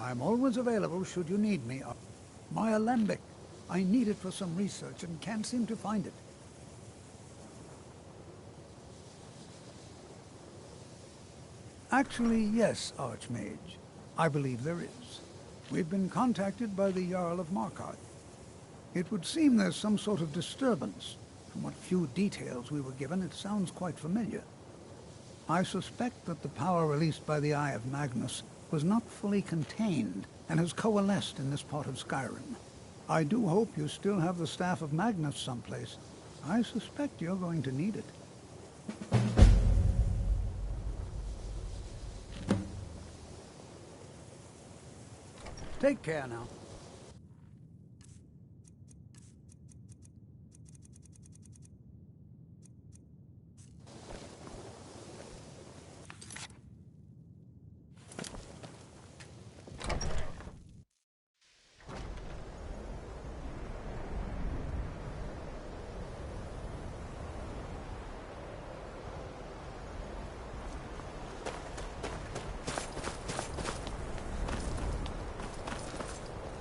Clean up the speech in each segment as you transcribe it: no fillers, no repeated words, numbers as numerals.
I'm always available should you need me. My alembic. I need it for some research and can't seem to find it. Actually, yes, Archmage. I believe there is. We've been contacted by the Jarl of Markarth. It would seem there's some sort of disturbance. From what few details we were given, it sounds quite familiar. I suspect that the power released by the Eye of Magnus was not fully contained and has coalesced in this part of Skyrim. I do hope you still have the Staff of Magnus someplace. I suspect you're going to need it. Take care now.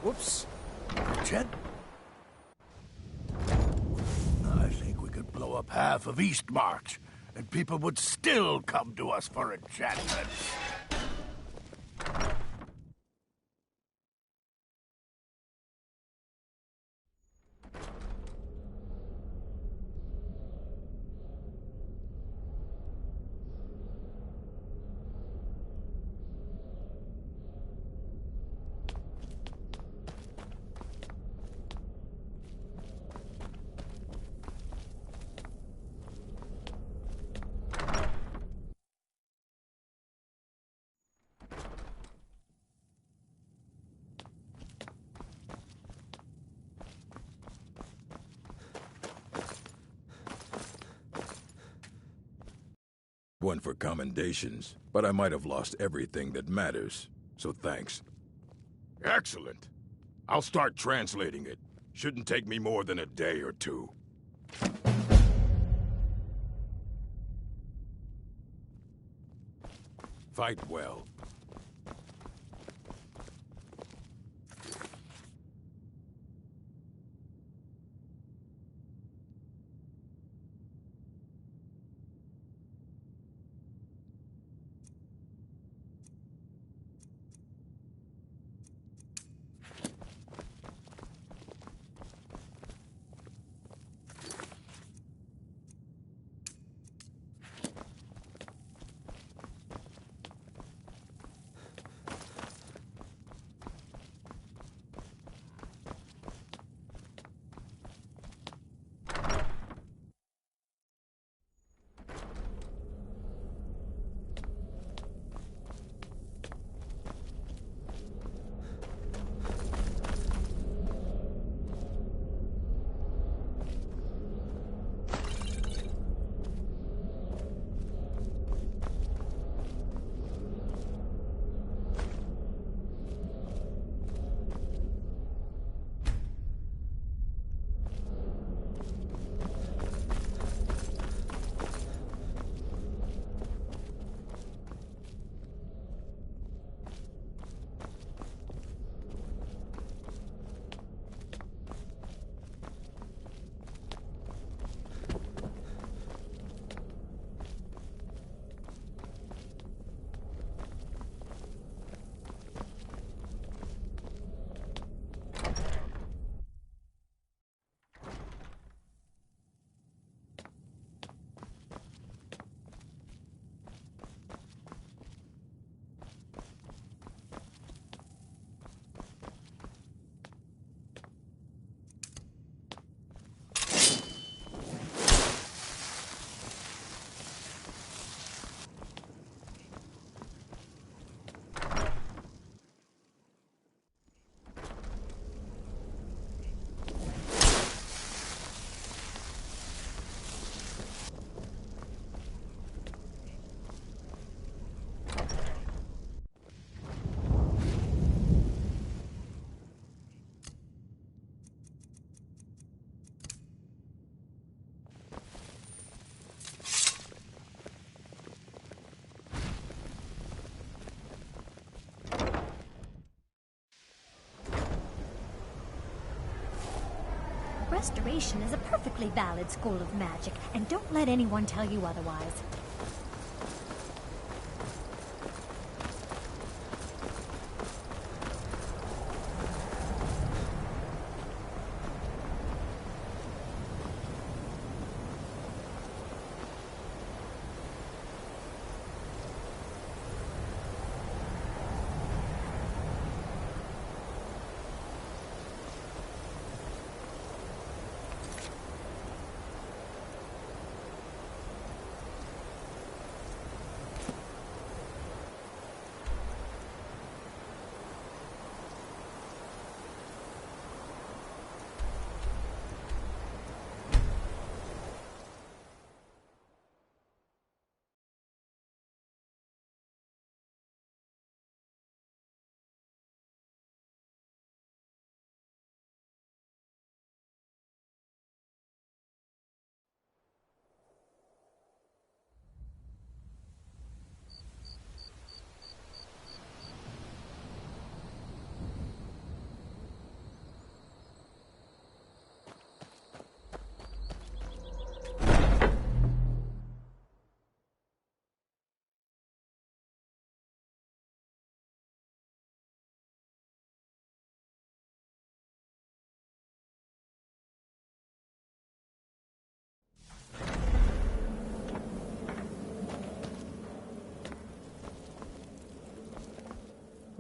Whoops. Chet? I think we could blow up half of Eastmarch, and people would still come to us for enchantments. One for commendations, but I might have lost everything that matters, so thanks. Excellent. I'll start translating it. Shouldn't take me more than a day or two. Fight well. Restoration is a perfectly valid school of magic, and don't let anyone tell you otherwise.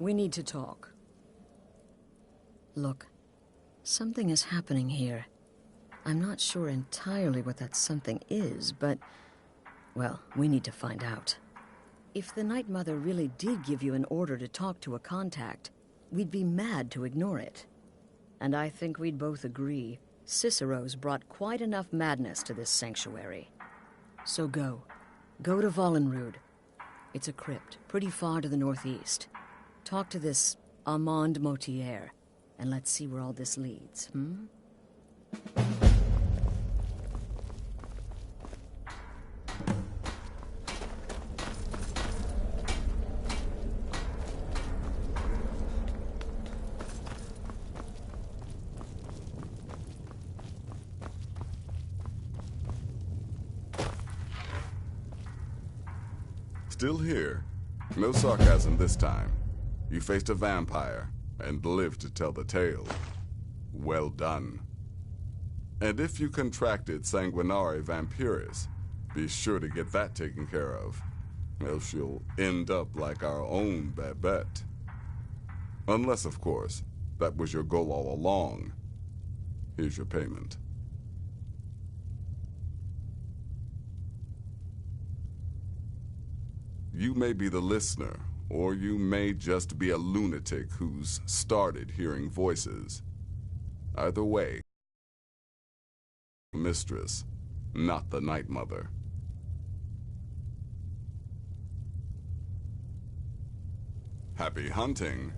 We need to talk. Look, something is happening here. I'm not sure entirely what that something is, but, well, we need to find out. If the Night Mother really did give you an order to talk to a contact, we'd be mad to ignore it. And I think we'd both agree Cicero's brought quite enough madness to this sanctuary. So go. Go to Vollenrude. It's a crypt, pretty far to the northeast. Talk to this Armand Motier, and let's see where all this leads, Still here. No sarcasm this time. You faced a vampire and lived to tell the tale. Well done. And if you contracted Sanguinare Vampiris, be sure to get that taken care of, else you'll end up like our own Babette. Unless, of course, that was your goal all along. Here's your payment. You may be the listener, or you may just be a lunatic who's started hearing voices. Either way, mistress, not the Night Mother. Happy hunting.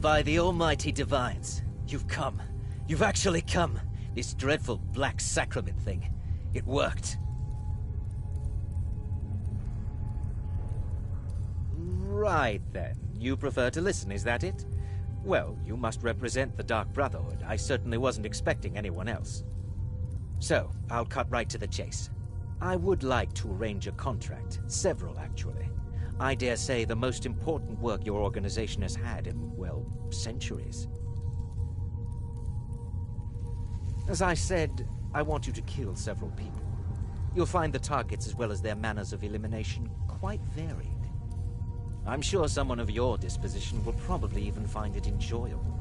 By the almighty divines, you've come. You've actually come. This dreadful black sacrament thing. It worked. Right then. You prefer to listen, is that it? Well, you must represent the Dark Brotherhood. I certainly wasn't expecting anyone else. So, I'll cut right to the chase. I would like to arrange a contract. Several, actually. I dare say the most important work your organization has had in, well, centuries. As I said, I want you to kill several people. You'll find the targets as well as their manners of elimination quite varied. I'm sure someone of your disposition will probably even find it enjoyable.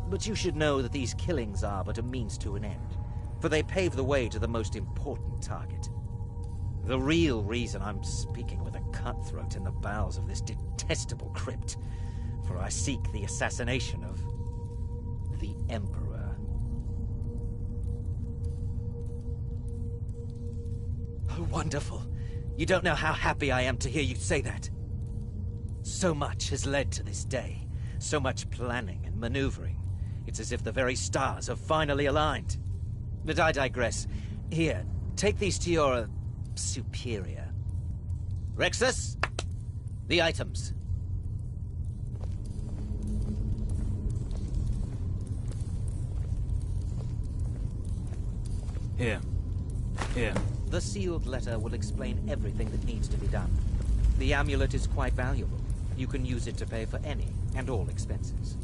But you should know that these killings are but a means to an end, for they pave the way to the most important target. The real reason I'm speaking with a cutthroat in the bowels of this detestable crypt, for I seek the assassination of the Emperor. Oh, wonderful. You don't know how happy I am to hear you say that. So much has led to this day. So much planning and maneuvering. It's as if the very stars have finally aligned. But I digress. Here, take these to your superior. Rexus, the items. Here. The sealed letter will explain everything that needs to be done. The amulet is quite valuable. You can use it to pay for any and all expenses.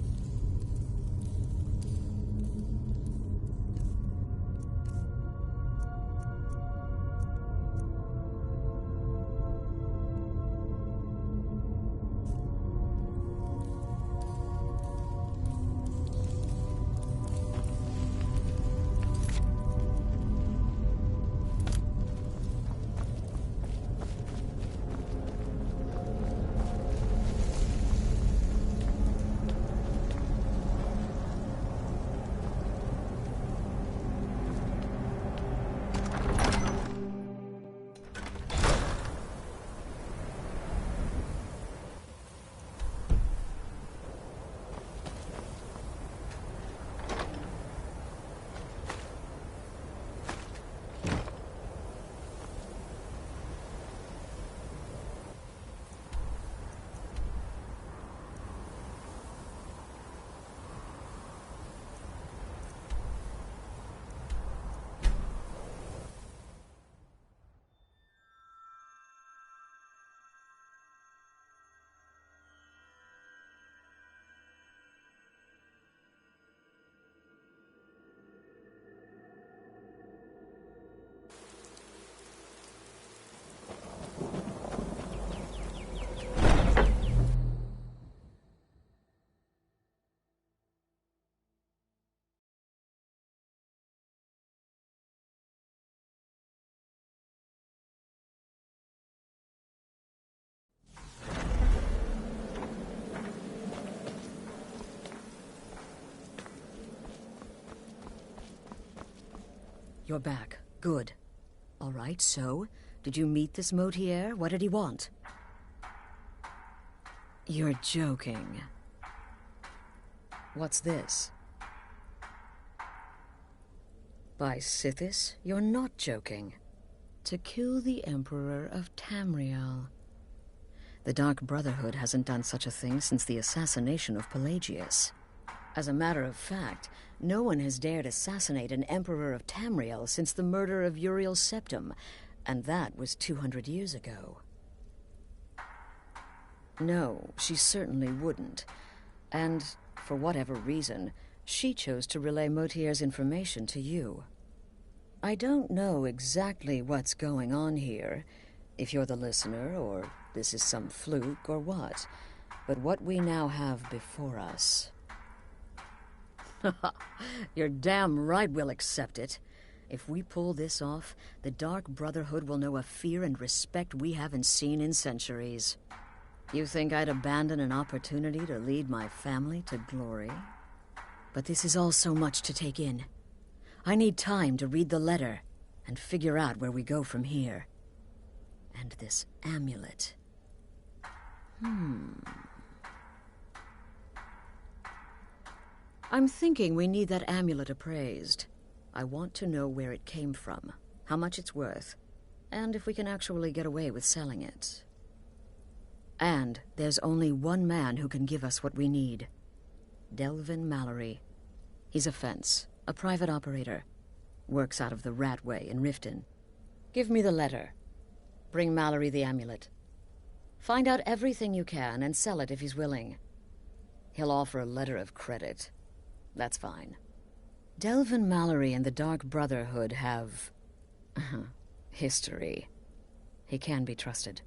You're back. Good. All right, so, did you meet this Motier? What did he want? You're joking. What's this? By Sithis, you're not joking. To kill the Emperor of Tamriel. The Dark Brotherhood hasn't done such a thing since the assassination of Pelagius. As a matter of fact, no one has dared assassinate an Emperor of Tamriel since the murder of Uriel Septim, and that was 200 years ago. No, she certainly wouldn't. And, for whatever reason, she chose to relay Motier's information to you. I don't know exactly what's going on here, if you're the listener, or this is some fluke, or what. But what we now have before us... You're damn right we'll accept it. If we pull this off, the Dark Brotherhood will know a fear and respect we haven't seen in centuries. You think I'd abandon an opportunity to lead my family to glory? But this is all so much to take in. I need time to read the letter and figure out where we go from here. And this amulet. I'm thinking we need that amulet appraised. I want to know where it came from, how much it's worth, and if we can actually get away with selling it. And there's only one man who can give us what we need. Delvin Mallory. He's a fence, a private operator. Works out of the Ratway in Riften. Give me the letter. Bring Mallory the amulet. Find out everything you can and sell it if he's willing. He'll offer a letter of credit. That's fine. Delvin Mallory and the Dark Brotherhood have... history. He can be trusted.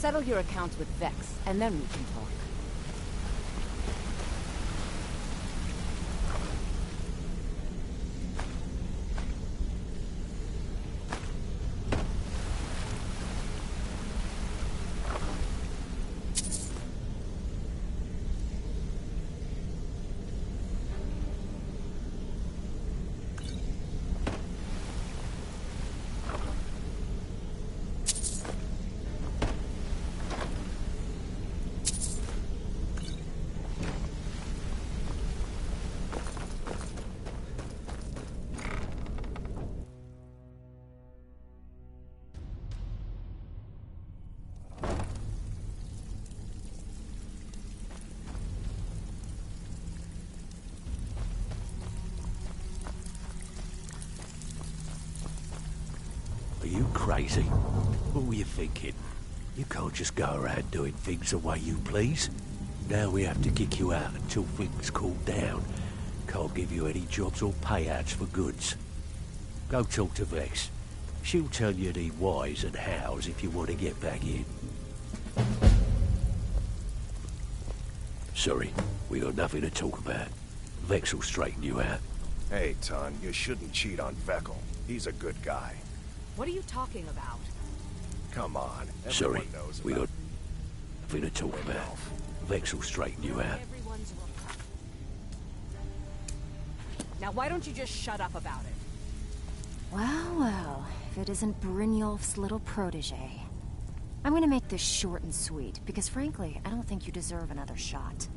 Settle your accounts with Vex, and then we can talk. Are you crazy? What were you thinking? You can't just go around doing things the way you please. Now we have to kick you out until things cool down. Can't give you any jobs or payouts for goods. Go talk to Vex. She'll tell you the whys and hows if you want to get back in. Sorry, we got nothing to talk about. Vex will straighten you out. Hey, Ton, you shouldn't cheat on Veckel. He's a good guy. What are you talking about? Come on, Sorry, everyone knows we about got nothing to talk about. Vex will straighten you out. Everyone's wrong. Now why don't you just shut up about it? Well, well, if it isn't Brynjolf's little protege. I'm gonna make this short and sweet, because frankly, I don't think you deserve another shot.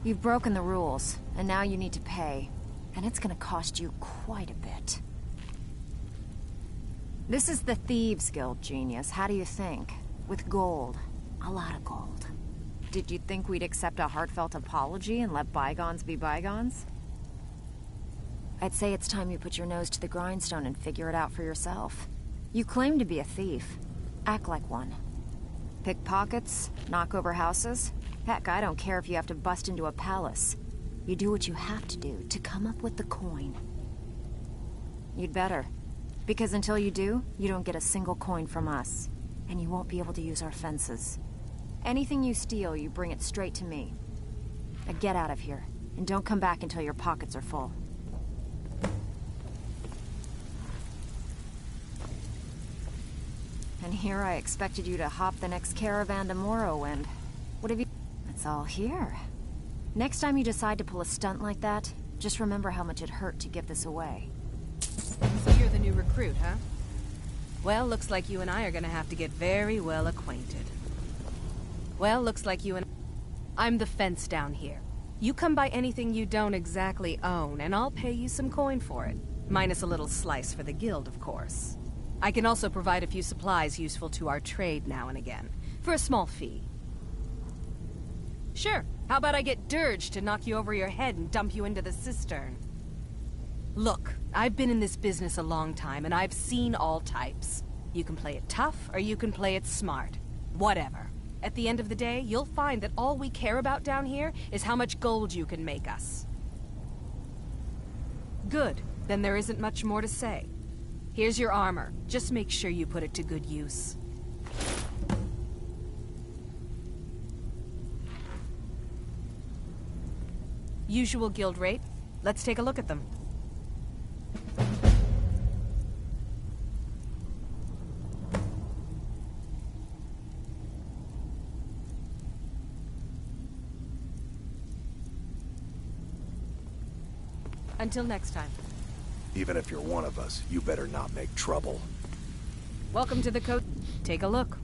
You've broken the rules, and now you need to pay. And it's gonna cost you quite a bit. This is the Thieves Guild, genius. How do you think? With gold. A lot of gold. Did you think we'd accept a heartfelt apology and let bygones be bygones? I'd say it's time you put your nose to the grindstone and figure it out for yourself. You claim to be a thief. Act like one. Pick pockets, knock over houses. Heck, I don't care if you have to bust into a palace. You do what you have to do to come up with the coin. You'd better. Because until you do, you don't get a single coin from us. And you won't be able to use our fences. Anything you steal, you bring it straight to me. Now get out of here, and don't come back until your pockets are full. And here I expected you to hop the next caravan to Morrowind. What have you... It's all here. Next time you decide to pull a stunt like that, just remember how much it hurt to give this away. So you're the new recruit, huh? Well, looks like you and I are gonna have to get very well acquainted. I'm the fence down here. You come by anything you don't exactly own, and I'll pay you some coin for it. Minus a little slice for the guild, of course. I can also provide a few supplies useful to our trade now and again, for a small fee. Sure, how about I get Dirge to knock you over your head and dump you into the cistern? Look, I've been in this business a long time, and I've seen all types. You can play it tough, or you can play it smart. Whatever. At the end of the day, you'll find that all we care about down here is how much gold you can make us. Good. Then there isn't much more to say. Here's your armor. Just make sure you put it to good use. Usual guild rate. Let's take a look at them. Until next time. Even if you're one of us, you better not make trouble. Welcome to the coat. Take a look.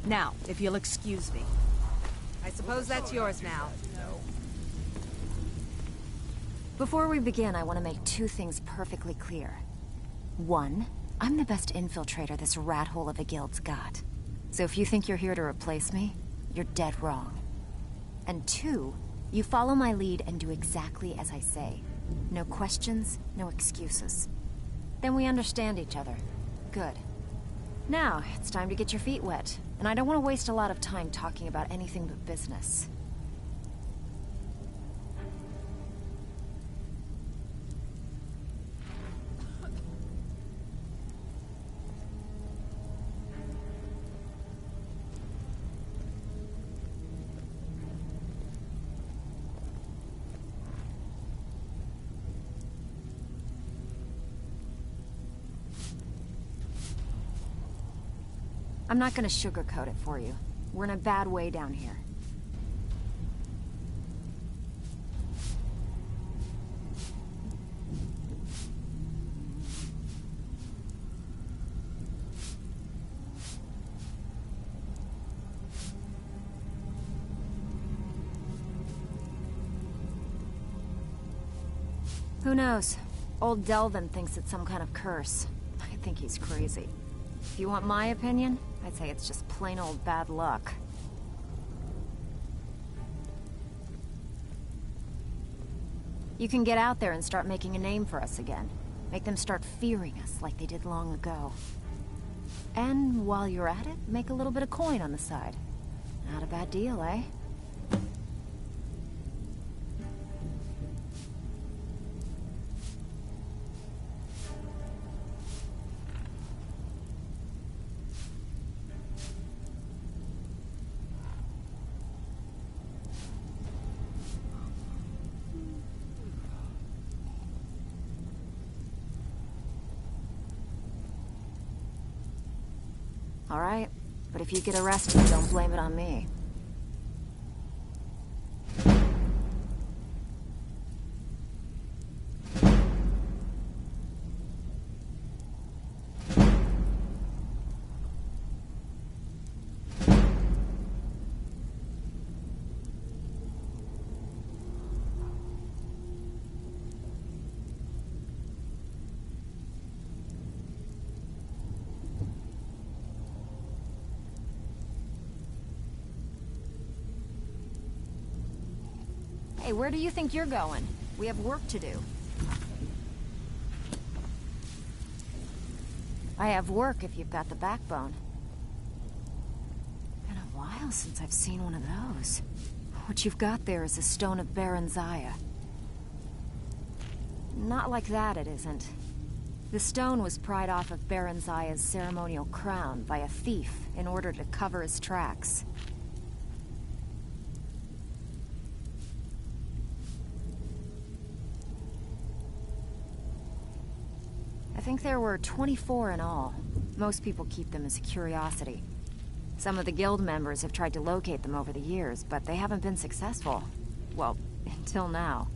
Now, if you'll excuse me. I suppose that's yours now. Before we begin, I want to make two things perfectly clear. One, I'm the best infiltrator this rat hole of a guild's got. So if you think you're here to replace me, you're dead wrong. And two, you follow my lead and do exactly as I say. No questions, no excuses. Then we understand each other. Good. Now, it's time to get your feet wet. And I don't want to waste a lot of time talking about anything but business. I'm not gonna sugarcoat it for you. We're in a bad way down here. Who knows? Old Delvin thinks it's some kind of curse. I think he's crazy. If you want my opinion, I'd say it's just plain old bad luck. You can get out there and start making a name for us again. Make them start fearing us like they did long ago. And while you're at it, make a little bit of coin on the side. Not a bad deal, eh? All right, but if you get arrested, don't blame it on me. Hey, where do you think you're going? We have work to do. I have work if you've got the backbone. Been a while since I've seen one of those. What you've got there is a stone of Baron Zaya. Not like that, it isn't. The stone was pried off of Baron Zaya's ceremonial crown by a thief in order to cover his tracks. I think there were 24 in all. Most people keep them as a curiosity. Some of the guild members have tried to locate them over the years, but they haven't been successful. Well, until now.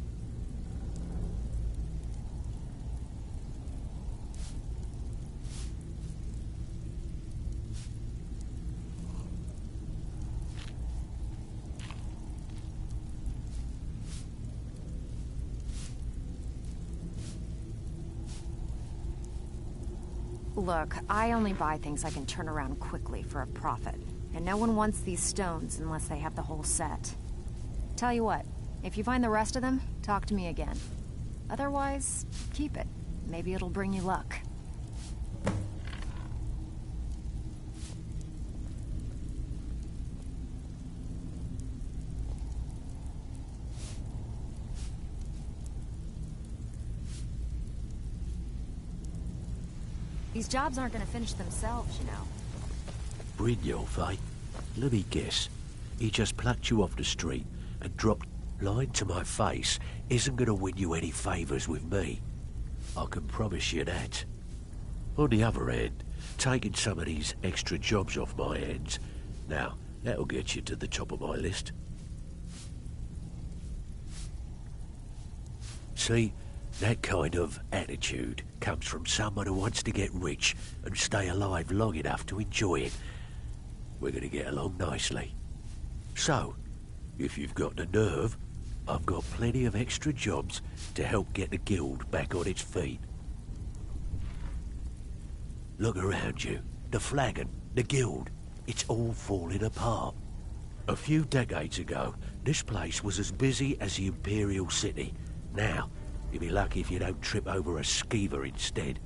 Look, I only buy things I can turn around quickly for a profit. And no one wants these stones unless they have the whole set. Tell you what, if you find the rest of them, talk to me again. Otherwise, keep it. Maybe it'll bring you luck. These jobs aren't gonna finish themselves, you know. Brynjolf, eh? Let me guess. He just plucked you off the street and dropped lying to my face isn't gonna win you any favours with me. I can promise you that. On the other hand, taking some of these extra jobs off my hands, now, that'll get you to the top of my list. See, that kind of attitude comes from someone who wants to get rich and stay alive long enough to enjoy it. We're going to get along nicely. So, if you've got the nerve, I've got plenty of extra jobs to help get the guild back on its feet. Look around you. The flagon, the guild, it's all falling apart. A few decades ago, this place was as busy as the Imperial City. Now, you'll be lucky if you don't trip over a skeever instead.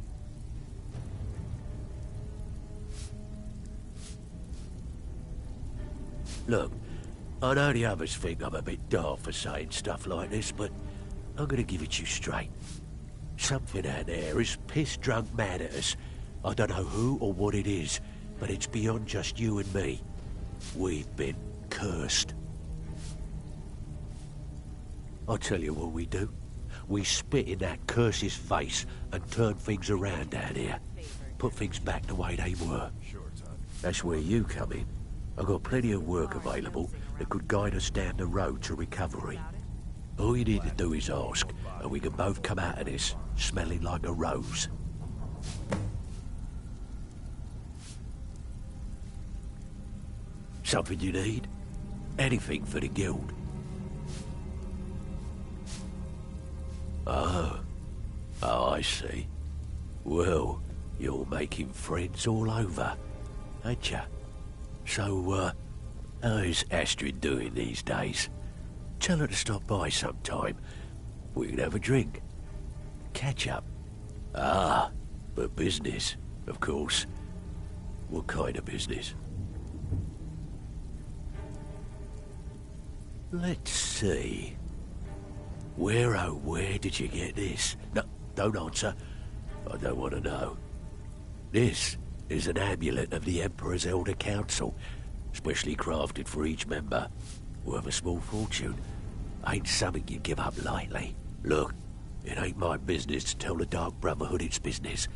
Look, I know the others think I'm a bit daft for saying stuff like this, but I'm gonna give it to you straight. Something out there is piss-drunk mad at us. I don't know who or what it is, but it's beyond just you and me. We've been cursed. I'll tell you what we do. We spit in that curse's face and turn things around down here. Put things back the way they were. That's where you come in. I've got plenty of work available that could guide us down the road to recovery. All you need to do is ask, and we can both come out of this smelling like a rose. Something you need? Anything for the guild. Oh, I see. Well, You're making friends all over, ain't ya? So, how's Astrid doing these days? Tell her to stop by sometime. We can have a drink. Catch up. Ah, but business, of course. What kind of business? Let's see. Where did you get this? No, don't answer. I don't want to know. This is an amulet of the Emperor's Elder Council, specially crafted for each member. Worth a small fortune. Ain't something you give up lightly. Look, it ain't my business to tell the Dark Brotherhood its business,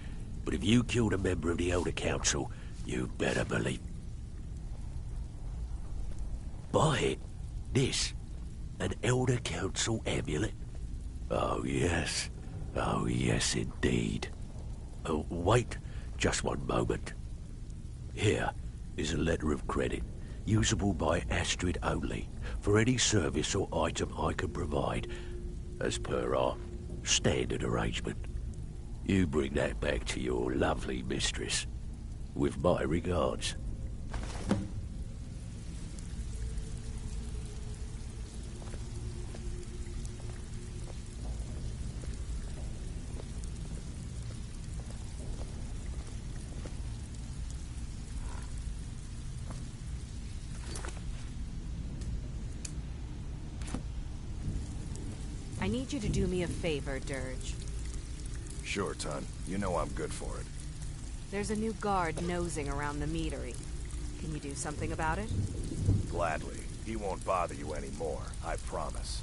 but if you killed a member of the Elder Council, you better believe... Buy it. This. An Elder Council amulet? Oh, yes. Oh, yes, indeed. Oh, wait just one moment. Here is a letter of credit, usable by Astrid only, for any service or item I can provide, as per our standard arrangement. You bring that back to your lovely mistress, with my regards. I need you to do me a favor, Dirge. Sure, Ton. You know I'm good for it. There's a new guard nosing around the meadery. Can you do something about it? Gladly. He won't bother you anymore, I promise.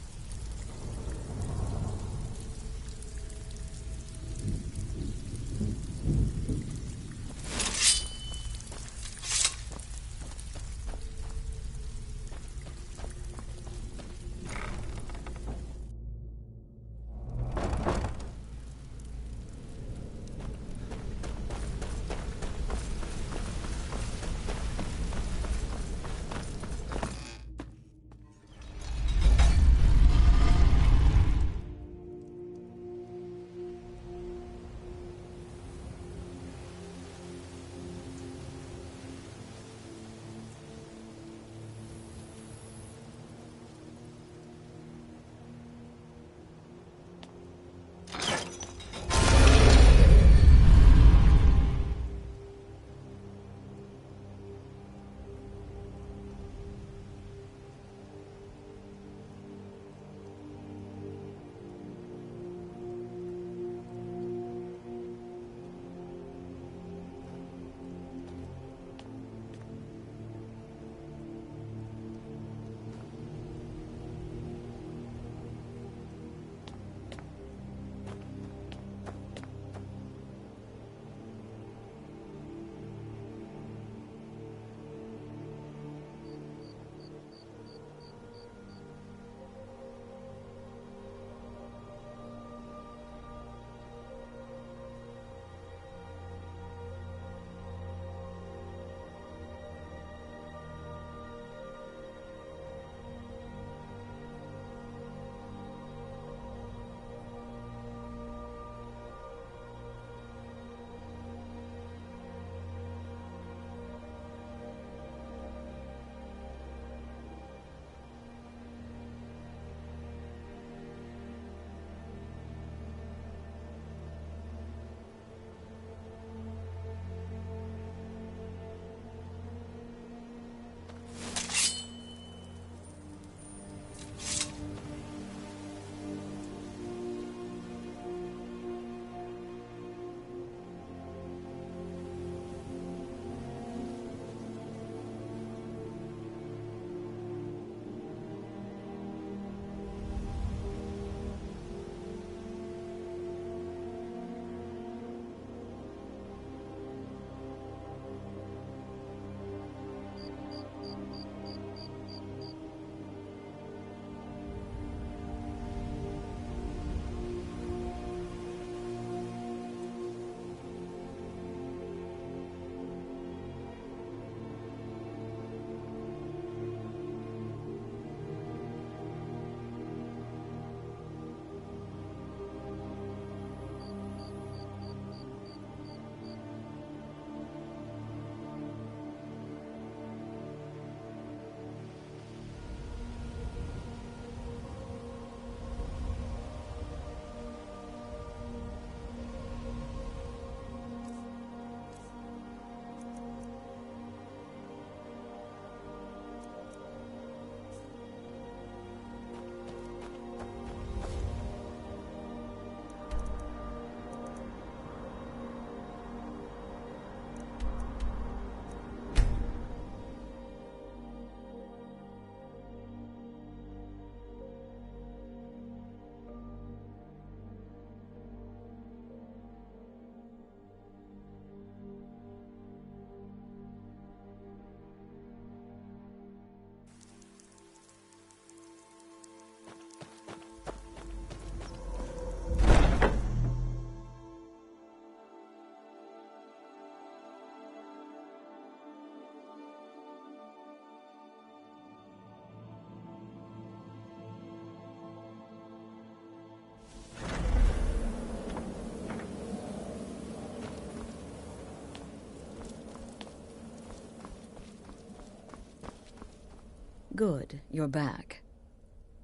Good, you're back.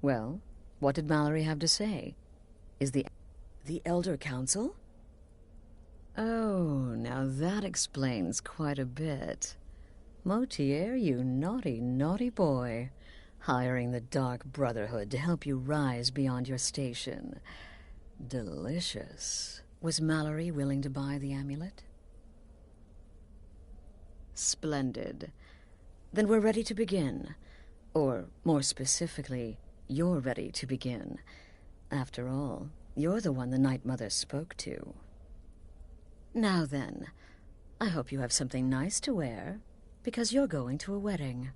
Well, what did Mallory have to say? Is the Elder Council? Oh, now that explains quite a bit. Motier, you naughty, naughty boy. Hiring the Dark Brotherhood to help you rise beyond your station. Delicious. Was Mallory willing to buy the amulet? Splendid. Then we're ready to begin. Or, more specifically, you're ready to begin. After all, you're the one the Night Mother spoke to. Now then, I hope you have something nice to wear, because you're going to a wedding.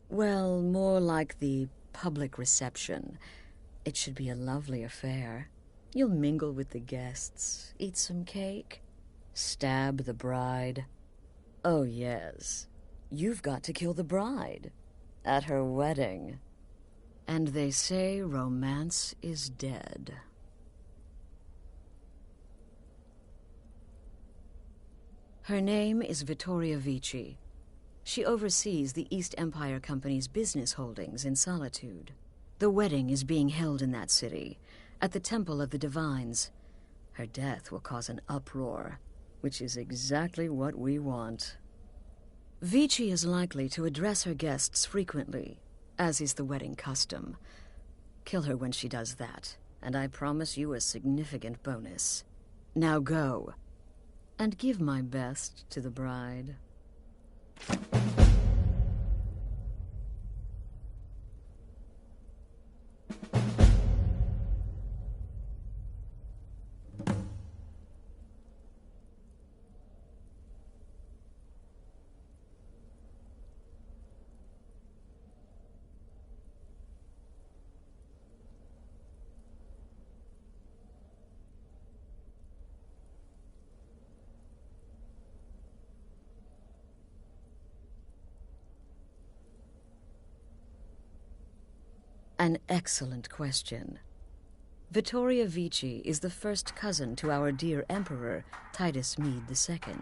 Well, more like the public reception. It should be a lovely affair. You'll mingle with the guests, eat some cake, stab the bride. Oh, yes. You've got to kill the bride at her wedding. And they say romance is dead. Her name is Vittoria Vici. She oversees the East Empire Company's business holdings in Solitude. The wedding is being held in that city, at the Temple of the Divines. Her death will cause an uproar, which is exactly what we want. Vici is likely to address her guests frequently, as is the wedding custom. Kill her when she does that, and I promise you a significant bonus. Now go, and give my best to the bride. An excellent question. Vittoria Vici is the first cousin to our dear Emperor, Titus Mede II.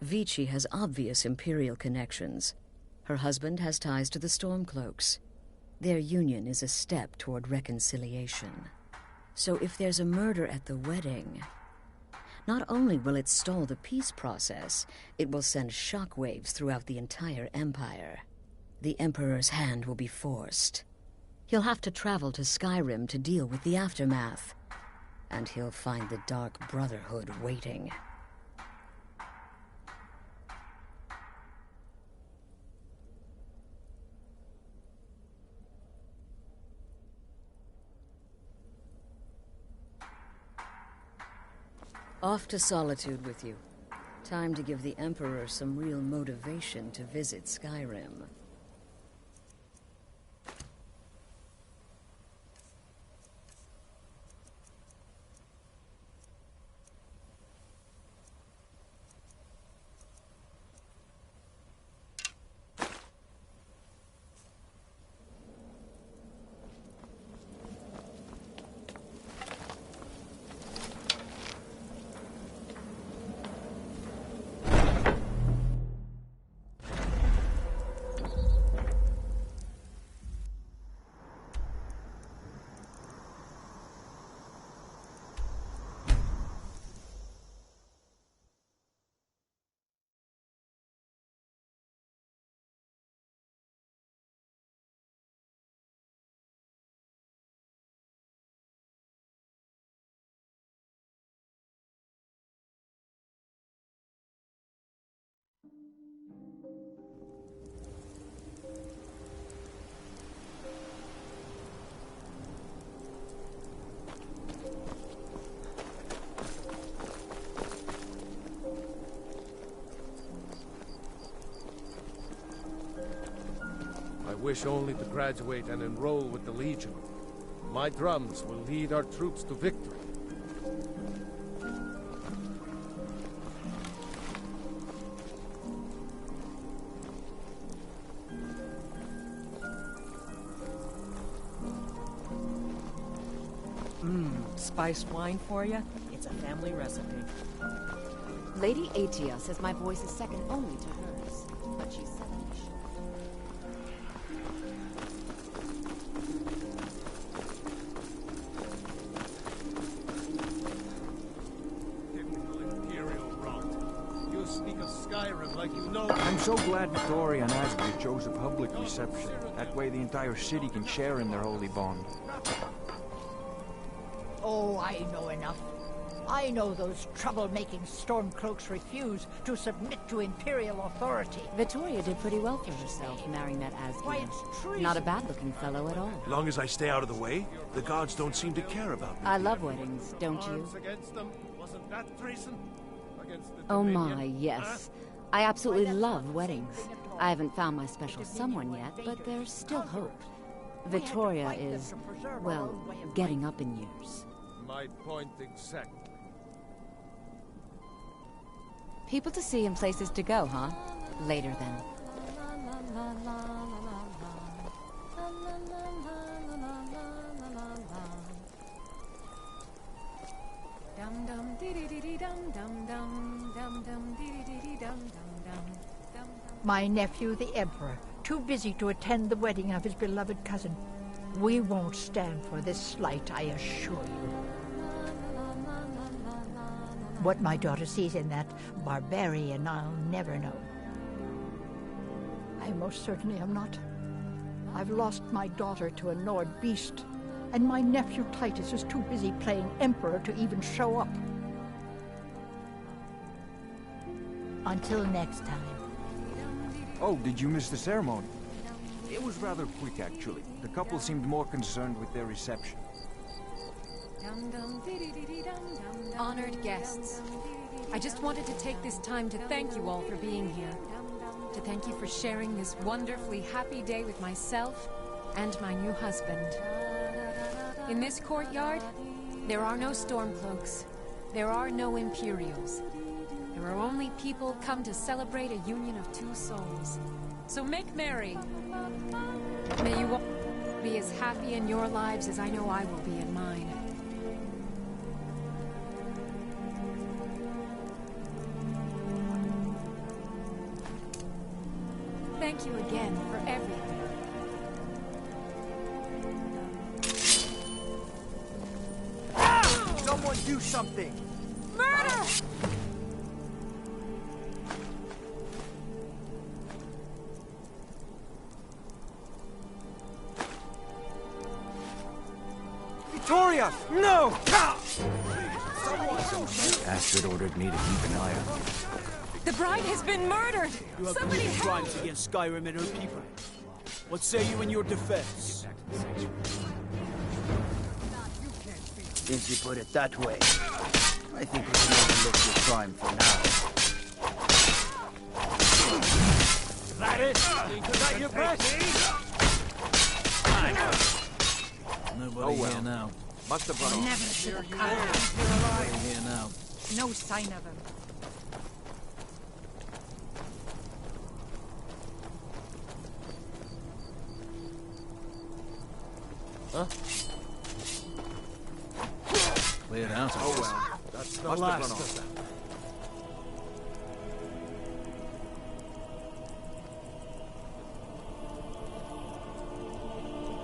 Vici has obvious imperial connections. Her husband has ties to the Stormcloaks. Their union is a step toward reconciliation. So if there's a murder at the wedding, not only will it stall the peace process, it will send shockwaves throughout the entire Empire. The Emperor's hand will be forced. He'll have to travel to Skyrim to deal with the aftermath. And he'll find the Dark Brotherhood waiting. Off to Solitude with you. Time to give the Emperor some real motivation to visit Skyrim. I wish only to graduate and enroll with the Legion. My drums will lead our troops to victory. Spiced wine for you? It's a family recipe. Lady Atia says my voice is second only to hers, but she said I should. I'm so glad Victoria and Asbury chose a public reception. That way the entire city can share in their holy bond. Oh, I know enough. I know those trouble-making Stormcloaks refuse to submit to Imperial authority. Victoria did pretty well for herself, marrying that Asbury. Why, it's treason. Not a bad-looking fellow at all. Long as I stay out of the way, the gods don't seem to care about me. I love weddings, don't you? Against them. Wasn't that treason? Against the Oh Dominion? my, yes. I absolutely love weddings. I haven't found my special someone yet, but there's still hope. Victoria is, well, getting up in years. My point exactly. People to see and places to go, huh? Later then. My nephew, the Emperor, too busy to attend the wedding of his beloved cousin. We won't stand for this slight, I assure you. What my daughter sees in that barbarian, I'll never know. I most certainly am not. I've lost my daughter to a Nord beast, and my nephew Titus is too busy playing Emperor to even show up. Until next time. Oh, did you miss the ceremony? It was rather quick, actually. The couple seemed more concerned with their reception. Honored guests, I just wanted to take this time to thank you all for being here. To thank you for sharing this wonderfully happy day with myself and my new husband. In this courtyard, there are no Stormcloaks. There are no Imperials. There are only people come to celebrate a union of two souls. So make merry. May you all be as happy in your lives as I know I will be in mine. Thank you again for everything. Someone do something! Murder! Victoria! No! Astrid ordered me to keep an eye on you. The bride has been murdered! You have Somebody committed help! crimes against Skyrim and her people. What say you in your defense? Since you put it that way, I think we can overlook your crime for now. That it? Is that your best? Nobody here now. Must have run off. Never should have come. Nobody here now. No sign of him. Huh? Cleared out. Oh well, that's the Must have last run of off. them.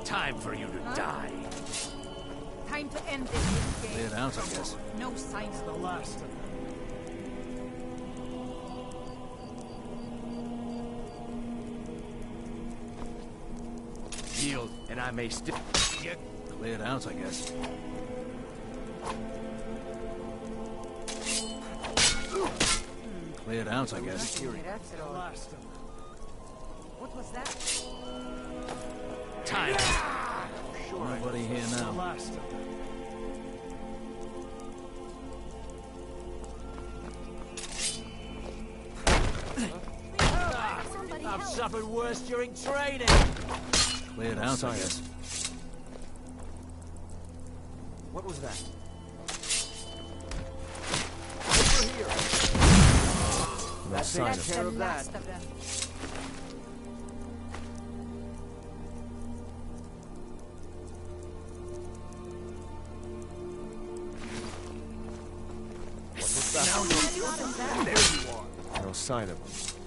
Time for you to die. Time to end this game. Cleared out, I guess. No signs of the last of them. Yield, and I may still get Cleared out, I guess. Cleared out, I guess. What was that? time. Nobody here now. I've suffered worse during training. Cleared out, I guess. What was that? Over here. No sign That's the last of them. There you are. No sign of him.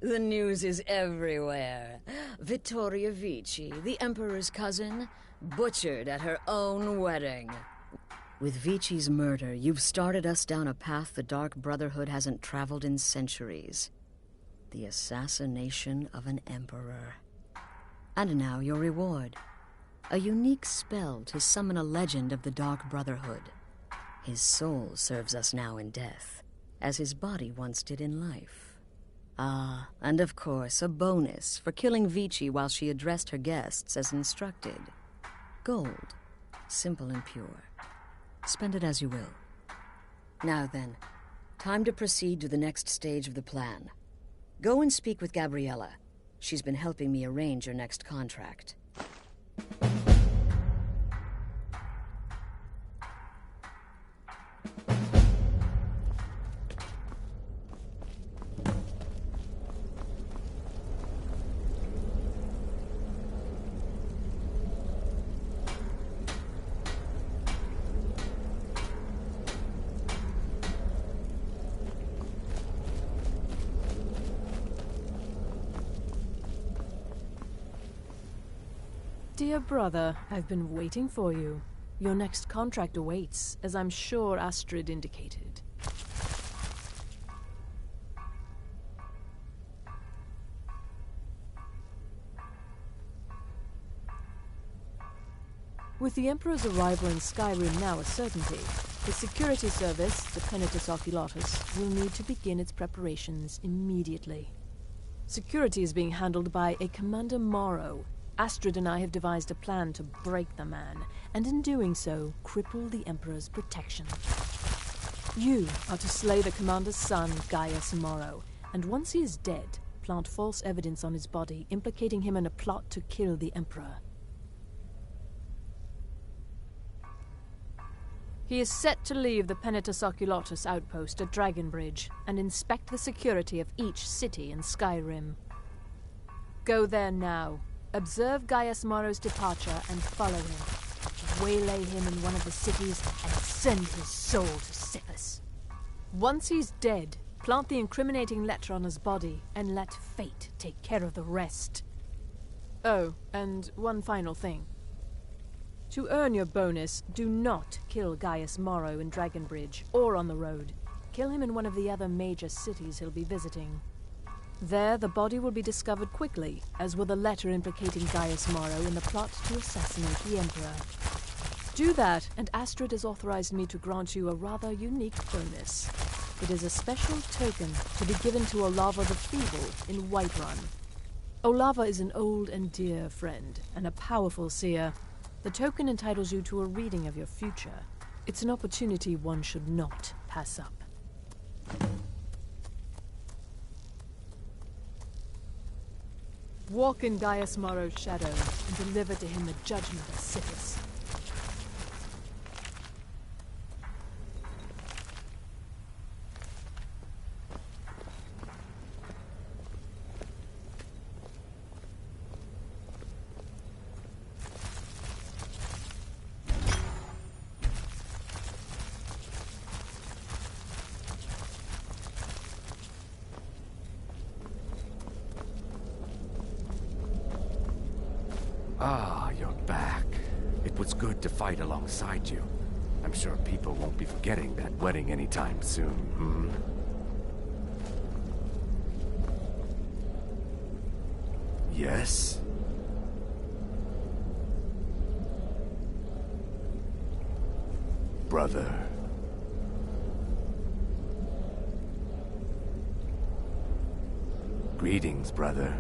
The news is everywhere. Vittoria Vici, the Emperor's cousin, butchered at her own wedding. With Vici's murder, you've started us down a path the Dark Brotherhood hasn't traveled in centuries. The assassination of an emperor. And now your reward. A unique spell to summon a legend of the Dark Brotherhood. His soul serves us now in death, as his body once did in life. Ah, and of course, a bonus for killing Vici while she addressed her guests as instructed. Gold. Simple and pure. Spend it as you will. Now then, time to proceed to the next stage of the plan. Go and speak with Gabriella. She's been helping me arrange your next contract. Dear brother, I've been waiting for you. Your next contract awaits, as I'm sure Astrid indicated. With the Emperor's arrival in Skyrim now a certainty, the security service, the Penitus Oculatus, will need to begin its preparations immediately. Security is being handled by a Commander Morrow. Astrid and I have devised a plan to break the man, and in doing so, cripple the Emperor's protection. You are to slay the Commander's son, Gaius Morrow, and once he is dead, plant false evidence on his body, implicating him in a plot to kill the Emperor. He is set to leave the Penitus Oculatus outpost at Dragonbridge and inspect the security of each city in Skyrim. Go there now. Observe Gaius Morrow's departure and follow him. Waylay him in one of the cities and send his soul to Sithis. Once he's dead, plant the incriminating letter on his body and let fate take care of the rest. Oh, and one final thing. To earn your bonus, do not kill Gaius Morrow in Dragonbridge or on the road. Kill him in one of the other major cities he'll be visiting. There, the body will be discovered quickly, as will the letter implicating Gaius Morrow in the plot to assassinate the Emperor. Do that, and Astrid has authorized me to grant you a rather unique bonus. It is a special token to be given to Olava the Feeble in Whiterun. Olava is an old and dear friend, and a powerful seer. The token entitles you to a reading of your future. It's an opportunity one should not pass up. Walk in Gaius Morrow's shadow and deliver to him the judgment of Sithis. Ah, you're back. It was good to fight alongside you. I'm sure people won't be forgetting that wedding anytime soon, hmm? Yes? Brother. Greetings, brother.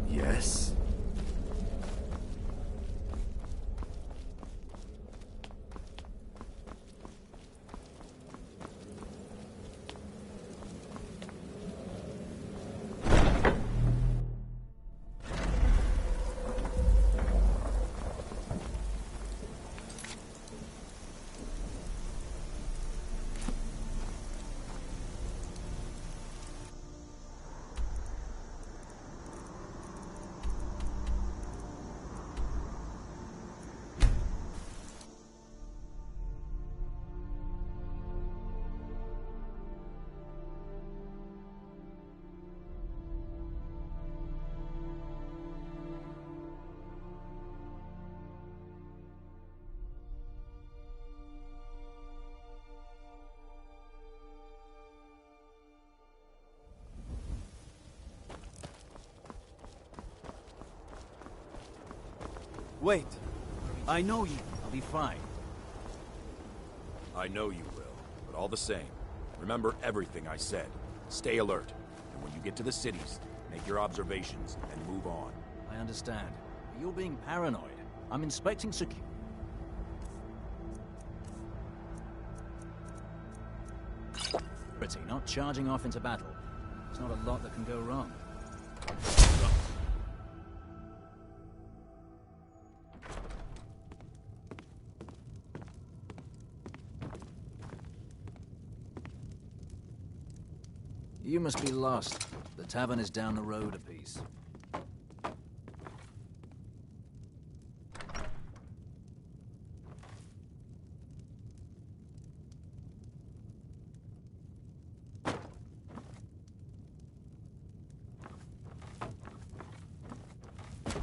Yes? Wait. I know you. I'll be fine. I know you will, but all the same, remember everything I said. Stay alert, and when you get to the cities, make your observations and move on. I understand. You're being paranoid. I'm inspecting security, not charging off into battle. There's not a lot that can go wrong. You must be lost. The tavern is down the road a piece.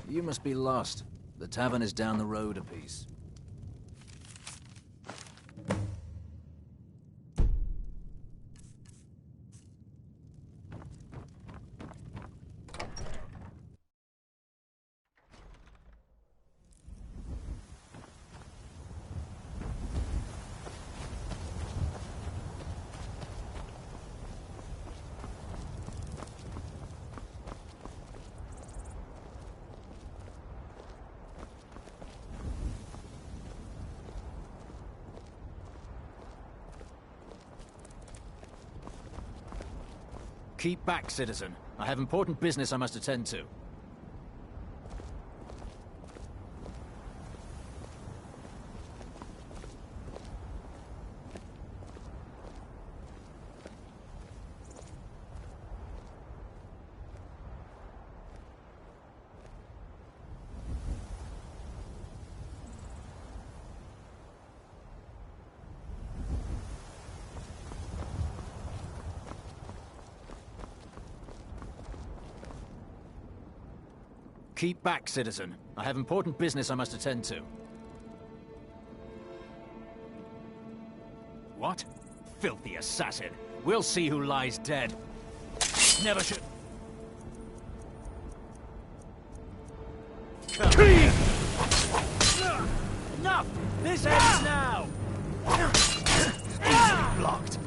You must be lost. The tavern is down the road a piece. Keep back, citizen. I have important business I must attend to. Keep back, citizen. I have important business I must attend to. What? Filthy assassin. We'll see who lies dead. Never should... Enough! This ends now! Easily blocked.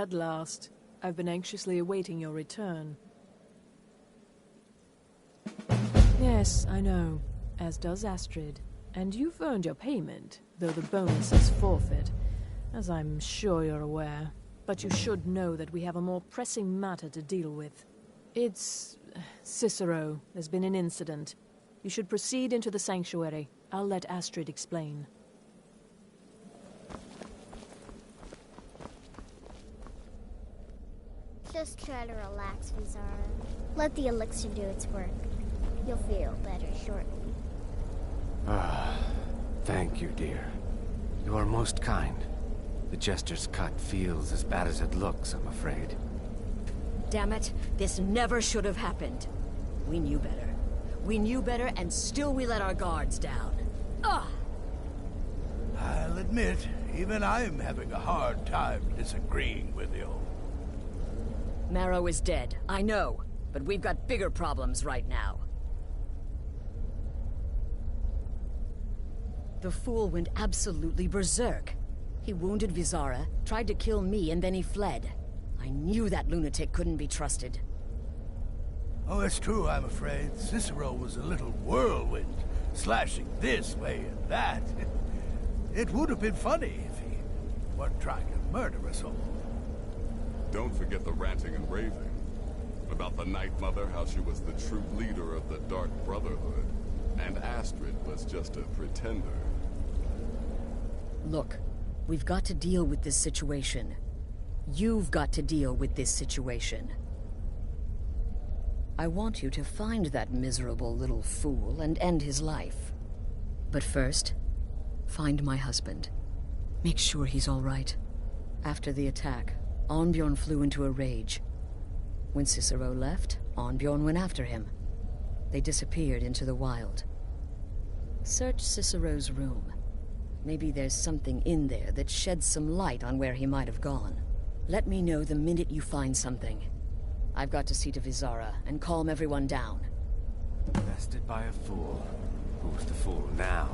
At last. I've been anxiously awaiting your return. Yes, I know. As does Astrid. And you've earned your payment, though the bonus is forfeit, as I'm sure you're aware. But you should know that we have a more pressing matter to deal with. It's... Cicero. There's been an incident. You should proceed into the sanctuary. I'll let Astrid explain. Just try to relax, Vizara. Let the elixir do its work. You'll feel better shortly. Thank you, dear. You are most kind. The Jester's cut feels as bad as it looks, I'm afraid. Damn it, this never should have happened. We knew better. We knew better, and still we let our guards down. Ugh! I'll admit, even I'm having a hard time disagreeing with you. Marrow is dead, I know, but we've got bigger problems right now. The fool went absolutely berserk. He wounded Vizara, tried to kill me, and then he fled. I knew that lunatic couldn't be trusted. Oh, it's true, I'm afraid. Cicero was a little whirlwind, slashing this way and that. It would have been funny if he weren't trying to murder us all. Don't forget the ranting and raving. About the Night Mother, how she was the true leader of the Dark Brotherhood. And Astrid was just a pretender. Look, we've got to deal with this situation. You've got to deal with this situation. I want you to find that miserable little fool and end his life. But first, find my husband. Make sure he's all right. After the attack, Arnbjorn flew into a rage. When Cicero left, Arnbjorn went after him. They disappeared into the wild. Search Cicero's room. Maybe there's something in there that sheds some light on where he might have gone. Let me know the minute you find something. I've got to see to Vizara and calm everyone down. Bested by a fool. Who's the fool now,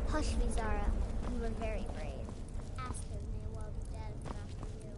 Hush, Vizara. You were very brave. Astrid may well be dead after you.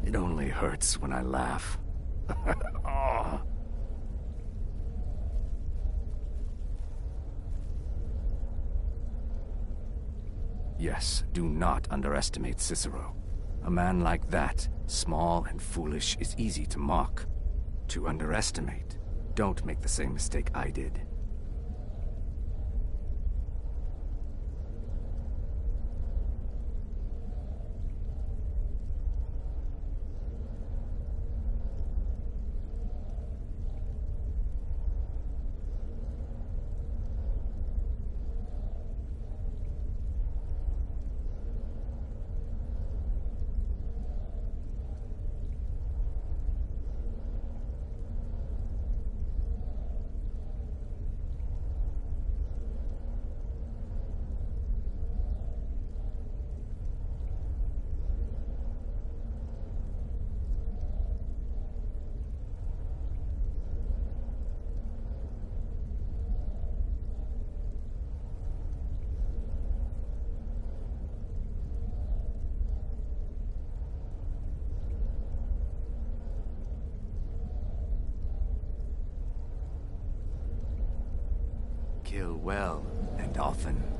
It only hurts when I laugh. Oh. Yes, do not underestimate Cicero. A man like that, small and foolish, is easy to mock. To underestimate. Don't make the same mistake I did. kill well and often.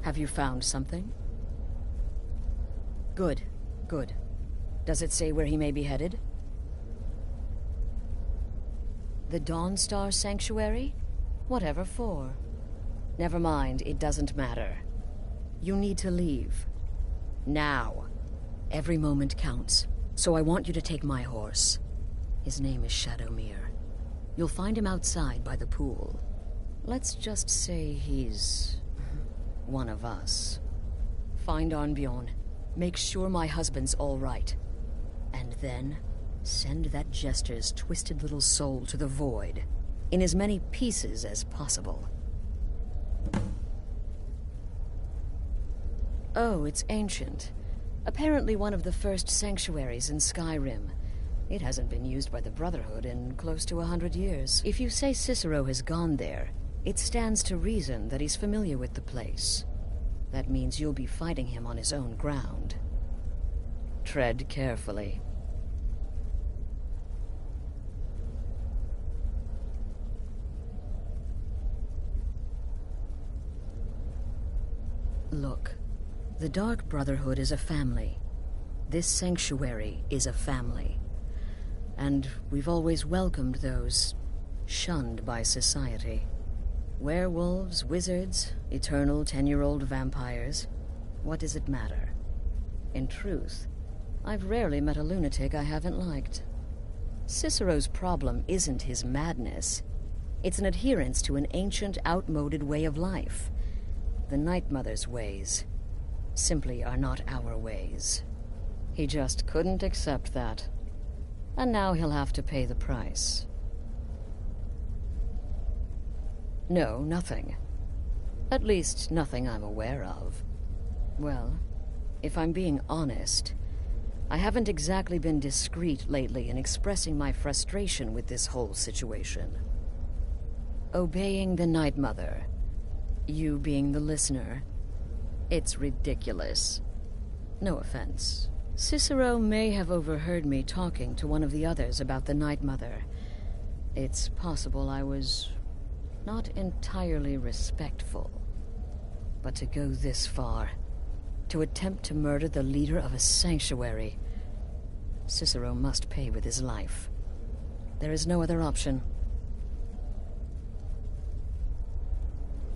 Have you found something? Good, good. Does it say where he may be headed? The Dawnstar Sanctuary? Whatever for. Never mind, it doesn't matter. You need to leave. Now. Every moment counts, so I want you to take my horse. His name is Shadowmere. You'll find him outside by the pool. Let's just say he's one of us. Find Arnbjorn. Make sure my husband's all right. And then send that jester's twisted little soul to the void, in as many pieces as possible. Oh, it's ancient. Apparently one of the first sanctuaries in Skyrim. It hasn't been used by the Brotherhood in close to 100 years. If you say Cicero has gone there, it stands to reason that he's familiar with the place. That means you'll be fighting him on his own ground. Tread carefully. Look, the Dark Brotherhood is a family. This sanctuary is a family. And we've always welcomed those shunned by society. Werewolves, wizards, eternal 10-year-old vampires. What does it matter? In truth, I've rarely met a lunatic I haven't liked. Cicero's problem isn't his madness. It's an adherence to an ancient, outmoded way of life. The Night Mother's ways simply are not our ways. He just couldn't accept that. And now he'll have to pay the price. No, nothing. At least, nothing I'm aware of. Well, if I'm being honest, I haven't exactly been discreet lately in expressing my frustration with this whole situation. Obeying the Night Mother, you being the listener, it's ridiculous. No offense. Cicero may have overheard me talking to one of the others about the Night Mother. It's possible I was not entirely respectful. But to go this far, to attempt to murder the leader of a sanctuary, Cicero must pay with his life. There is no other option.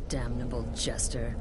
Damnable jester.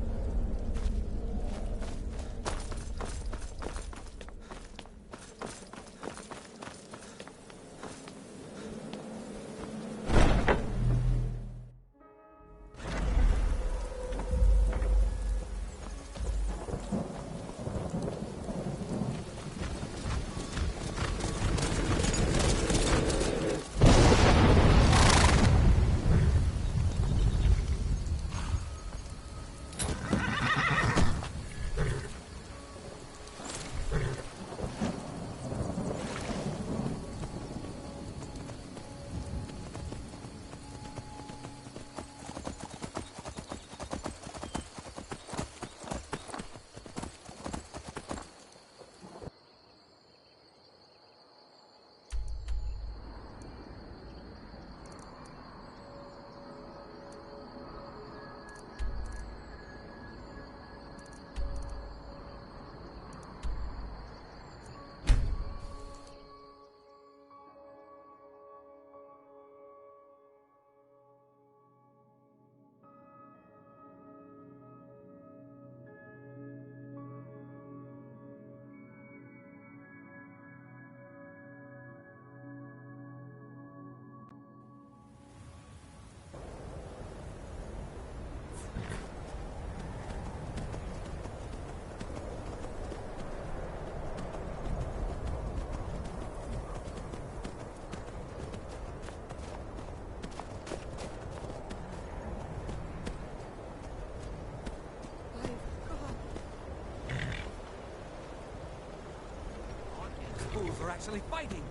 We're actually fighting.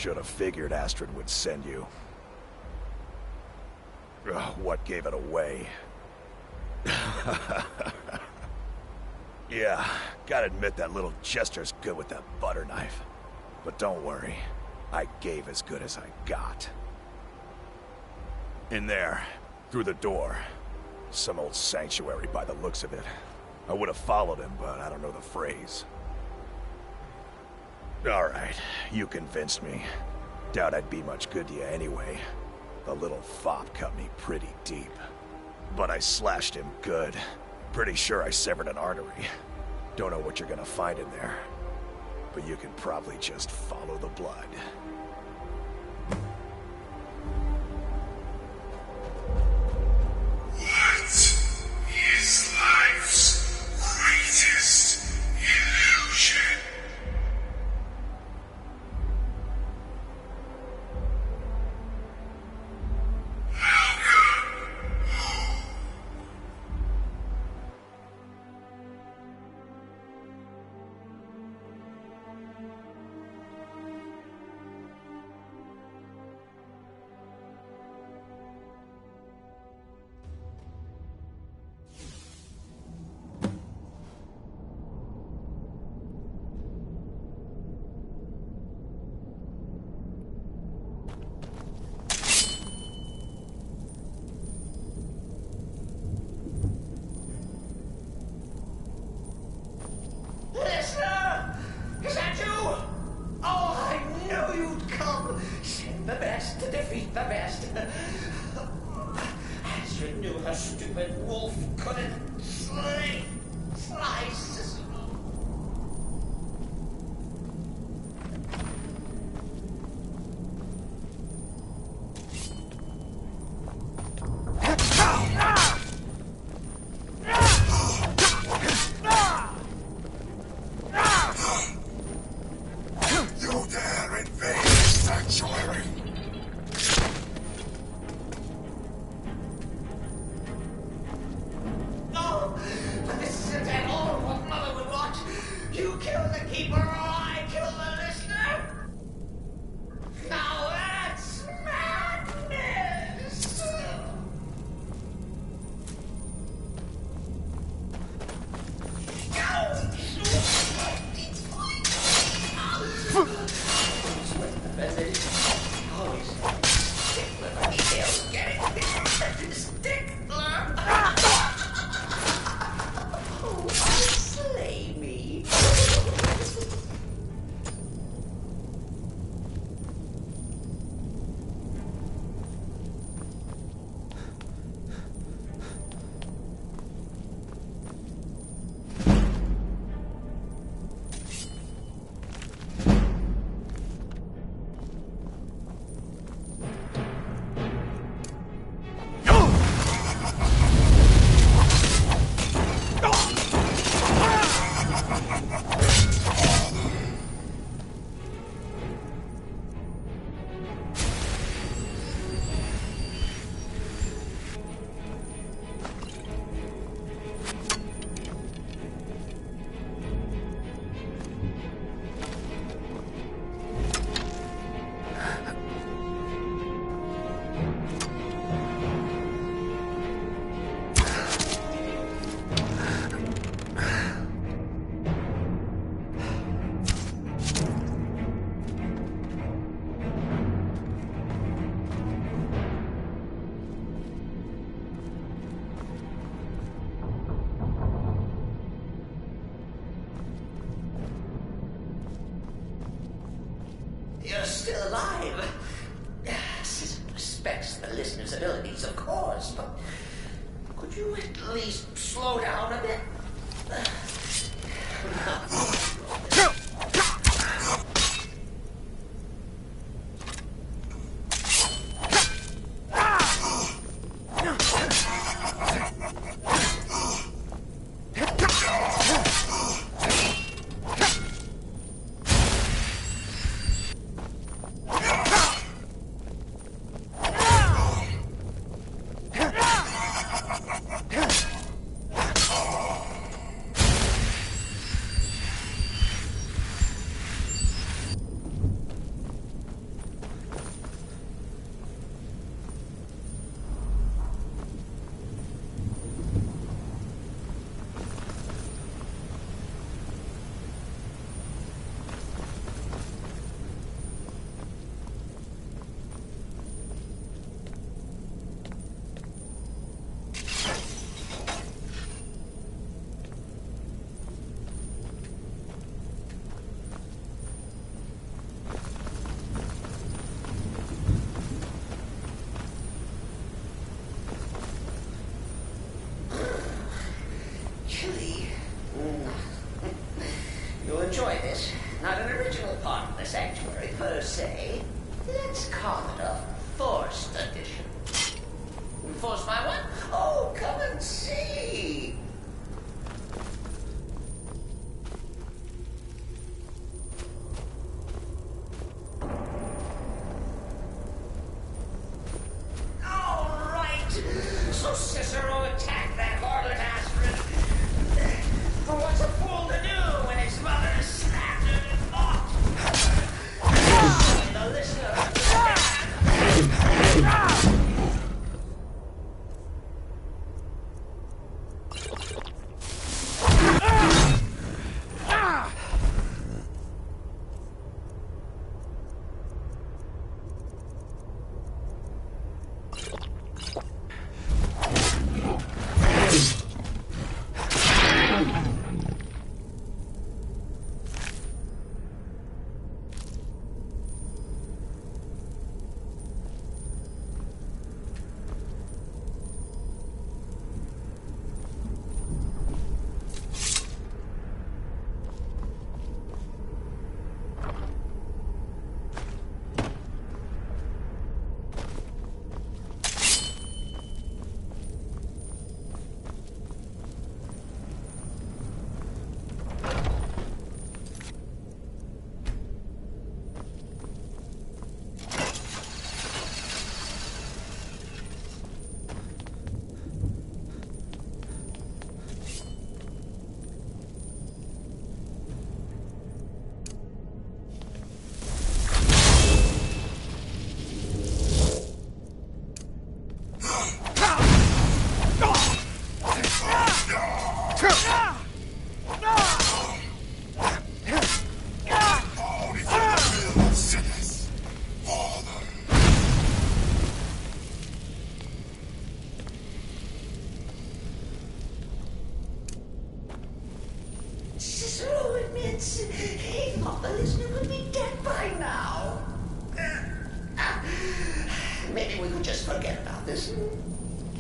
Should have figured Astrid would send you. Ugh, what gave it away? Yeah, gotta admit that little Chester's good with that butter knife. But don't worry, I gave as good as I got. In there, through the door. Some old sanctuary by the looks of it. I would have followed him, but I don't know the phrase. Alright, you convinced me. Doubt I'd be much good to you anyway. The little fop cut me pretty deep. But I slashed him good. Pretty sure I severed an artery. Don't know what you're gonna find in there. But you can probably just follow the blood. What is life's greatest illusion? Listener! Is that you? Oh, I knew you'd come. Send the best to defeat the best. Astrid knew her stupid wolf couldn't slice Cicero. You dare invade the sanctuary? No! This isn't at all what Mother would want. You kill the keeper or I kill the listener? Now that's madness! Slay me. You're still alive. Citizen respects the listener's abilities, of course, but could you at least slow down a bit? per se. Let's call it a forced addition. Forced by what? Oh, come and see. All right. So Cicero attacked that harlot Astrid. What's a fool to do when his mother is slapped and mocked? The listener Cicero admits he thought the listener would be dead by now. Maybe we could just forget about this and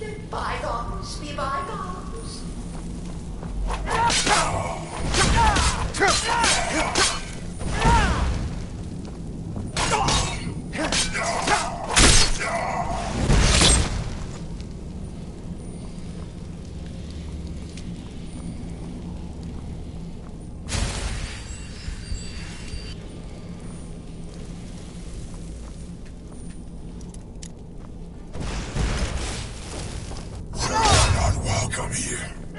let bygones be bygones. You're not welcome here.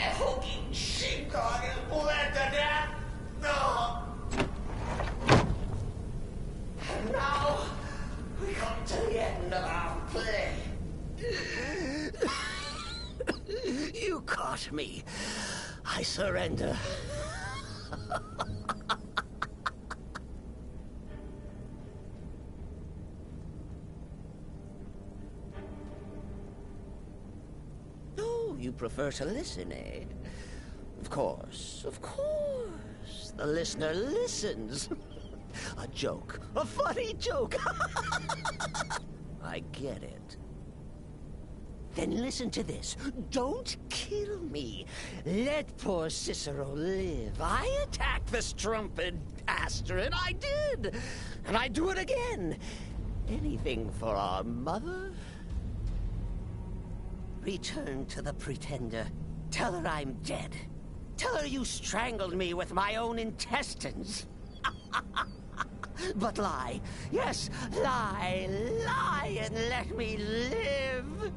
that hulking sheepdog is bled to death. No. And now we come to the end of our play. You caught me. I surrender. Oh, you prefer to listen, eh? Of course, of course. The listener listens. A joke. A funny joke. I get it. Then listen to this. Don't kill me. Let poor Cicero live. I attacked the strumpet Astrid. I did. And I do it again. Anything for our mother? Return to the Pretender. Tell her I'm dead. Tell her you strangled me with my own intestines. But lie. Yes, lie. Lie and let me live.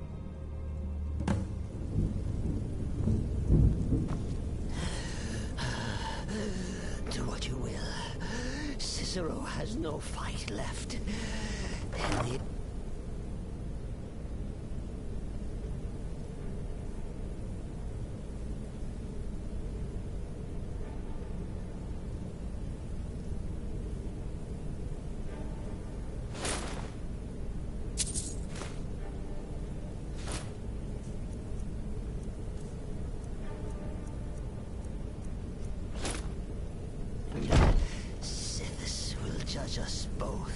Do what you will. Cicero has no fight left. And it... Sithis will judge us both.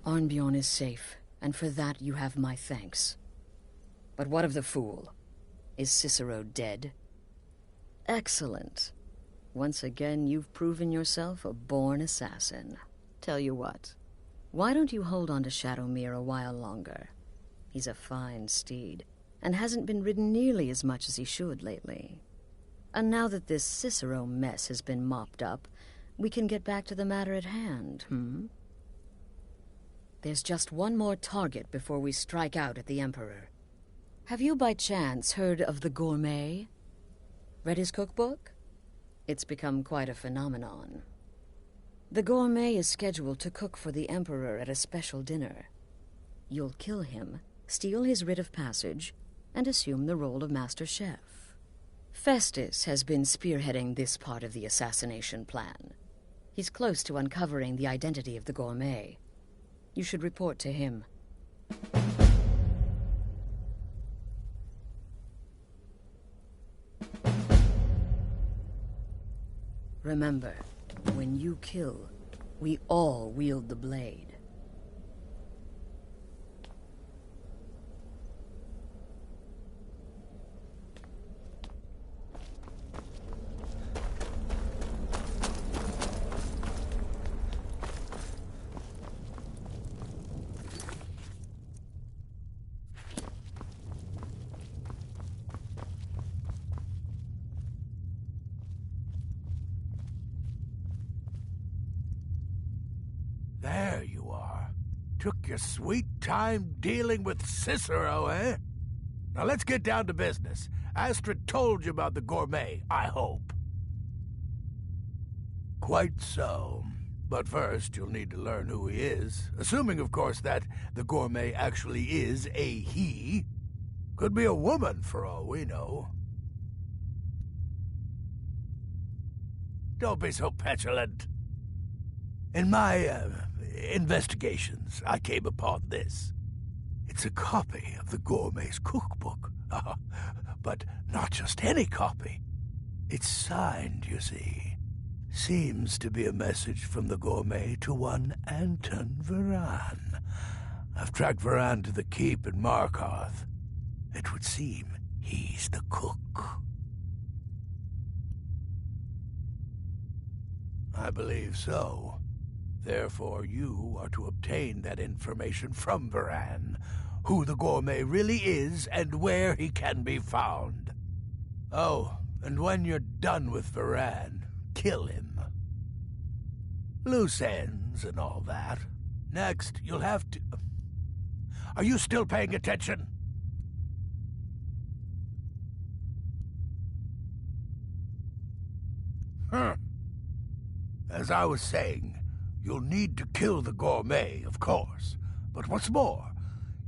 Arnbjorn is safe, and for that you have my thanks. But what of the fool? Is Cicero dead? Excellent. Once again, you've proven yourself a born assassin. Tell you what, why don't you hold on to Shadowmere a while longer? He's a fine steed, and hasn't been ridden nearly as much as he should lately. And now that this Cicero mess has been mopped up, we can get back to the matter at hand, There's just one more target before we strike out at the Emperor. Have you by chance heard of the Gourmet? Read his cookbook? It's become quite a phenomenon. The Gourmet is scheduled to cook for the Emperor at a special dinner. You'll kill him, steal his writ of passage, and assume the role of Master Chef. Festus has been spearheading this part of the assassination plan. He's close to uncovering the identity of the gourmet. You should report to him. Remember, when you kill, we all wield the blade. There you are. Took your sweet time dealing with Cicero, eh? Now let's get down to business. Astrid told you about the gourmet, I hope. Quite so. But first, you'll need to learn who he is. Assuming, of course, that the gourmet actually is a he. Could be a woman, for all we know. Don't be so petulant. In my, investigations, I came upon this. It's a copy of the gourmet's cookbook. But not just any copy. It's signed, you see. Seems to be a message from the gourmet to one Anton Varan. I've tracked Varan to the keep in Markarth. It would seem he's the cook. I believe so. Therefore, you are to obtain that information from Varan, who the gourmet really is and where he can be found. Oh, and when you're done with Varan, kill him. Loose ends and all that. Next, you'll have to... Are you still paying attention? As I was saying, you'll need to kill the gourmet, of course. But what's more,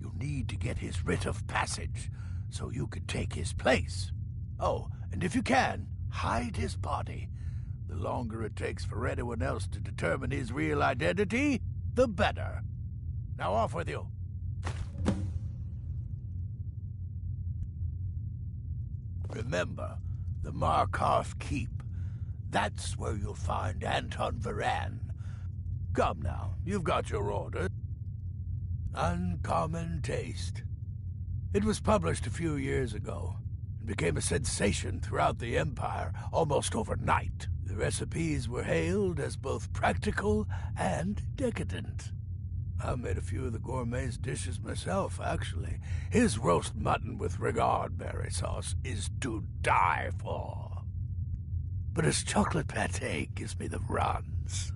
you'll need to get his writ of passage, so you can take his place. Oh, and if you can, hide his body. The longer it takes for anyone else to determine his real identity, the better. Now off with you. Remember, the Markarth Keep. That's where you'll find Anton Varan. Come now, you've got your order. Uncommon taste. It was published a few years ago and became a sensation throughout the Empire almost overnight. The recipes were hailed as both practical and decadent. I've made a few of the gourmet's dishes myself, actually. His roast mutton with regard berry sauce is to die for. But his chocolate pate gives me the runs.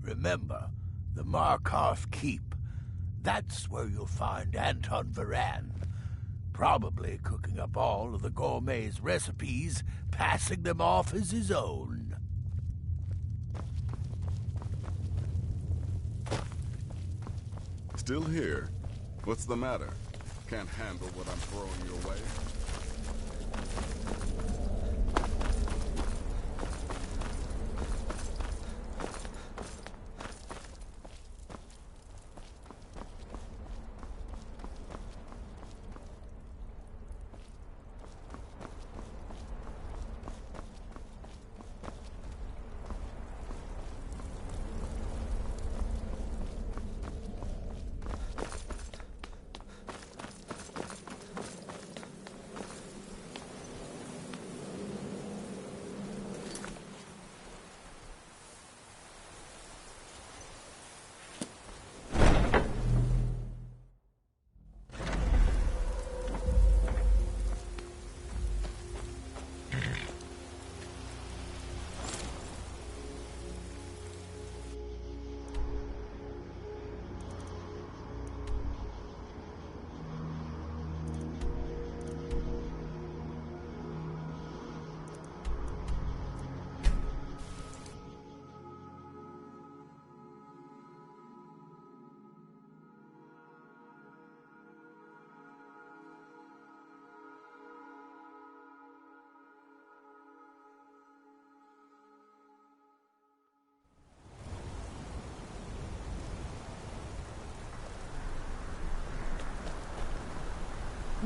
Remember, the Markarth Keep. That's where you'll find Anton Varan. Probably cooking up all of the gourmet's recipes, passing them off as his own. Still here? What's the matter? Can't handle what I'm throwing your way?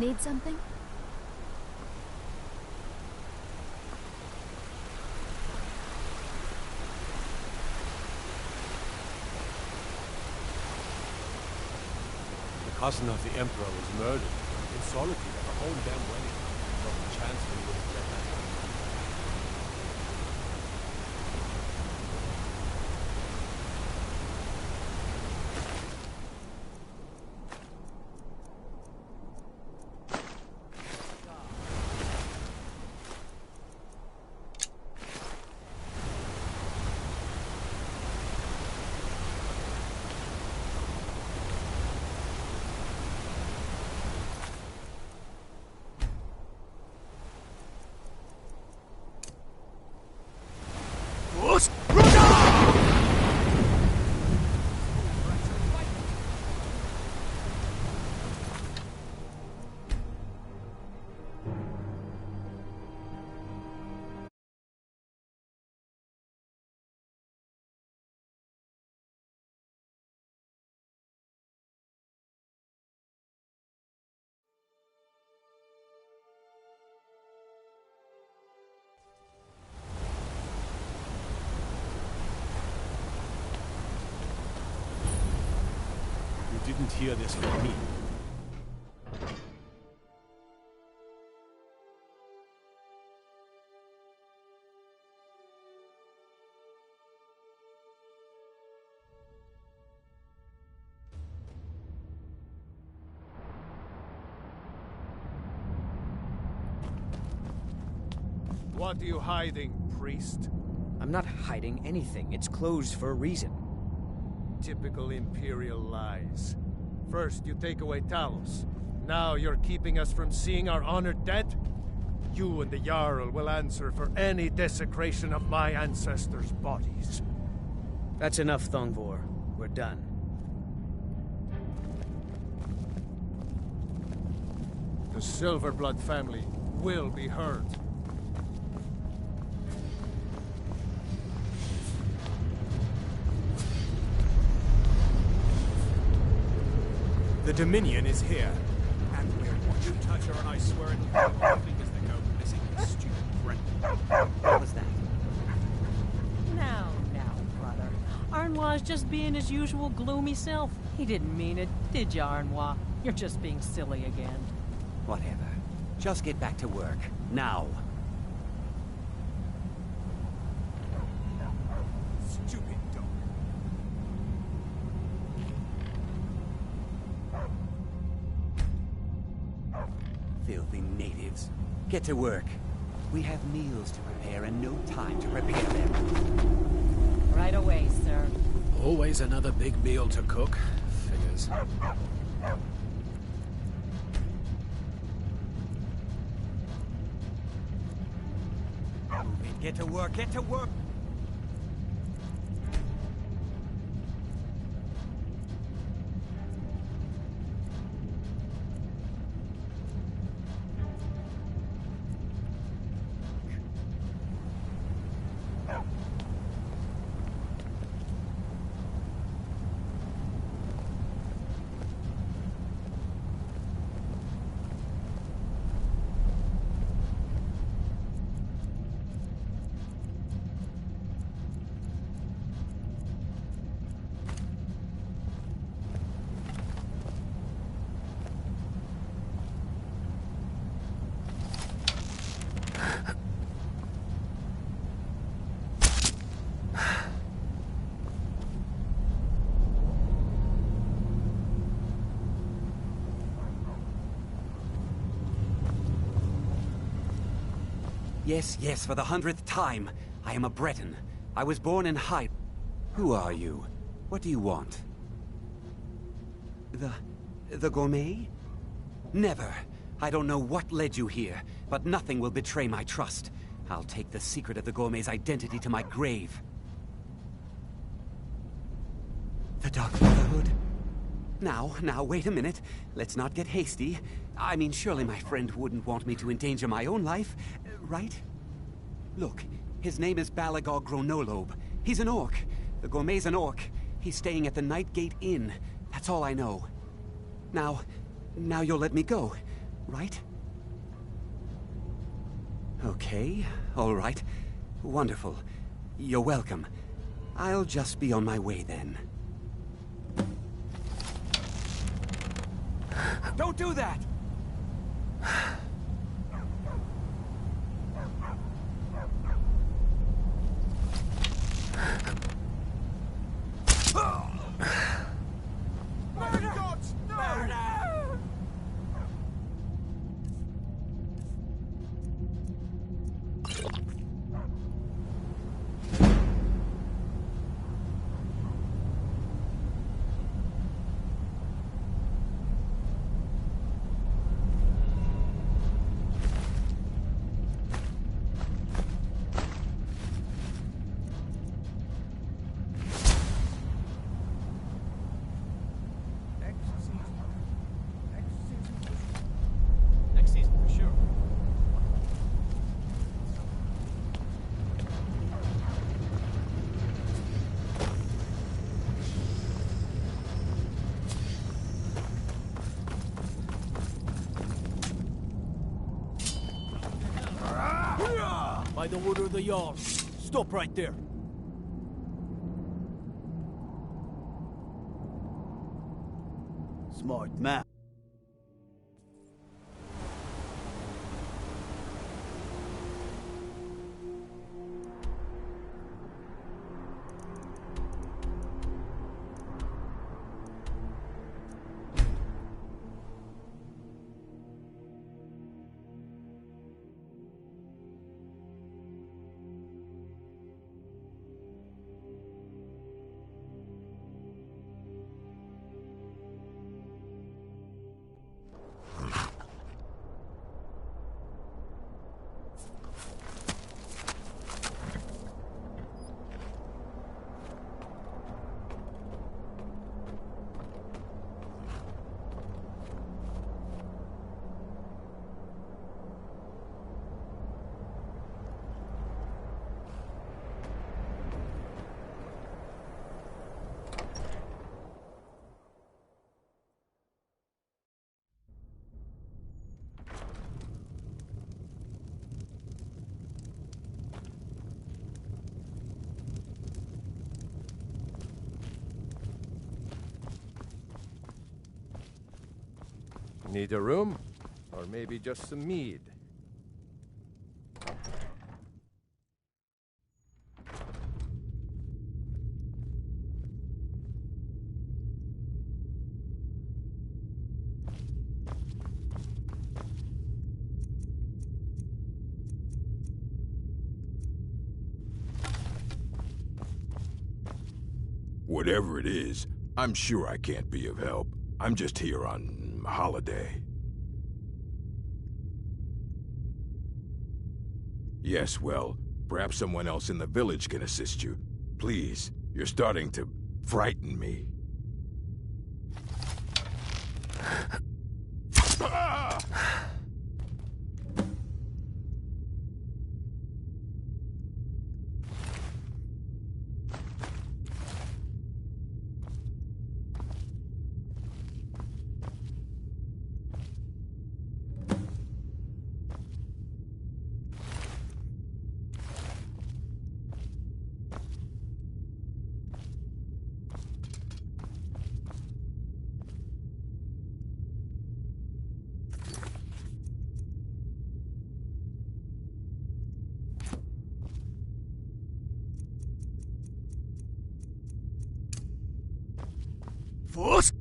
Need something? The cousin of the Emperor was murdered in solitude at a home damn wedding. Not a chance we would have let that happen. You didn't hear this from me. What are you hiding, priest? I'm not hiding anything. It's closed for a reason. Typical Imperial lies. First, you take away Talos. Now you're keeping us from seeing our honored dead? You and the Jarl will answer for any desecration of my ancestors' bodies. That's enough, Thongvor. We're done. The Silverblood family will be heard. The Dominion is here. And we're what you touch her and I swear it all my fingers that go missing, you stupid friend. What was that? Now, brother. Arnois just being his usual gloomy self. He didn't mean it, did you, Arnois? You're just being silly again. Whatever. Just get back to work. Now. Stupid dog. Filthy natives. Get to work. We have meals to prepare and no time to prepare them. Right away, sir. Always another big meal to cook. Figures. Get to work, get to work! Yes, for the 100th time. I am a Breton. I was born in Hyde. Who are you? What do you want? The gourmet? Never. I don't know what led you here, but nothing will betray my trust. I'll take the secret of the gourmet's identity to my grave. The Dark Brotherhood? Now, wait a minute. Let's not get hasty. I mean, surely my friend wouldn't want me to endanger my own life, right? Look, his name is Balagog Gronolobe. He's an orc. The gourmet's an orc. He's staying at the Nightgate Inn. That's all I know. Now you'll let me go. right? Okay, all right. Wonderful. You're welcome. I'll just be on my way then. Don't do that! Next season, for sure. By the order of the Jarl. Stop right there. Smart man. Need a room? Or maybe just some mead? Whatever it is, I'm sure I can't be of help. I'm just here on holiday. Yes, well, perhaps someone else in the village can assist you. Please, you're starting to frighten me. Force!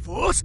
Force!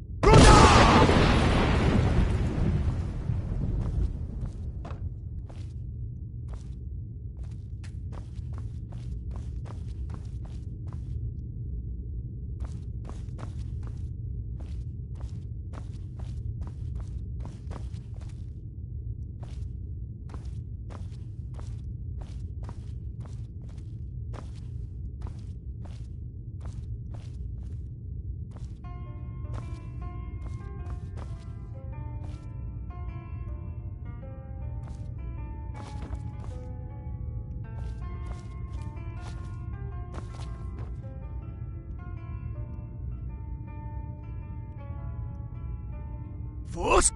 Force!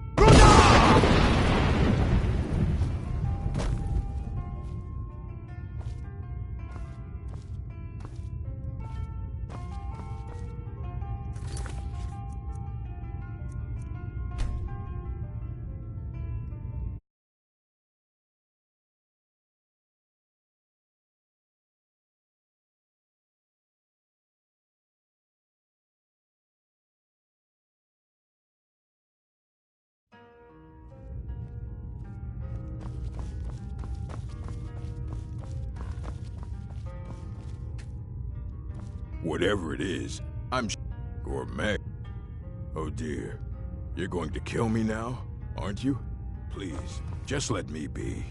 Whatever it is, I'm or Meg. Oh dear. You're going to kill me now, aren't you? Please, just let me be.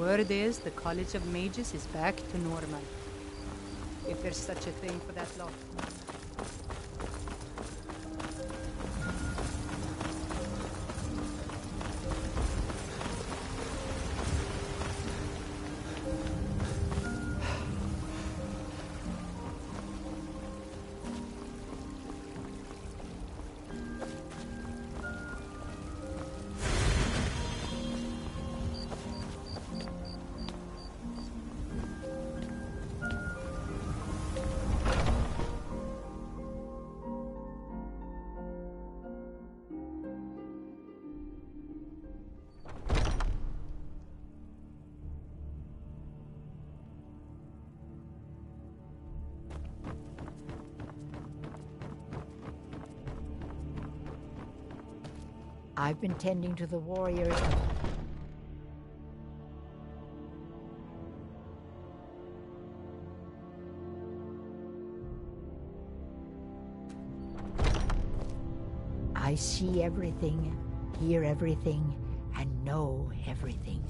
Word is the College of Mages is back to normal. If there's such a thing for that lot. I've been tending to the warriors. I see everything, hear everything, and know everything.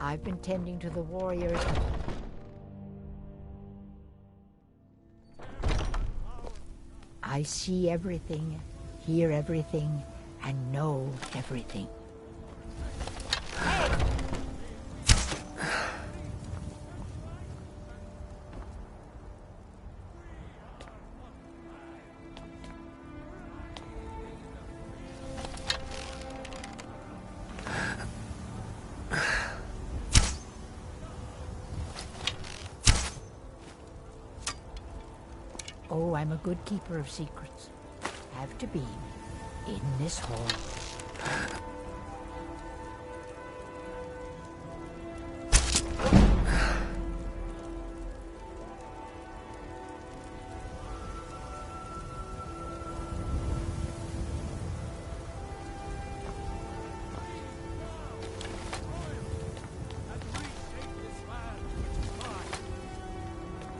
I've been tending to the warriors. I see everything, hear everything, and know everything. Oh, I'm a good keeper of secrets. Have to be in this hole.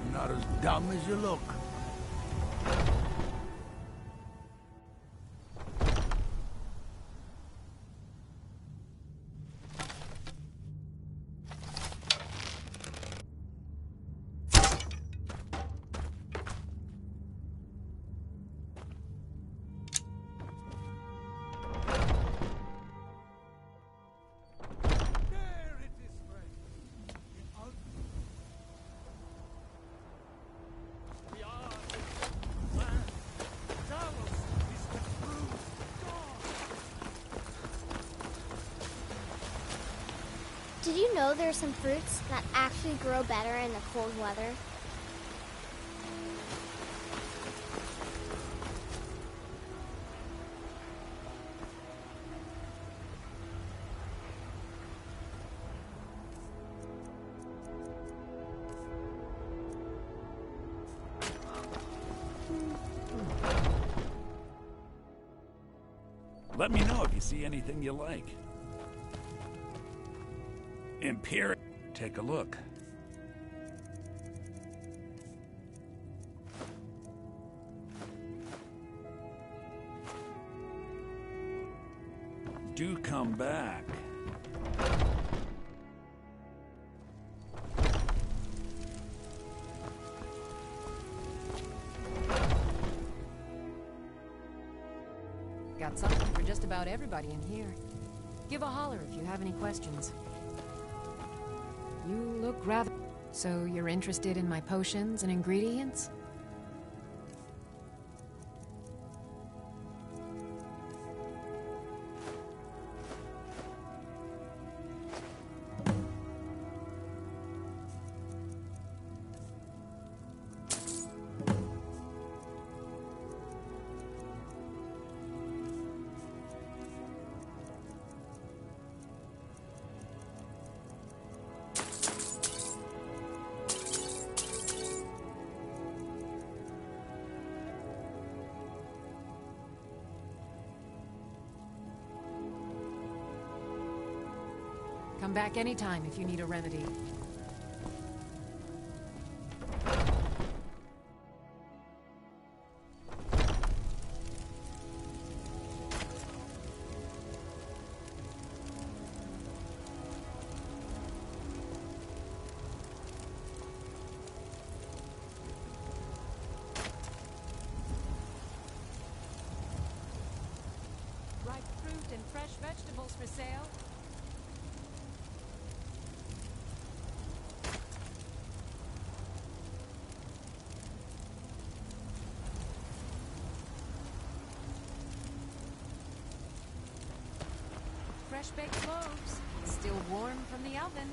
You're not as dumb as you look. Did you know there are some fruits that actually grow better in the cold weather? Let me know if you see anything you like. Imperial. Take a look. Do come back. Got something for just about everybody in here. Give a holler if you have any questions. You look rather... So you're interested in my potions and ingredients? Come back anytime if you need a remedy. Ripe fruit and fresh vegetables for sale. Fresh baked loaves, still warm from the oven.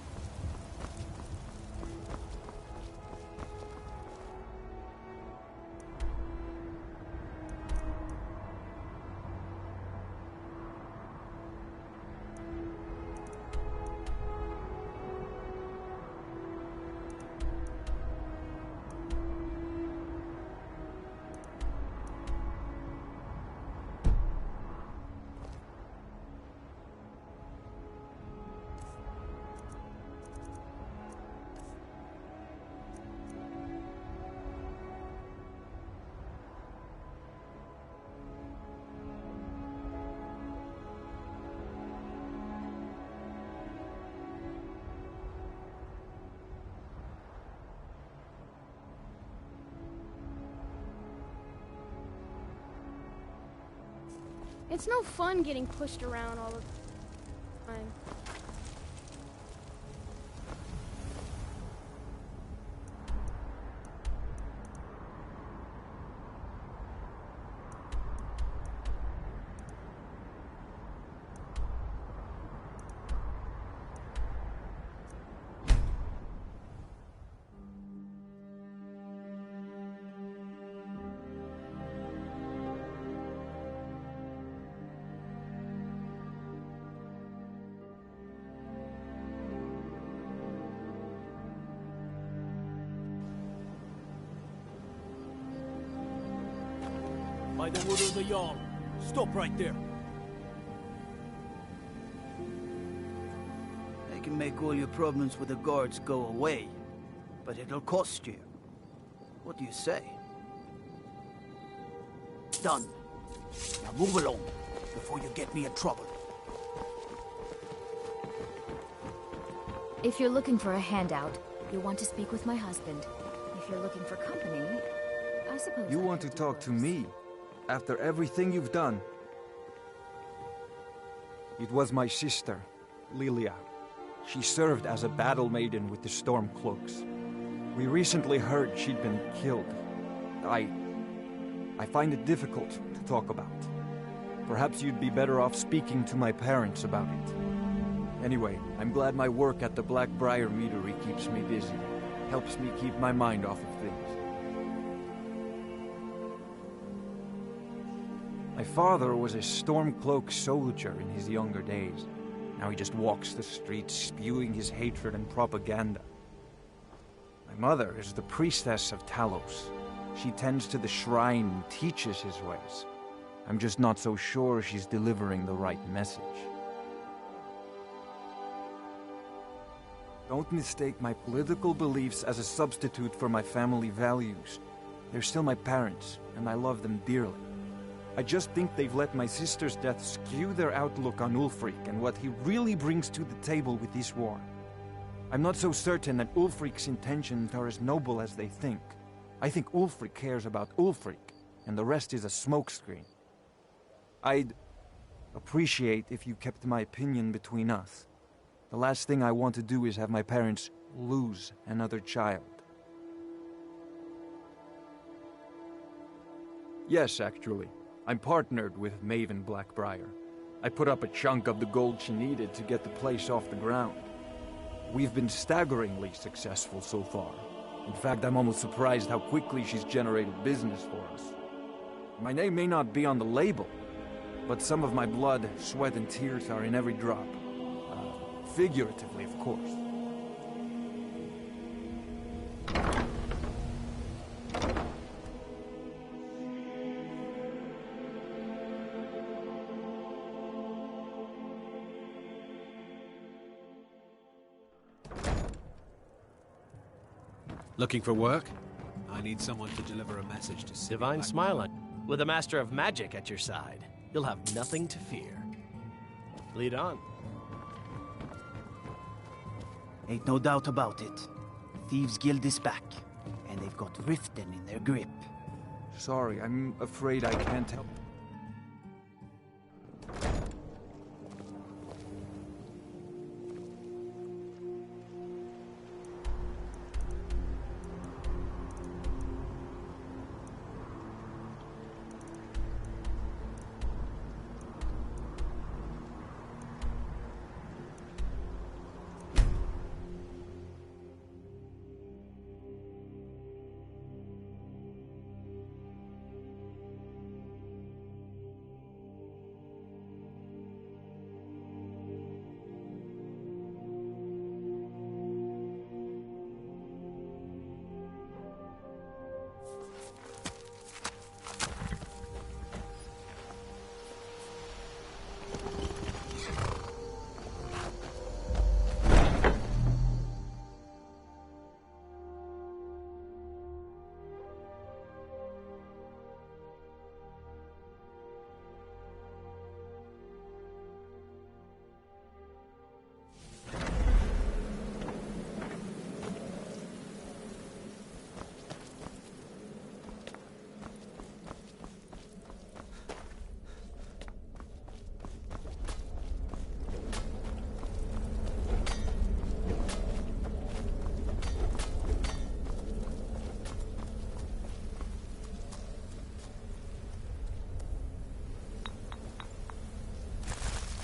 It's no fun getting pushed around all the time. By the order of the Jarl. Stop right there. I can make all your problems with the guards go away, but it'll cost you. What do you say? Done. Now move along, before you get me in trouble. If you're looking for a handout, you'll want to speak with my husband. If you're looking for company, I suppose You want to talk to me? After everything you've done? It was my sister, Lilia. She served as a battle maiden with the Stormcloaks. We recently heard she'd been killed. I find it difficult to talk about. Perhaps you'd be better off speaking to my parents about it. Anyway, I'm glad my work at the Blackbriar Meadery keeps me busy. Helps me keep my mind off of things. My father was a Stormcloak soldier in his younger days. Now he just walks the streets spewing his hatred and propaganda. My mother is the priestess of Talos. She tends to the shrine and teaches his ways. I'm just not so sure she's delivering the right message. Don't mistake my political beliefs as a substitute for my family values. They're still my parents, and I love them dearly. I just think they've let my sister's death skew their outlook on Ulfric and what he really brings to the table with this war. I'm not so certain that Ulfric's intentions are as noble as they think. I think Ulfric cares about Ulfric, and the rest is a smokescreen. I'd appreciate if you kept my opinion between us. The last thing I want to do is have my parents lose another child. Yes, actually. I'm partnered with Maven Blackbriar. I put up a chunk of the gold she needed to get the place off the ground. We've been staggeringly successful so far. In fact, I'm almost surprised how quickly she's generated business for us. My name may not be on the label, but some of my blood, sweat, and tears are in every drop. Figuratively, of course. Looking for work? I need someone to deliver a message to Divine smile on. With a master of magic at your side, you'll have nothing to fear. Lead on. Ain't no doubt about it. Thieves' Guild is back, and they've got Riften in their grip. Sorry, I'm afraid I can't help.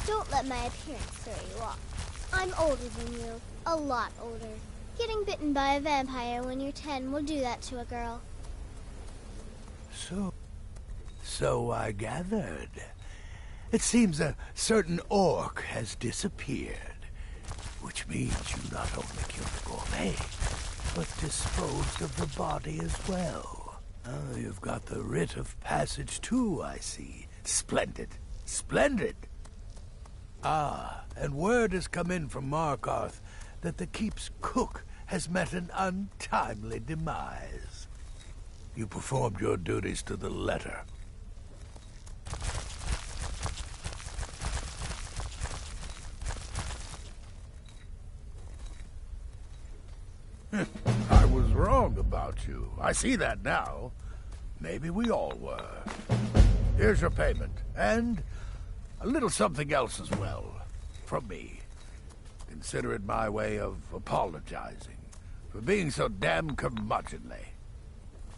Don't let my appearance throw you off. I'm older than you. A lot older. Getting bitten by a vampire when you're 10 will do that to a girl. So I gathered. It seems a certain orc has disappeared. Which means you not only killed the gourmet, but disposed of the body as well. Oh, you've got the writ of passage too, I see. Splendid. Splendid! Ah, and word has come in from Markarth that the keep's cook has met an untimely demise. You performed your duties to the letter. I was wrong about you. I see that now. Maybe we all were. Here's your payment, and a little something else as well, from me. Consider it my way of apologizing for being so damn curmudgeonly.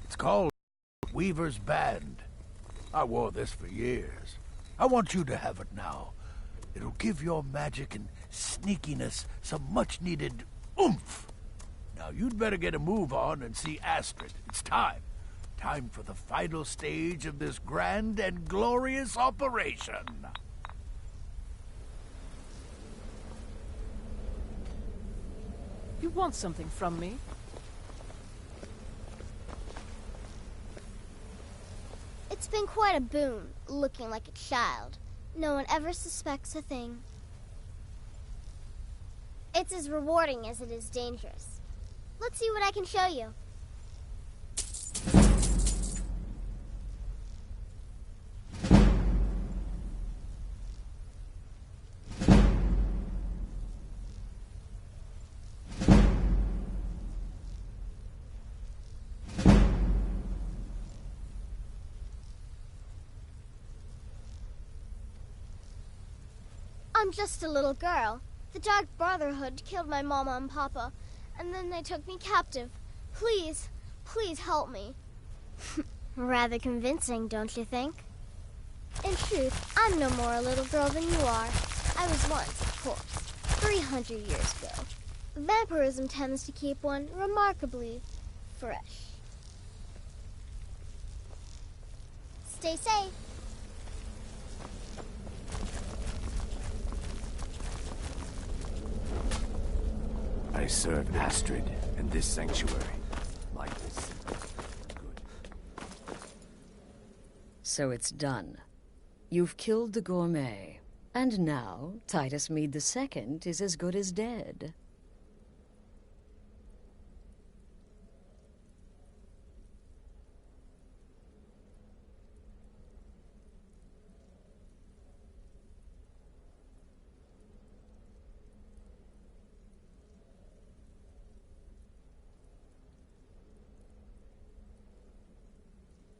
It's called Weaver's Band. I wore this for years. I want you to have it now. It'll give your magic and sneakiness some much-needed oomph. Now you'd better get a move on and see Astrid. It's time. Time for the final stage of this grand and glorious operation. You want something from me? It's been quite a boon, looking like a child. No one ever suspects a thing. It's as rewarding as it is dangerous. Let's see what I can show you. I'm just a little girl. The Dark Brotherhood killed my mama and papa, and then they took me captive. Please, please help me. Rather convincing, don't you think? In truth, I'm no more a little girl than you are. I was once a corpse, 300 years ago. Vampirism tends to keep one remarkably fresh. Stay safe. I serve Astrid in this sanctuary. Like this. So it's done. You've killed the gourmet. And now, Titus Mead II is as good as dead.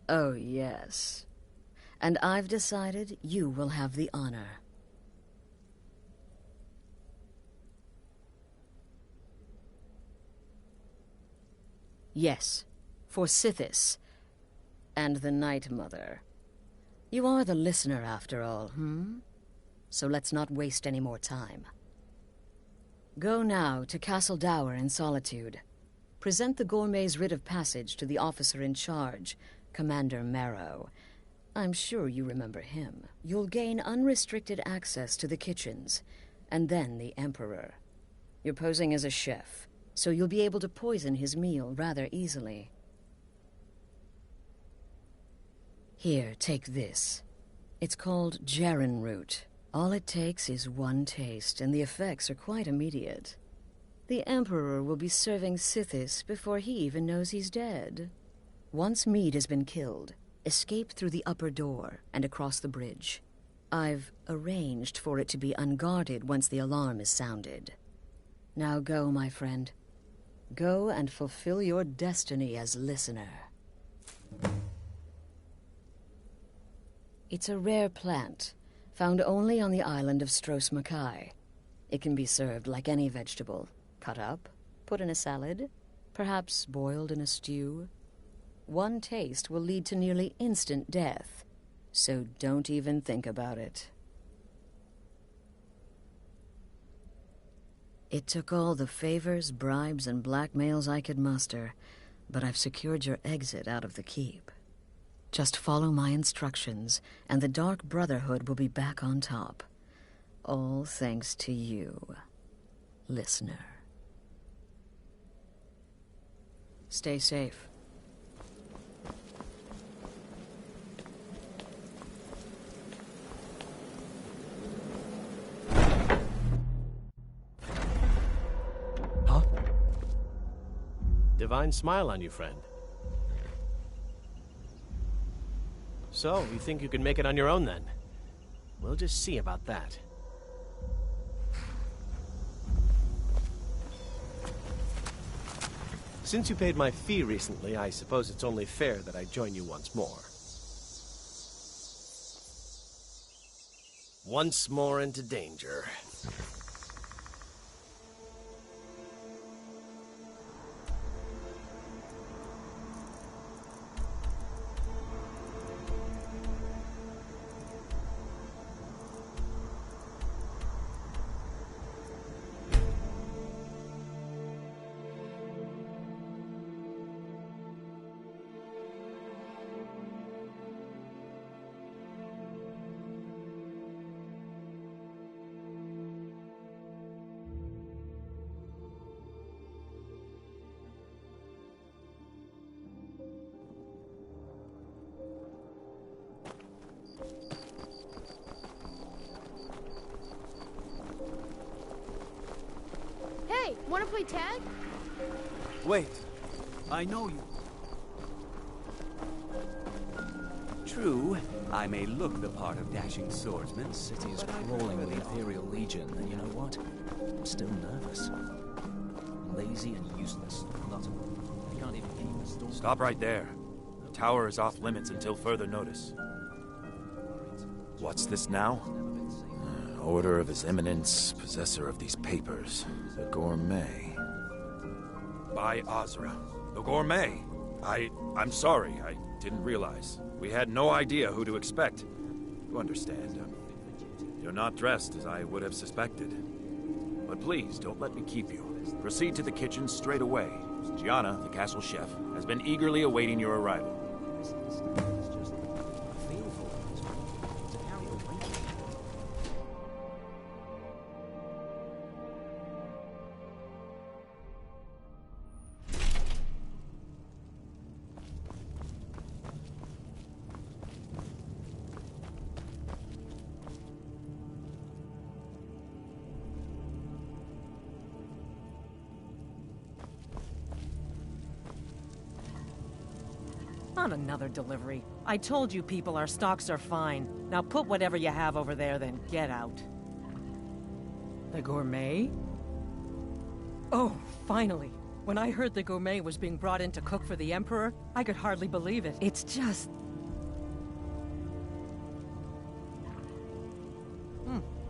Oh, yes. And I've decided you will have the honor. Yes, for Sithis and the Night Mother. You are the listener, after all, So let's not waste any more time. Go now to Castle Dower in Solitude. Present the gourmet's writ of passage to the officer in charge, Commander Marrow. I'm sure you remember him. You'll gain unrestricted access to the kitchens, and then the Emperor. You're posing as a chef, so you'll be able to poison his meal rather easily. Here, take this. It's called Jaren root. All it takes is one taste, and the effects are quite immediate. The Emperor will be serving Sithis before he even knows he's dead. Once Mead has been killed, escape through the upper door and across the bridge. I've arranged for it to be unguarded once the alarm is sounded. Now go, my friend. Go and fulfill your destiny as listener. It's a rare plant, found only on the island of Stros Makai. It can be served like any vegetable, cut up, put in a salad, perhaps boiled in a stew. One taste will lead to nearly instant death, so don't even think about it. It took all the favors, bribes, and blackmails I could muster, but I've secured your exit out of the keep. Just follow my instructions, and the Dark Brotherhood will be back on top. All thanks to you, listener. Stay safe. Huh? Divine smile on you, friend. So, you think you can make it on your own, then? We'll just see about that. Since you paid my fee recently, I suppose it's only fair that I join you once more. Once more into danger. Hey, wanna play tag? Wait, I know you. True, I may look the part of dashing swordsman. The city is crawling with the Imperial Legion, and you know what? I'm still nervous. Lazy and useless. Not a... You can't even keep the storm. Stop right there. The tower is off limits until further notice. What's this now? Order of His Eminence, possessor of these papers, the Gourmet. By Azra. The Gourmet? I'm sorry, I didn't realize. We had no idea who to expect. You understand, you're not dressed as I would have suspected. But please, don't let me keep you. Proceed to the kitchen straight away. Gianna, the castle chef, has been eagerly awaiting your arrival. Not another delivery. I told you people our stocks are fine. Now put whatever you have over there, then get out. The Gourmet? Oh, finally. When I heard the gourmet was being brought in to cook for the Emperor, I could hardly believe it. It's just...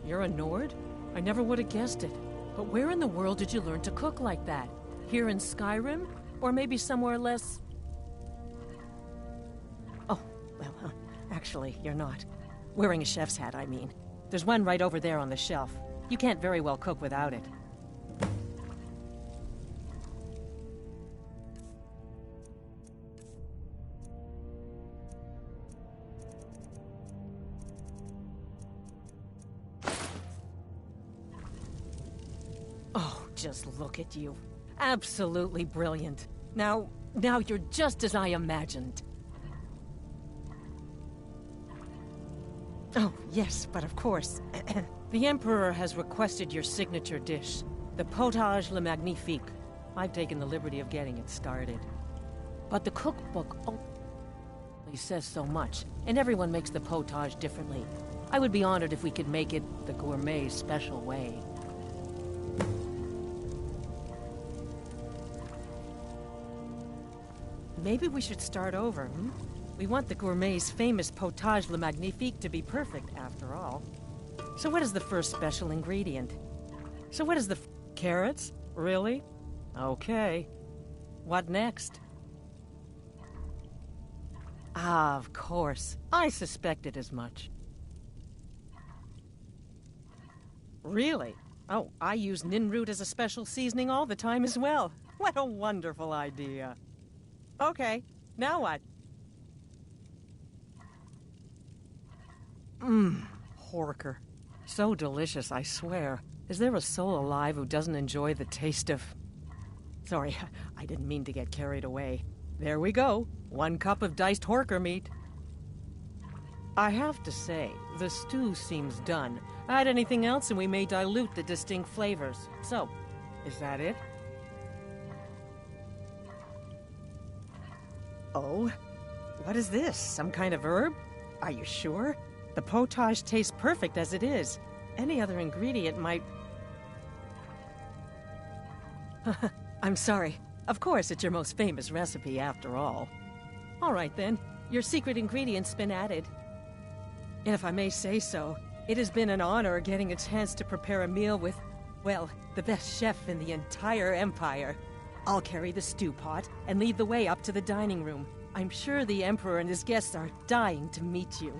You're a Nord? I never would have guessed it. But where in the world did you learn to cook like that? Here in Skyrim? Or maybe somewhere less... Oh, well, actually, you're not. Wearing a chef's hat, I mean. There's one right over there on the shelf. You can't very well cook without it. Oh, just look at you. Absolutely brilliant. Now you're just as I imagined. Oh, yes, but of course. The Emperor has requested your signature dish, the potage le magnifique. I've taken the liberty of getting it started. But the cookbook only says so much, and everyone makes the potage differently. I would be honored if we could make it the gourmet's special way. Maybe we should start over, We want the gourmet's famous potage le magnifique to be perfect, after all. So what is the first special ingredient? Carrots? Really? Okay. What next? Ah, of course. I suspected as much. Really? Oh, I use ninroot as a special seasoning all the time as well. What a wonderful idea. Okay, now what? Horker. So delicious, I swear. Is there a soul alive who doesn't enjoy the taste of... Sorry, I didn't mean to get carried away. There we go. 1 cup of diced horker meat. I have to say, the stew seems done. Add anything else and we may dilute the distinct flavors. So, is that it? Oh? What is this? Some kind of herb? Are you sure? The potage tastes perfect as it is. Any other ingredient might... I'm sorry. Of course, it's your most famous recipe, after all. All right, then. Your secret ingredient's been added. And if I may say so, it has been an honor getting a chance to prepare a meal with, well, the best chef in the entire Empire. I'll carry the stew pot and lead the way up to the dining room. I'm sure the Emperor and his guests are dying to meet you.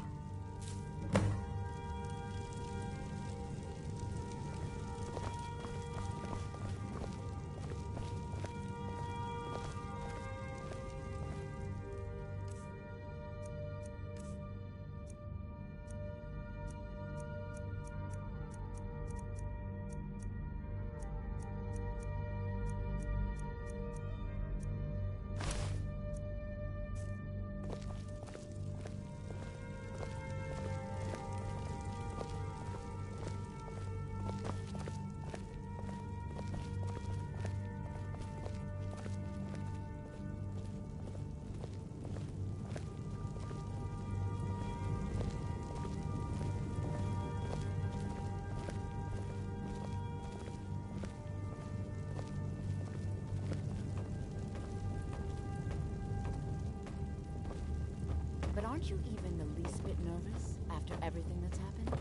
But aren't you even the least bit nervous after everything that's happened?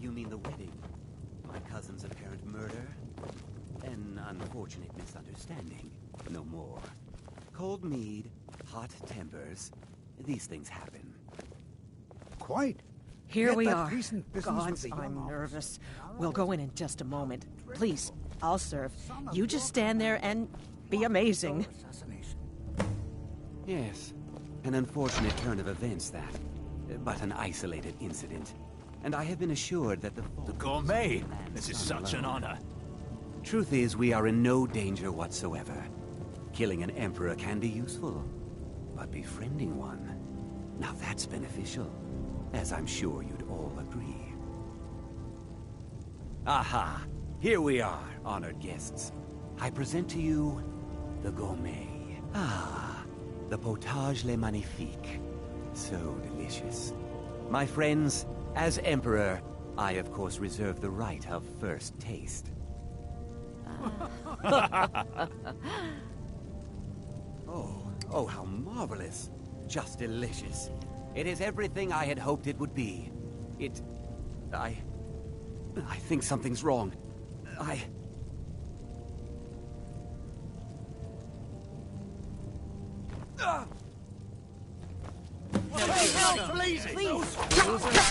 You mean the wedding? My cousin's apparent murder? An unfortunate misunderstanding. No more. Cold mead, hot tempers. These things happen. Quite. Here we Yet that are. recent business Gods, with the I'm young nervous. We'll go in just a moment. Please, I'll serve. You just stand there and be amazing. Yes. An unfortunate turn of events, that. But an isolated incident. And I have been assured that the gourmet! This is such an honor. Truth is, we are in no danger whatsoever. Killing an emperor can be useful. But befriending one... now that's beneficial. As I'm sure you'd all agree. Aha! Here we are, honored guests. I present to you... the gourmet. Ah, the potage le magnifique. So delicious. My friends, as Emperor, I of course reserve the right of first taste. Oh, how marvelous. Just delicious. It is everything I had hoped it would be. I think something's wrong.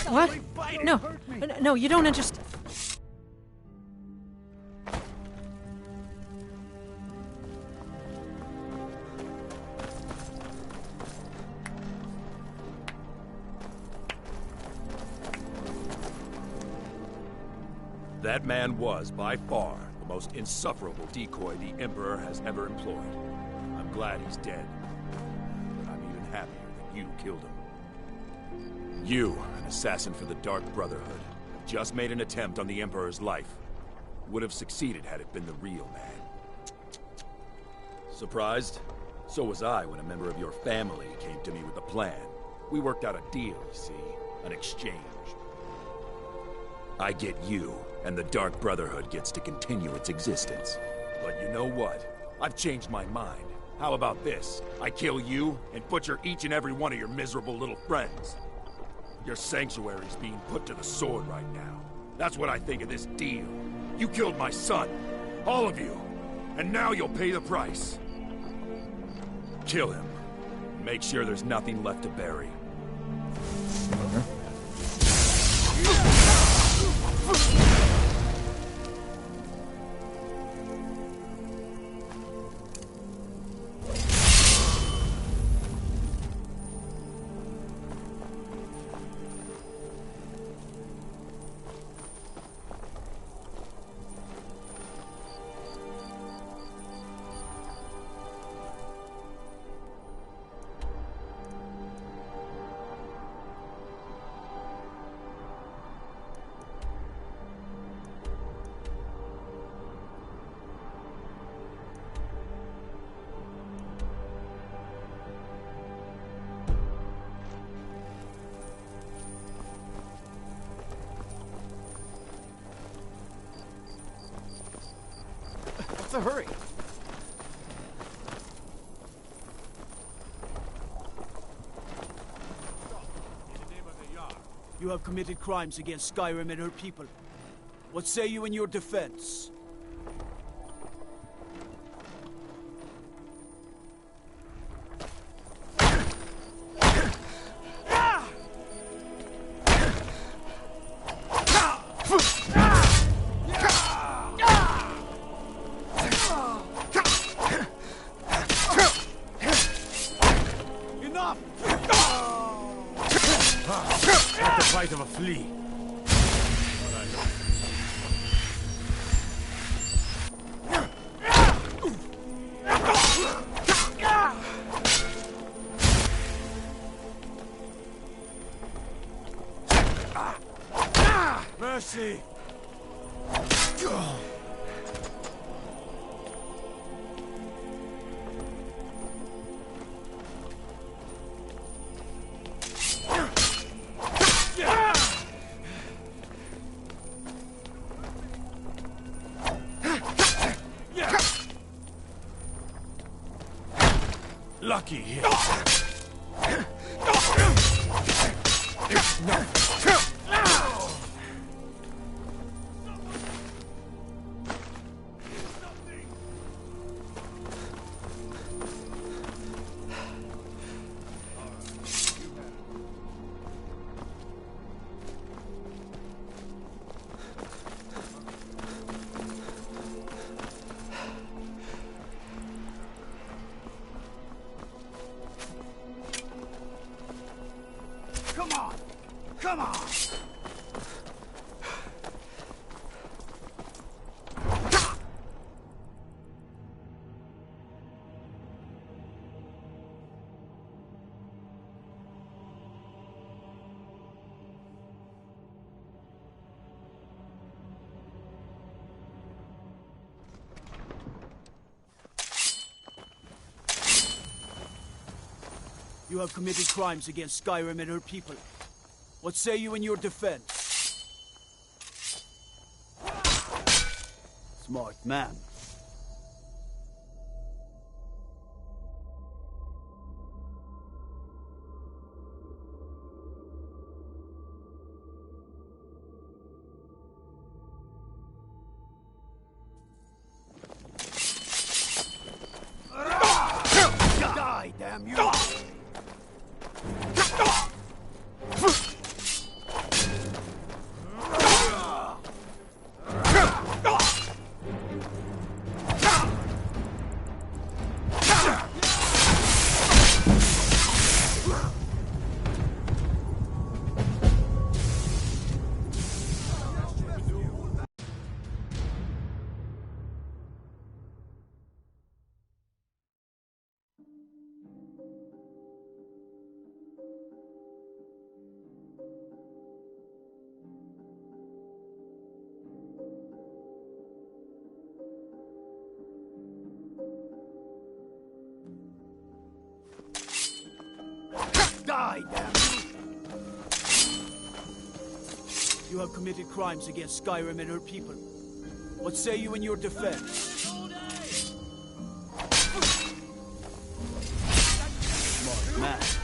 What? No, no, you don't understand. That man was, by far, the most insufferable decoy the Emperor has ever employed. I'm glad he's dead. But I'm even happier that you killed him. You, an assassin for the Dark Brotherhood, just made an attempt on the Emperor's life. Would have succeeded had it been the real man. Surprised? So was I when a member of your family came to me with a plan. We worked out a deal, you see. An exchange. I get you, and the Dark Brotherhood gets to continue its existence. But you know what? I've changed my mind. How about this? I kill you, and butcher each and every one of your miserable little friends. Your sanctuary's being put to the sword right now. That's what I think of this deal. You killed my son. All of you. And now you'll pay the price. Kill him. And make sure there's nothing left to bury. What's the hurry? You have committed crimes against Skyrim and her people. What say you in your defense? Bite of a flea. Mercy. Lucky hit. Come on! Come on! You have committed crimes against Skyrim and her people. What say you in your defense? Smart man. You have committed crimes against Skyrim and her people. What say you in your defense? Smart man.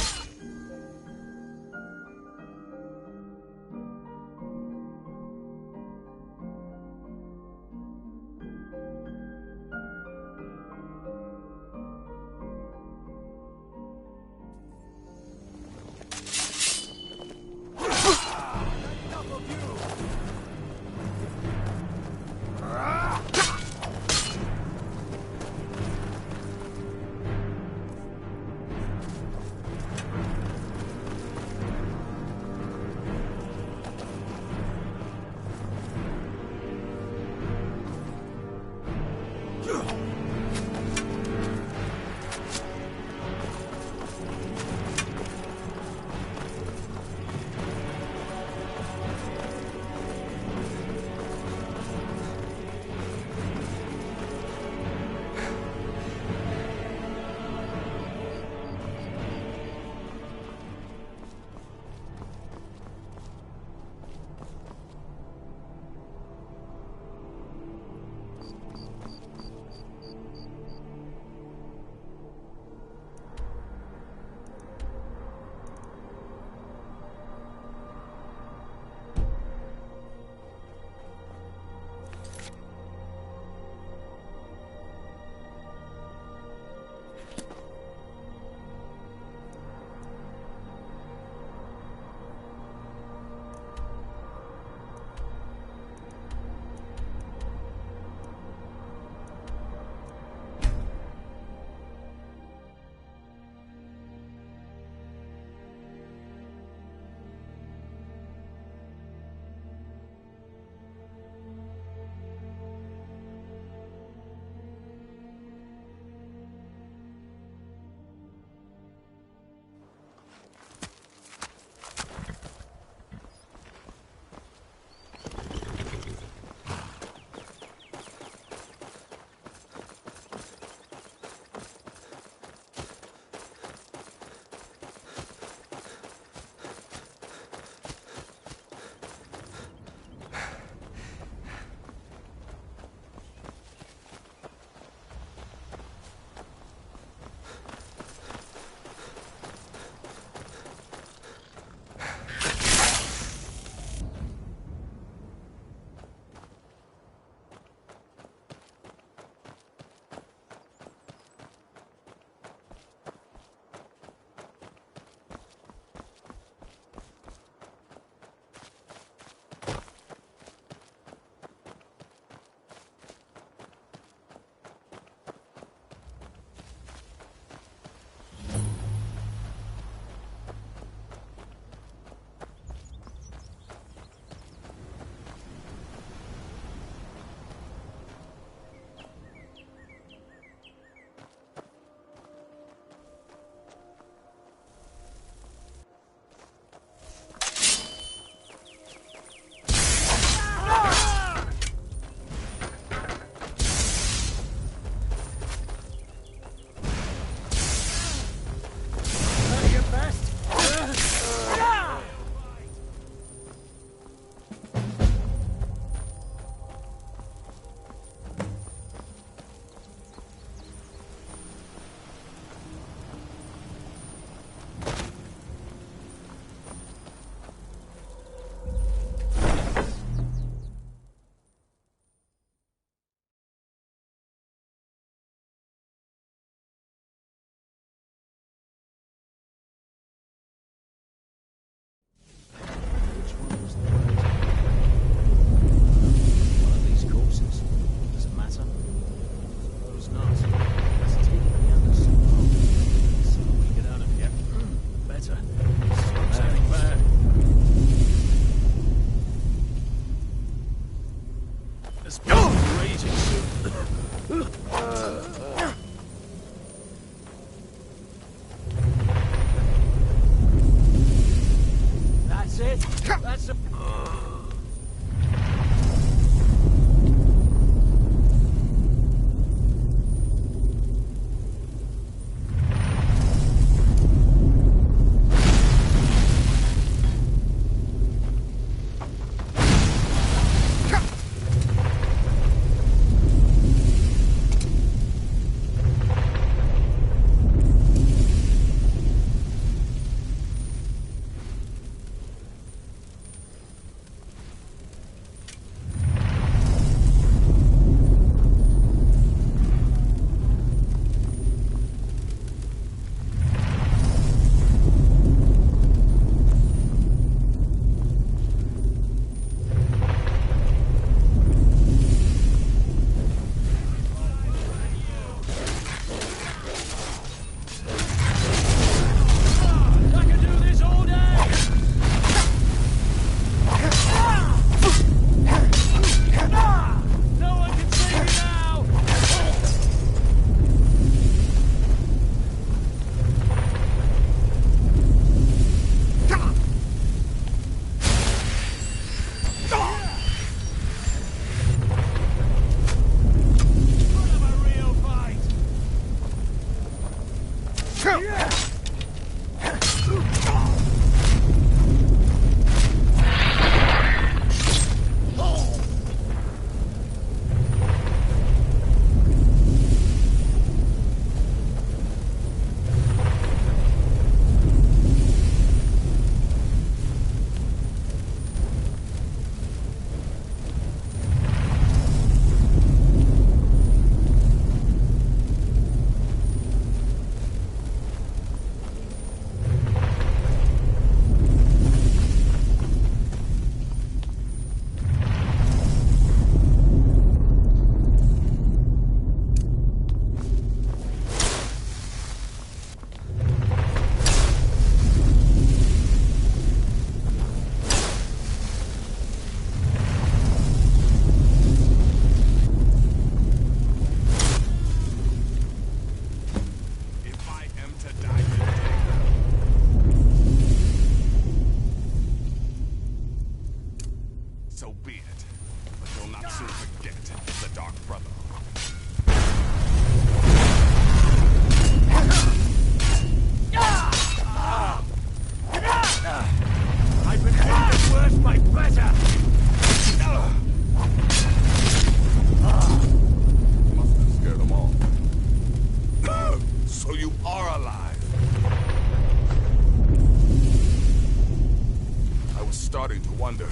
starting to wonder.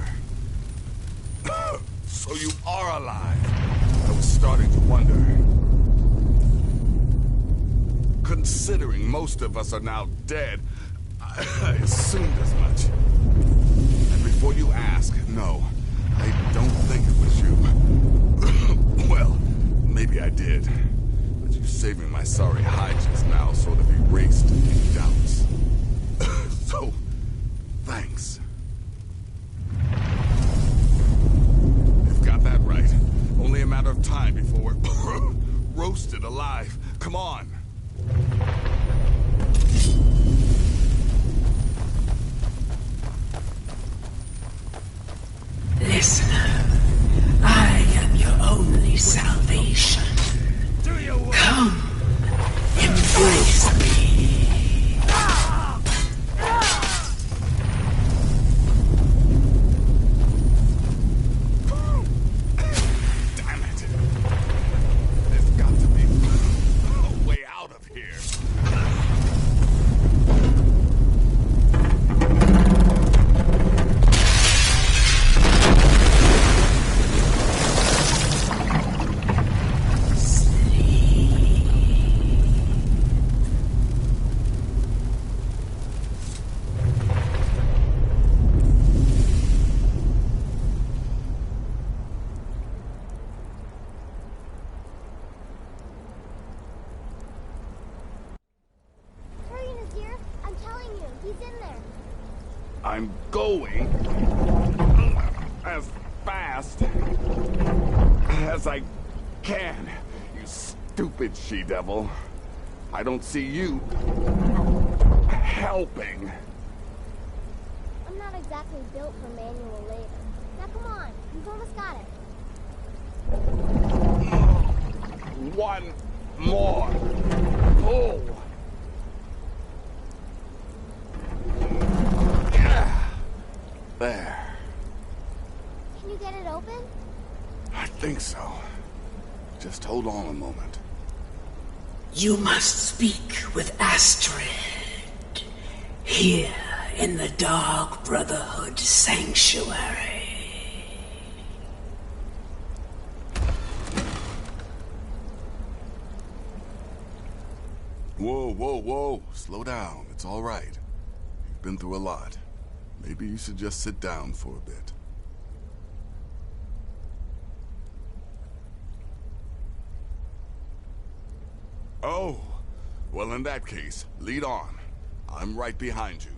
So you are alive. I was starting to wonder. Considering most of us are now dead, I assumed as much. And before you ask, no, I don't think it was you. Well, maybe I did. But you saving my sorry hide just now sort of erased any doubts. So, thanks. You've got that right. Only a matter of time before we're roasted alive. Come on. Listener, I am your only salvation. Come, embrace me. Damn it. There's got to be a way out of here. Tyrion is here. I'm telling you, he's in there. I'm going as fast as I can, you stupid she-devil. I don't see you helping. I'm not exactly built for manual labor. Now come on, you've almost got it. One more pull. There. Can you get it open? I think so. Just hold on a moment. You must speak with Astrid. Here in the Dark Brotherhood Sanctuary. Whoa, whoa, whoa. Slow down. It's all right. You've been through a lot. Maybe you should just sit down for a bit. Oh, well in that case, lead on. I'm right behind you.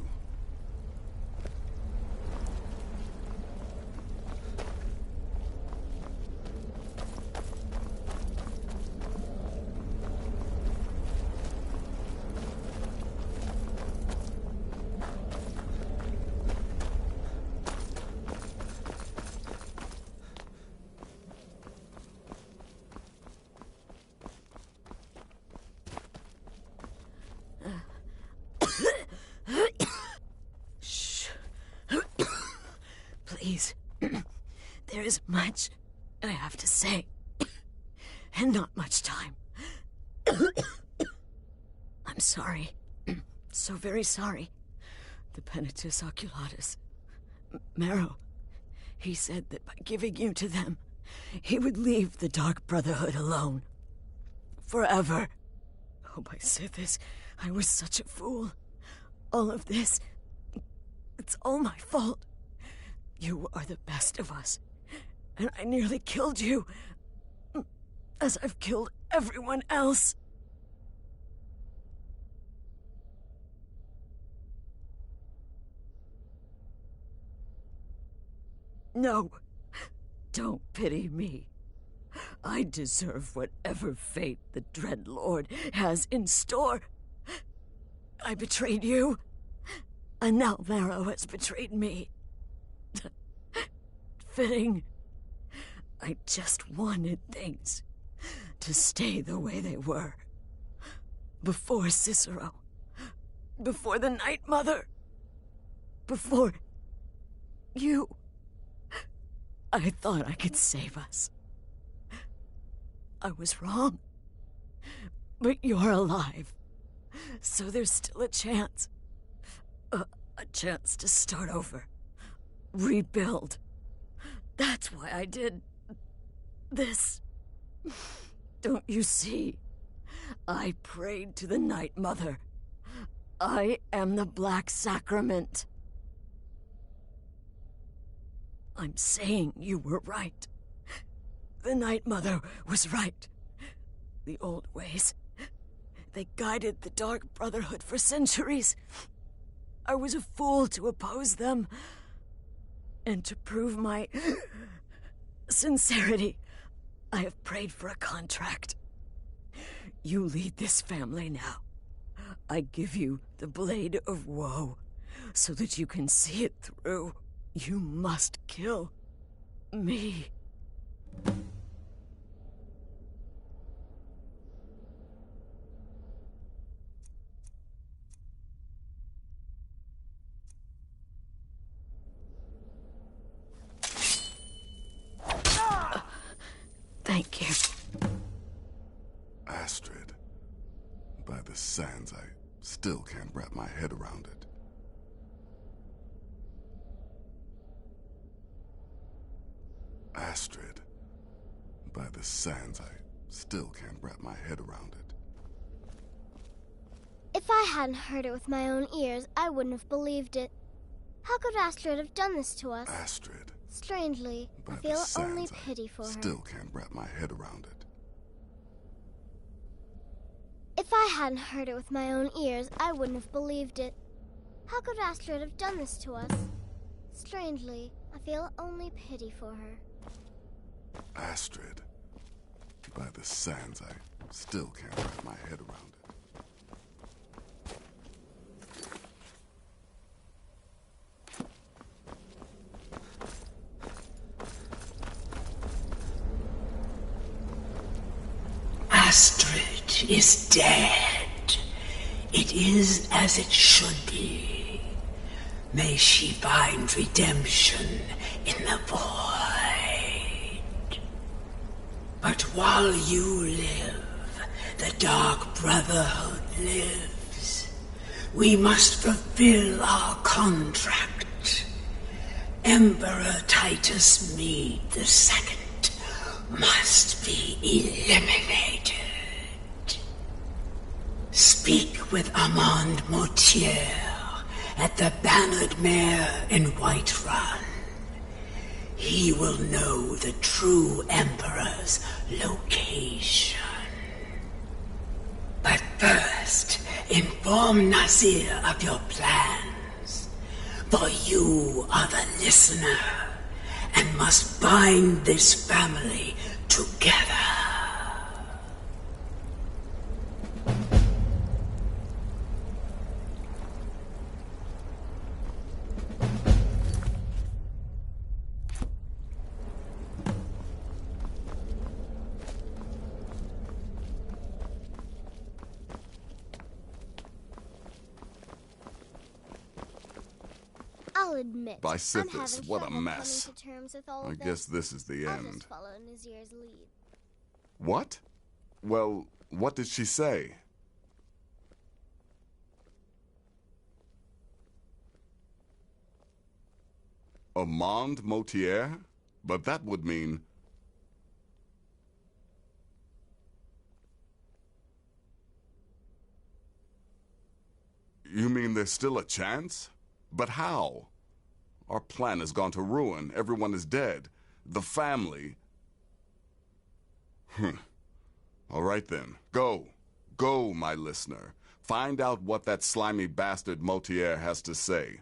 Please. There is much I have to say, and not much time. I'm sorry. So very sorry. The Penitus Oculatus. Marrow. He said that by giving you to them, he would leave the Dark Brotherhood alone. Forever. Oh, my Sithis, I was such a fool. All of this, it's all my fault. You are the best of us, and I nearly killed you, as I've killed everyone else. No, don't pity me. I deserve whatever fate the Dread Lord has in store. I betrayed you, and now Marrow has betrayed me. Fitting. I just wanted things to stay the way they were. Before Cicero. Before the Night Mother. Before you. I thought I could save us. I was wrong. But you're alive. So there's still a chance. A chance to start over. rebuild. That's why I did this. Don't you see? I prayed to the Night Mother. I am the Black Sacrament. I'm saying you were right. The Night Mother was right. The old ways, they guided the Dark Brotherhood for centuries. I was a fool to oppose them. And to prove my sincerity, I have prayed for a contract. You lead this family now. I give you the Blade of Woe, so that you can see it through. You must kill me. Thank you. Astrid. By the sands, I still can't wrap my head around it. Astrid. By the sands, I still can't wrap my head around it. If I hadn't heard it with my own ears, I wouldn't have believed it. How could Astrid have done this to us? Astrid. Strangely, By I feel the sands, only pity for her. Still can't wrap my head around it. If I hadn't heard it with my own ears, I wouldn't have believed it. How could Astrid have done this to us? Strangely, I feel only pity for her. Astrid. By the sands, I still can't wrap my head around it. Astrid is dead. It is as it should be. May she find redemption in the void. But while you live, the Dark Brotherhood lives. We must fulfill our contract. Emperor Titus Mede II must be eliminated. Speak with Armand Mortier at the Bannered Mare in Whiterun. He will know the true Emperor's location. But first, inform Nazir of your plans, for you are the listener and must bind this family together. I'll admit, By I'm Sithis, having what a trouble mess. coming to terms with all I of guess this. this is the I'll end. just follow Nazir's lead. What? Well, what did she say? Armand Mortier? But that would mean... You mean there's still a chance? But how? Our plan has gone to ruin. Everyone is dead. The family... All right then. Go. Go, my listener. Find out what that slimy bastard Mortier has to say.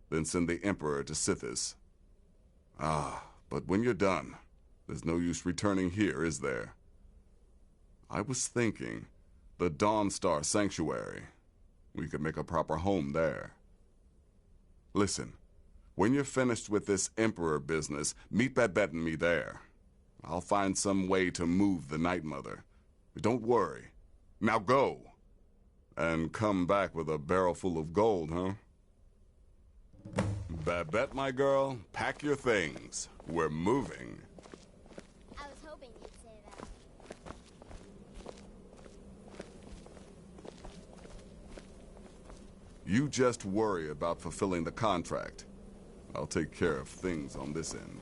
Then send the Emperor to Sithis. Ah, but when you're done, there's no use returning here, is there? I was thinking, the Dawnstar Sanctuary. We could make a proper home there. Listen, when you're finished with this Emperor business, meet Babette and me there. I'll find some way to move the Night Mother. Don't worry. Now go. And come back with a barrel full of gold, huh? Babette, my girl, pack your things. We're moving. I was hoping you'd say that. You just worry about fulfilling the contract. I'll take care of things on this end.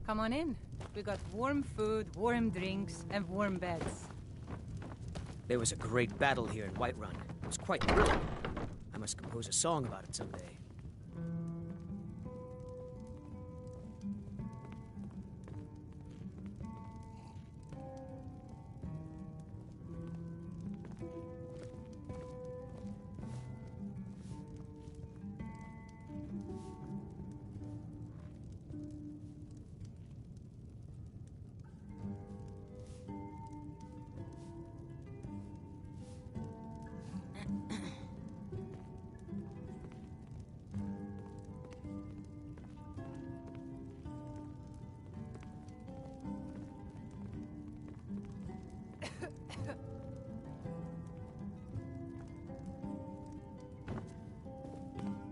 Come on in. We got warm food, warm drinks, and warm beds. There was a great battle here in Whiterun. It was quite thrilling. I must compose a song about it someday.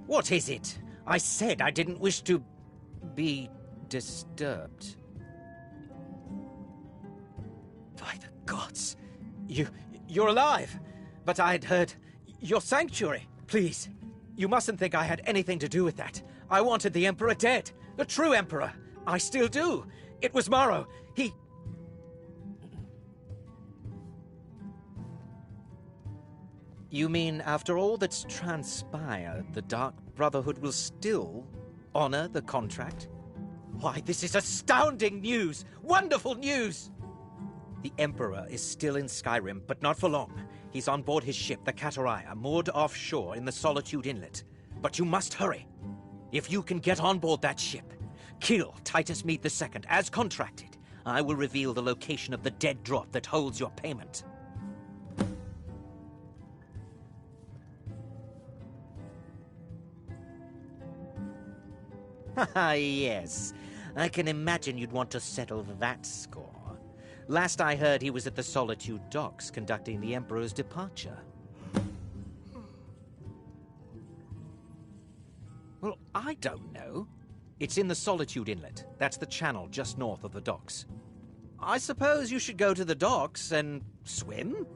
What is it? I said I didn't wish to be disturbed. By the gods! You're alive! But I'd heard your sanctuary. Please, you mustn't think I had anything to do with that. I wanted the Emperor dead. The true Emperor. I still do. It was Morrow. He... You mean, after all that's transpired, the Dark Brotherhood will still honor the contract? Why, this is astounding news! Wonderful news! The Emperor is still in Skyrim, but not for long. He's on board his ship, the Kataraya, moored offshore in the Solitude Inlet. But you must hurry. If you can get on board that ship, kill Titus Mead II, as contracted, I will reveal the location of the dead drop that holds your payment. Ah, yes. I can imagine you'd want to settle that score. Last I heard, he was at the Solitude docks conducting the Emperor's departure. Well, I don't know. It's in the Solitude Inlet. That's the channel just north of the docks. I suppose you should go to the docks and swim?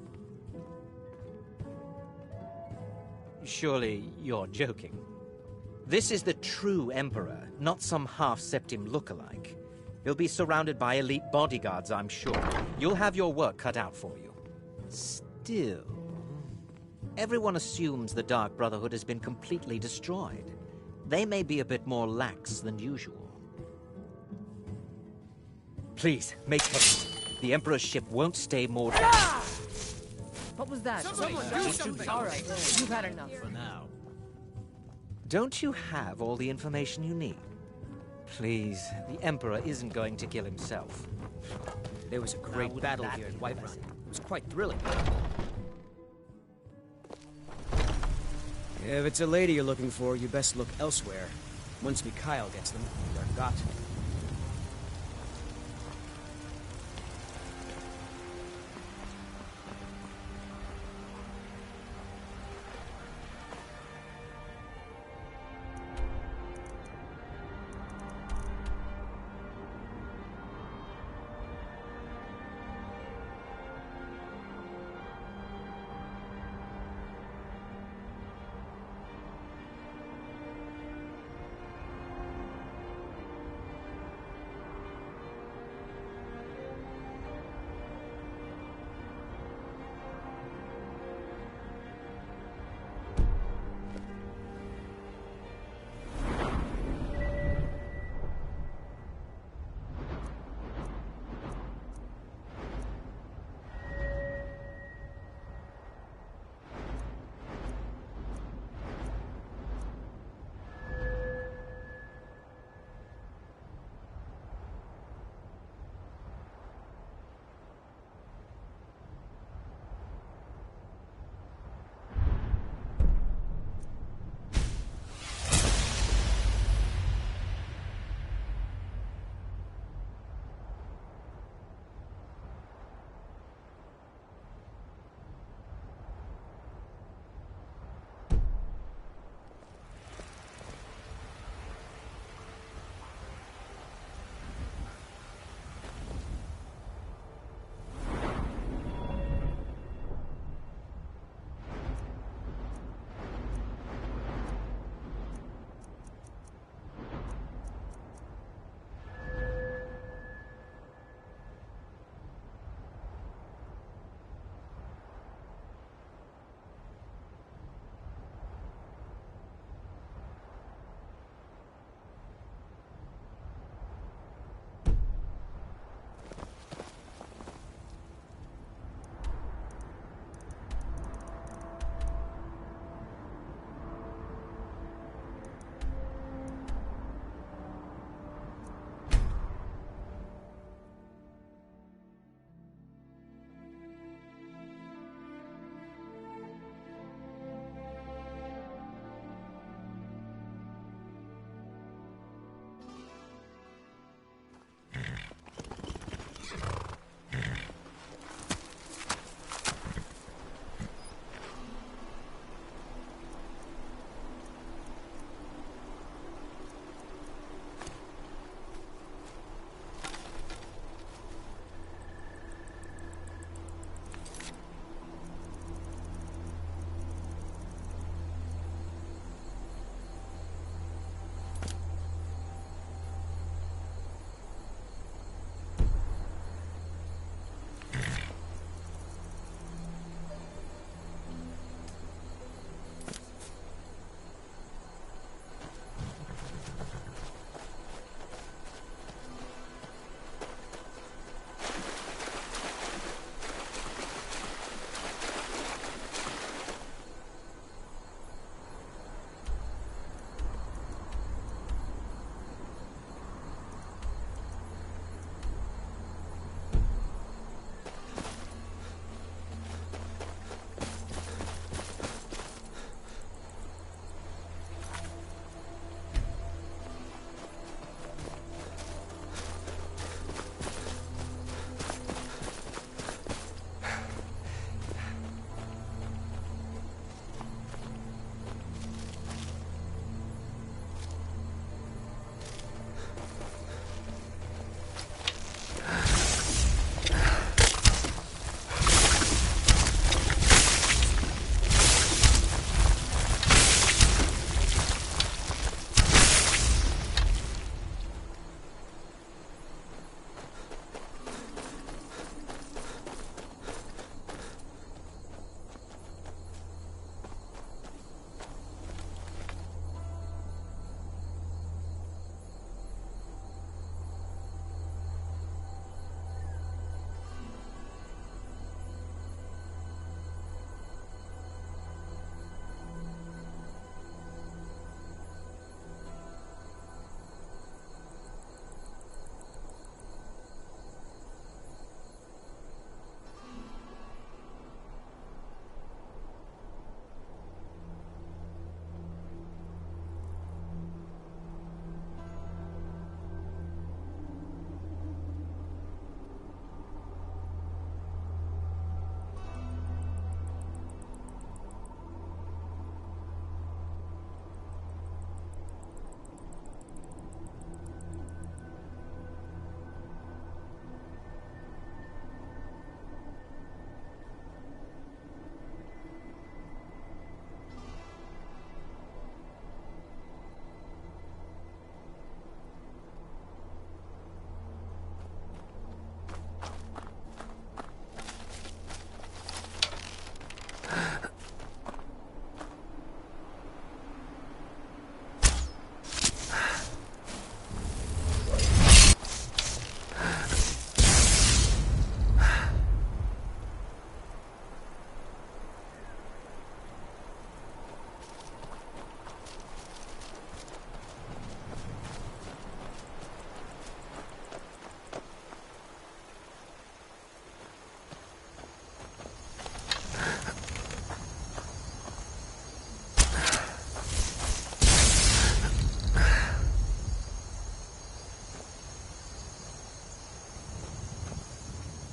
Surely you're joking. This is the true Emperor, not some half-septim lookalike. He'll be surrounded by elite bodyguards, I'm sure. You'll have your work cut out for you. Still, everyone assumes the Dark Brotherhood has been completely destroyed. They may be a bit more lax than usual. Please, make haste. The Emperor's ship won't stay moored. What was that? Someone do something! All right, you've had enough. For now. Don't you have all the information you need? Please, the Emperor isn't going to kill himself. There was a great battle here in Whiterun. It was quite thrilling. If it's a lady you're looking for, you best look elsewhere. Once Mikhail gets them, they're got.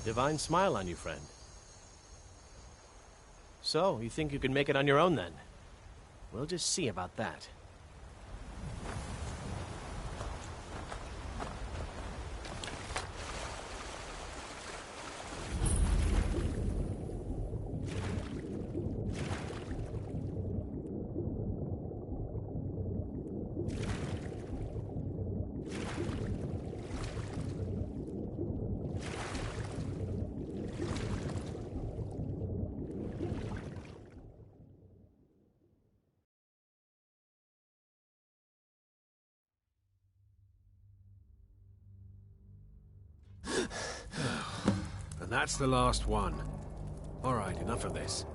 Divine smile on you, friend. So, you think you can make it on your own, then? We'll just see about that. And that's the last one. All right, enough of this.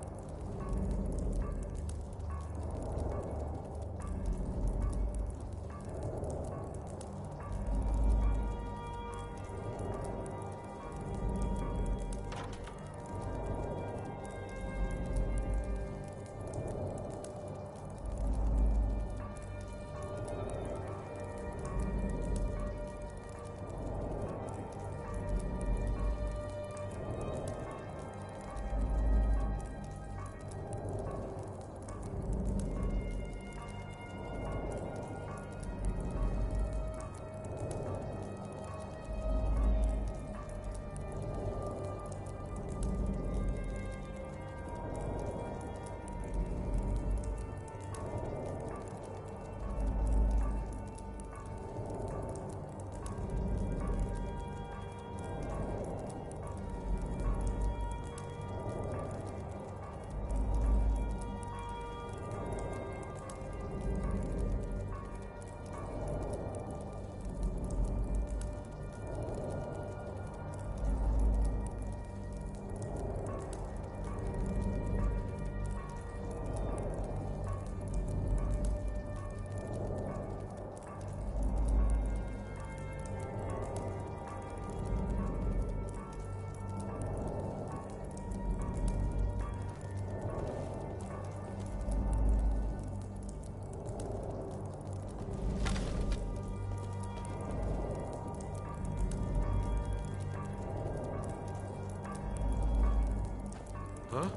Huh?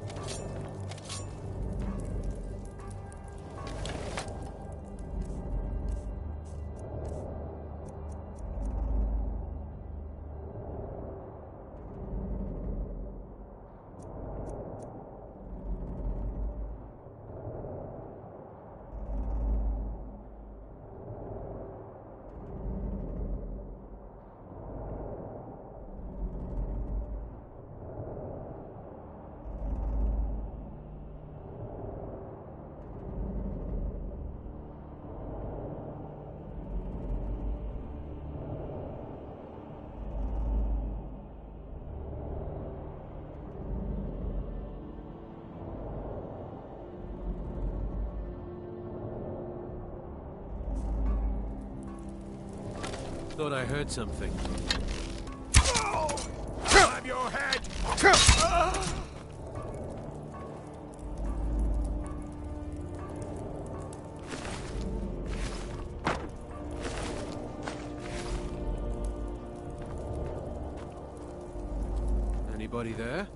Thought I heard something. Grab your head! Anybody there?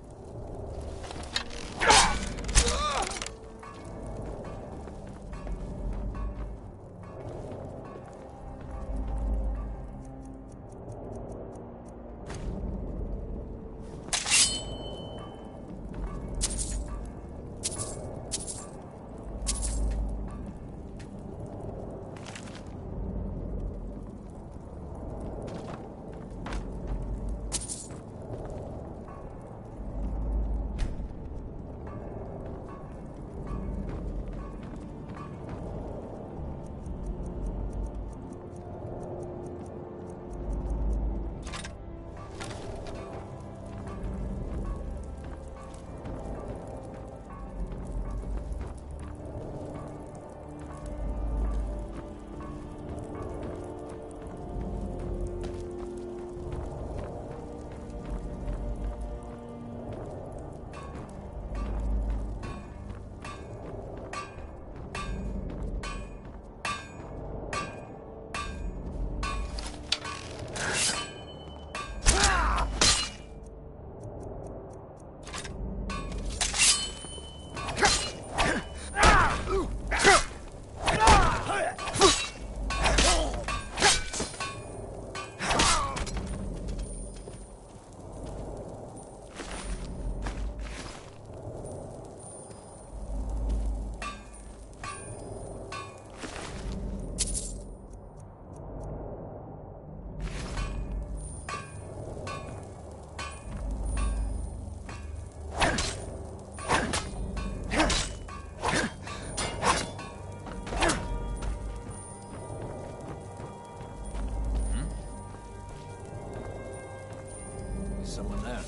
someone there.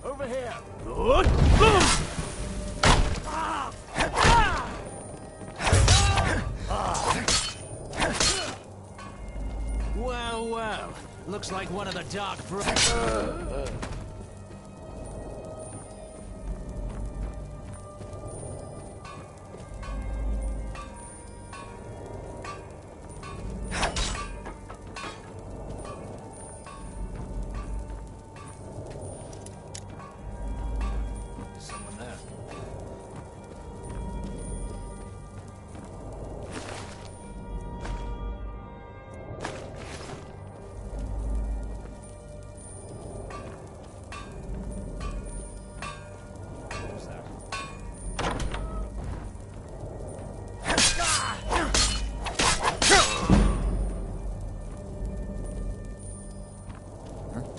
Over here! Good. Well, well. Looks like one of the Dark Brothers. Someone there. Who's that?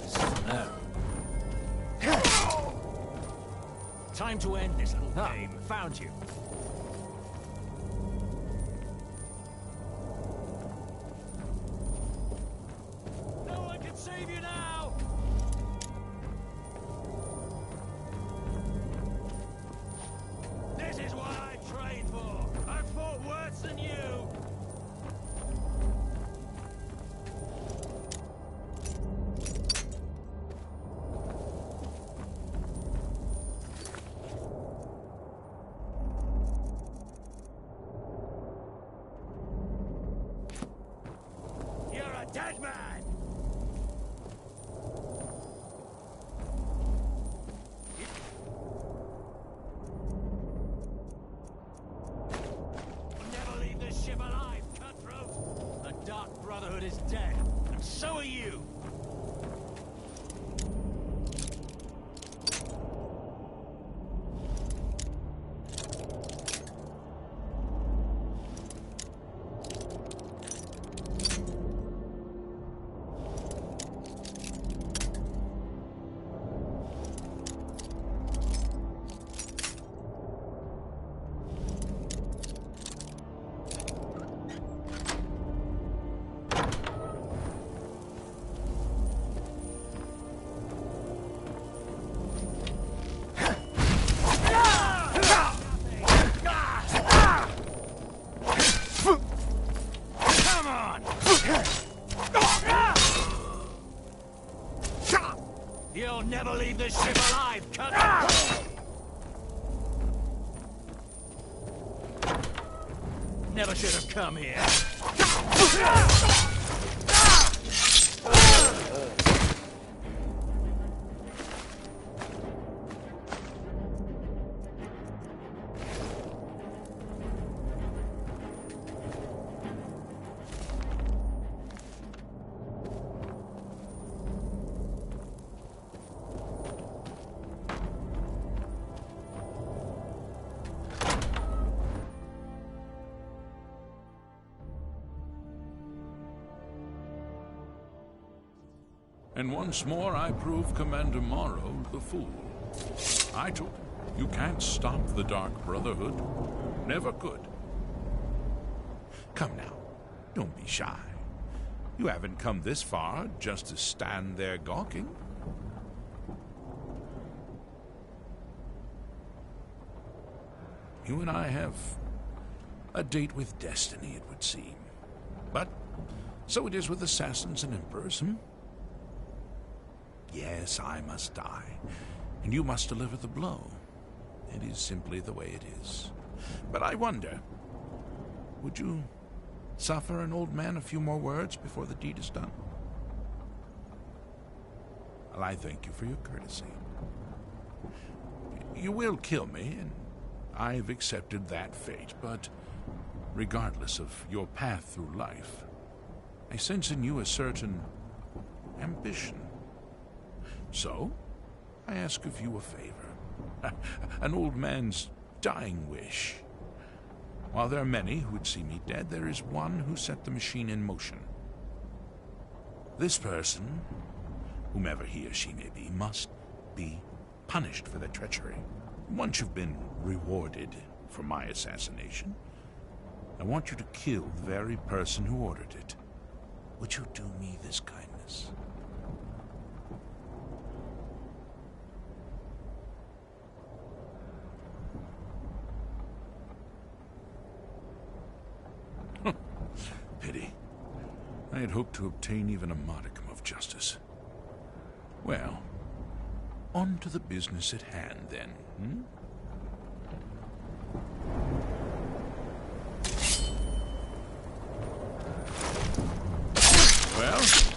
Someone there. Time to end this little game. Found you. No one can save you now! This is what I trained for! I've fought worse than you! You're a dead man! You'll never leave this ship alive, cutthroat! The Dark Brotherhood is dead, and so are you! Come on! You'll never leave this ship alive, cutthroat! Never should have come here. And once more I prove Commander Morrow the fool. I told him, you can't stop the Dark Brotherhood. Never could. Come now, don't be shy. You haven't come this far just to stand there gawking. You and I have a date with destiny, it would seem. But so it is with assassins and emperors, Yes, I must die, and you must deliver the blow. It is simply the way it is. But I wonder, would you suffer an old man a few more words before the deed is done? Well, I thank you for your courtesy. You will kill me, and I've accepted that fate, but regardless of your path through life, I sense in you a certain ambition. So, I ask of you a favor. An old man's dying wish. While there are many who would see me dead, there is one who set the machine in motion. This person, whomever he or she may be, must be punished for their treachery. Once you've been rewarded for my assassination, I want you to kill the very person who ordered it. Would you do me this kindness? Pity. I had hoped to obtain even a modicum of justice. Well, on to the business at hand, then, hmm? Well?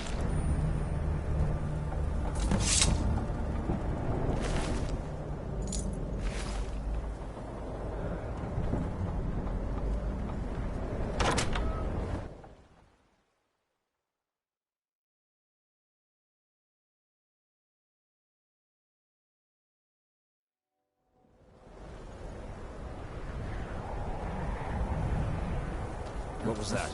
What was that?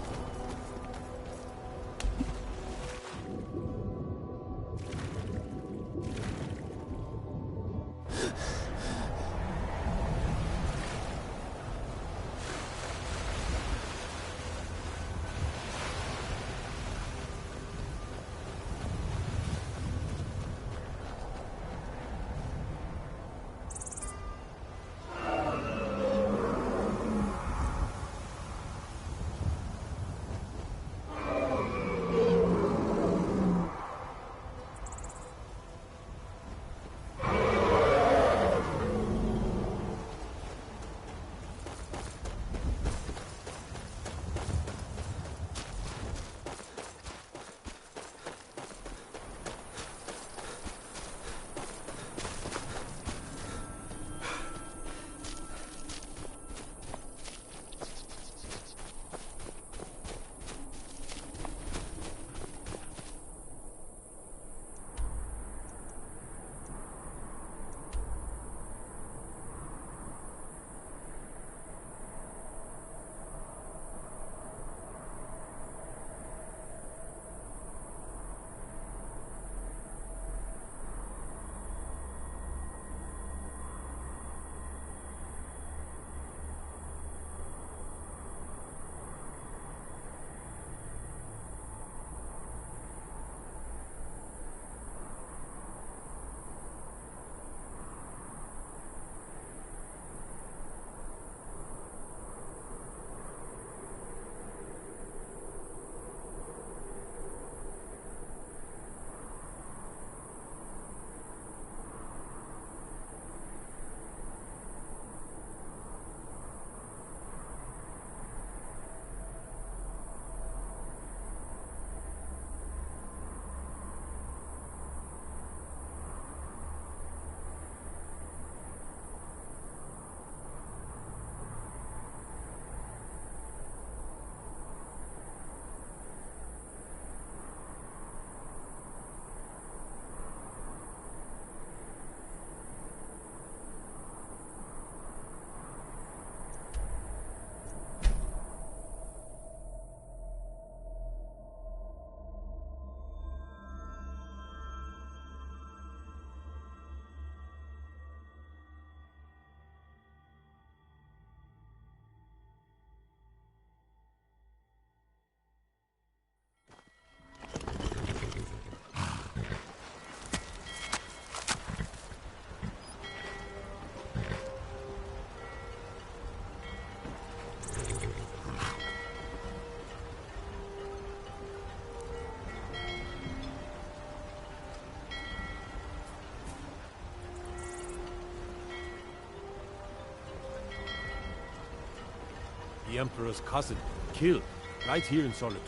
The Emperor's cousin, killed, right here in Solitude.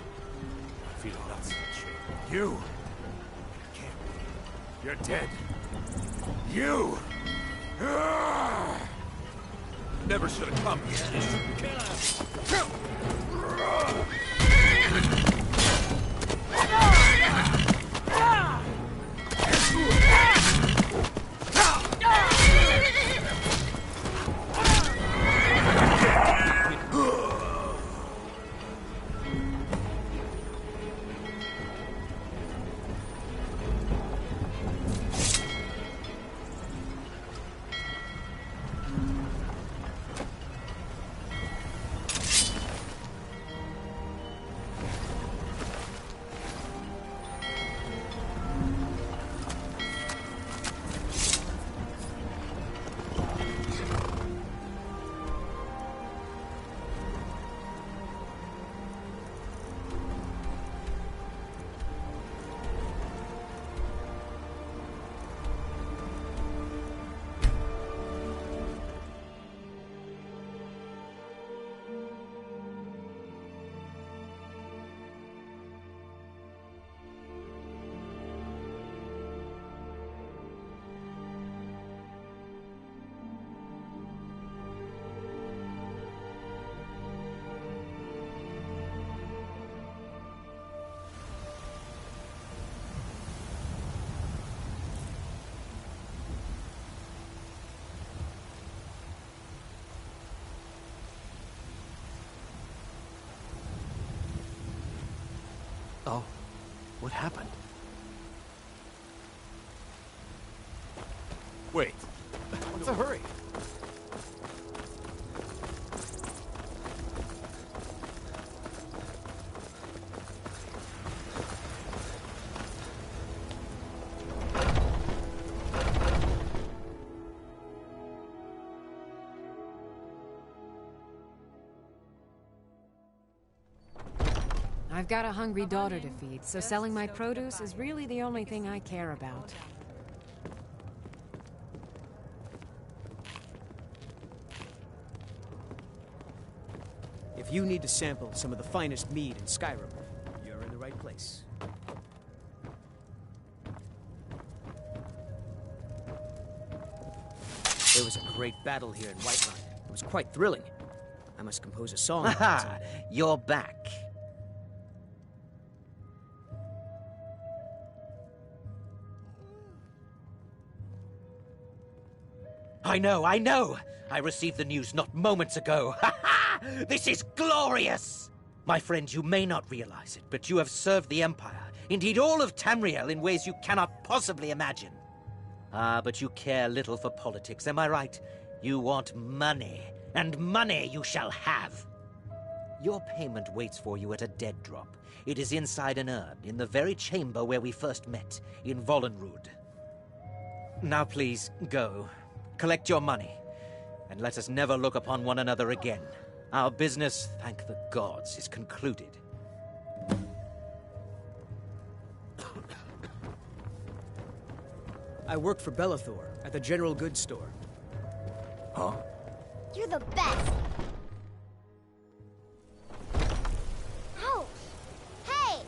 I feel nuts. You? Can't be. You're dead. You! Never should have come Oh, what happened? Wait. What's the hurry? I've got a hungry daughter to feed, so selling my produce is really the only thing I care about. If you need to sample some of the finest mead in Skyrim, you're in the right place. There was a great battle here in Whiterun. It was quite thrilling. I must compose a song. Aha! You're back. I know! I received the news not moments ago. Ha ha! This is glorious! My friend, you may not realize it, but you have served the Empire, indeed all of Tamriel, in ways you cannot possibly imagine. Ah, but you care little for politics, am I right? You want money, and money you shall have. Your payment waits for you at a dead drop. It is inside an urn, in the very chamber where we first met, in Vollenrud. Now please, go. Collect your money, and let us never look upon one another again. Our business, thank the gods, is concluded. I work for Bellathor at the General Goods Store. Huh? You're the best. Ouch! Hey!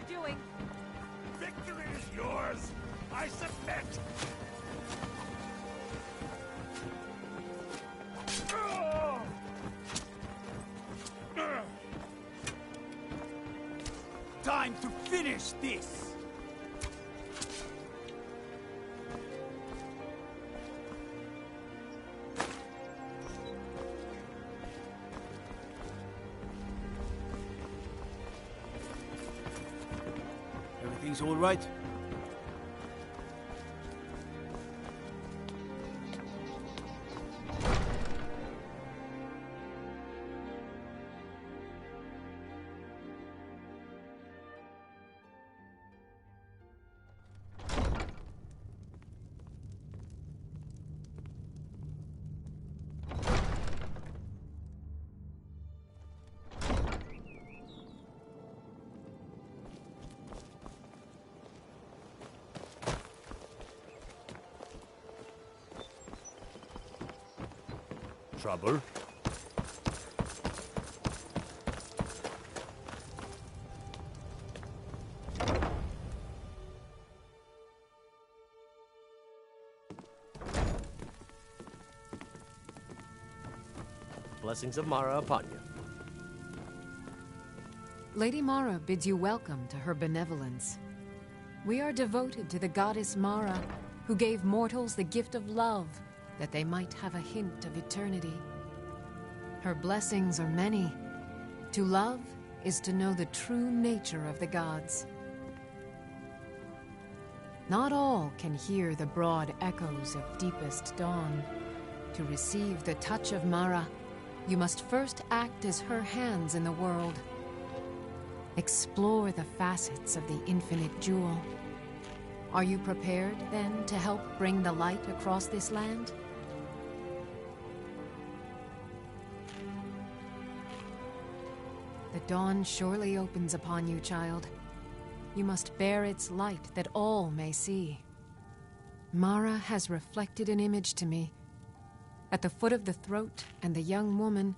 you're doing. Victory is yours! I submit! Time to finish this! Everything's all right? Trouble? Blessings of Mara upon you. Lady Mara bids you welcome to her benevolence. We are devoted to the goddess Mara, who gave mortals the gift of love, that they might have a hint of eternity. Her blessings are many. To love is to know the true nature of the gods. Not all can hear the broad echoes of deepest dawn. To receive the touch of Mara, you must first act as her hands in the world. Explore the facets of the infinite jewel. Are you prepared, then, to help bring the light across this land? The dawn surely opens upon you, child. You must bear its light that all may see. Mara has reflected an image to me. At the foot of the throat and the young woman,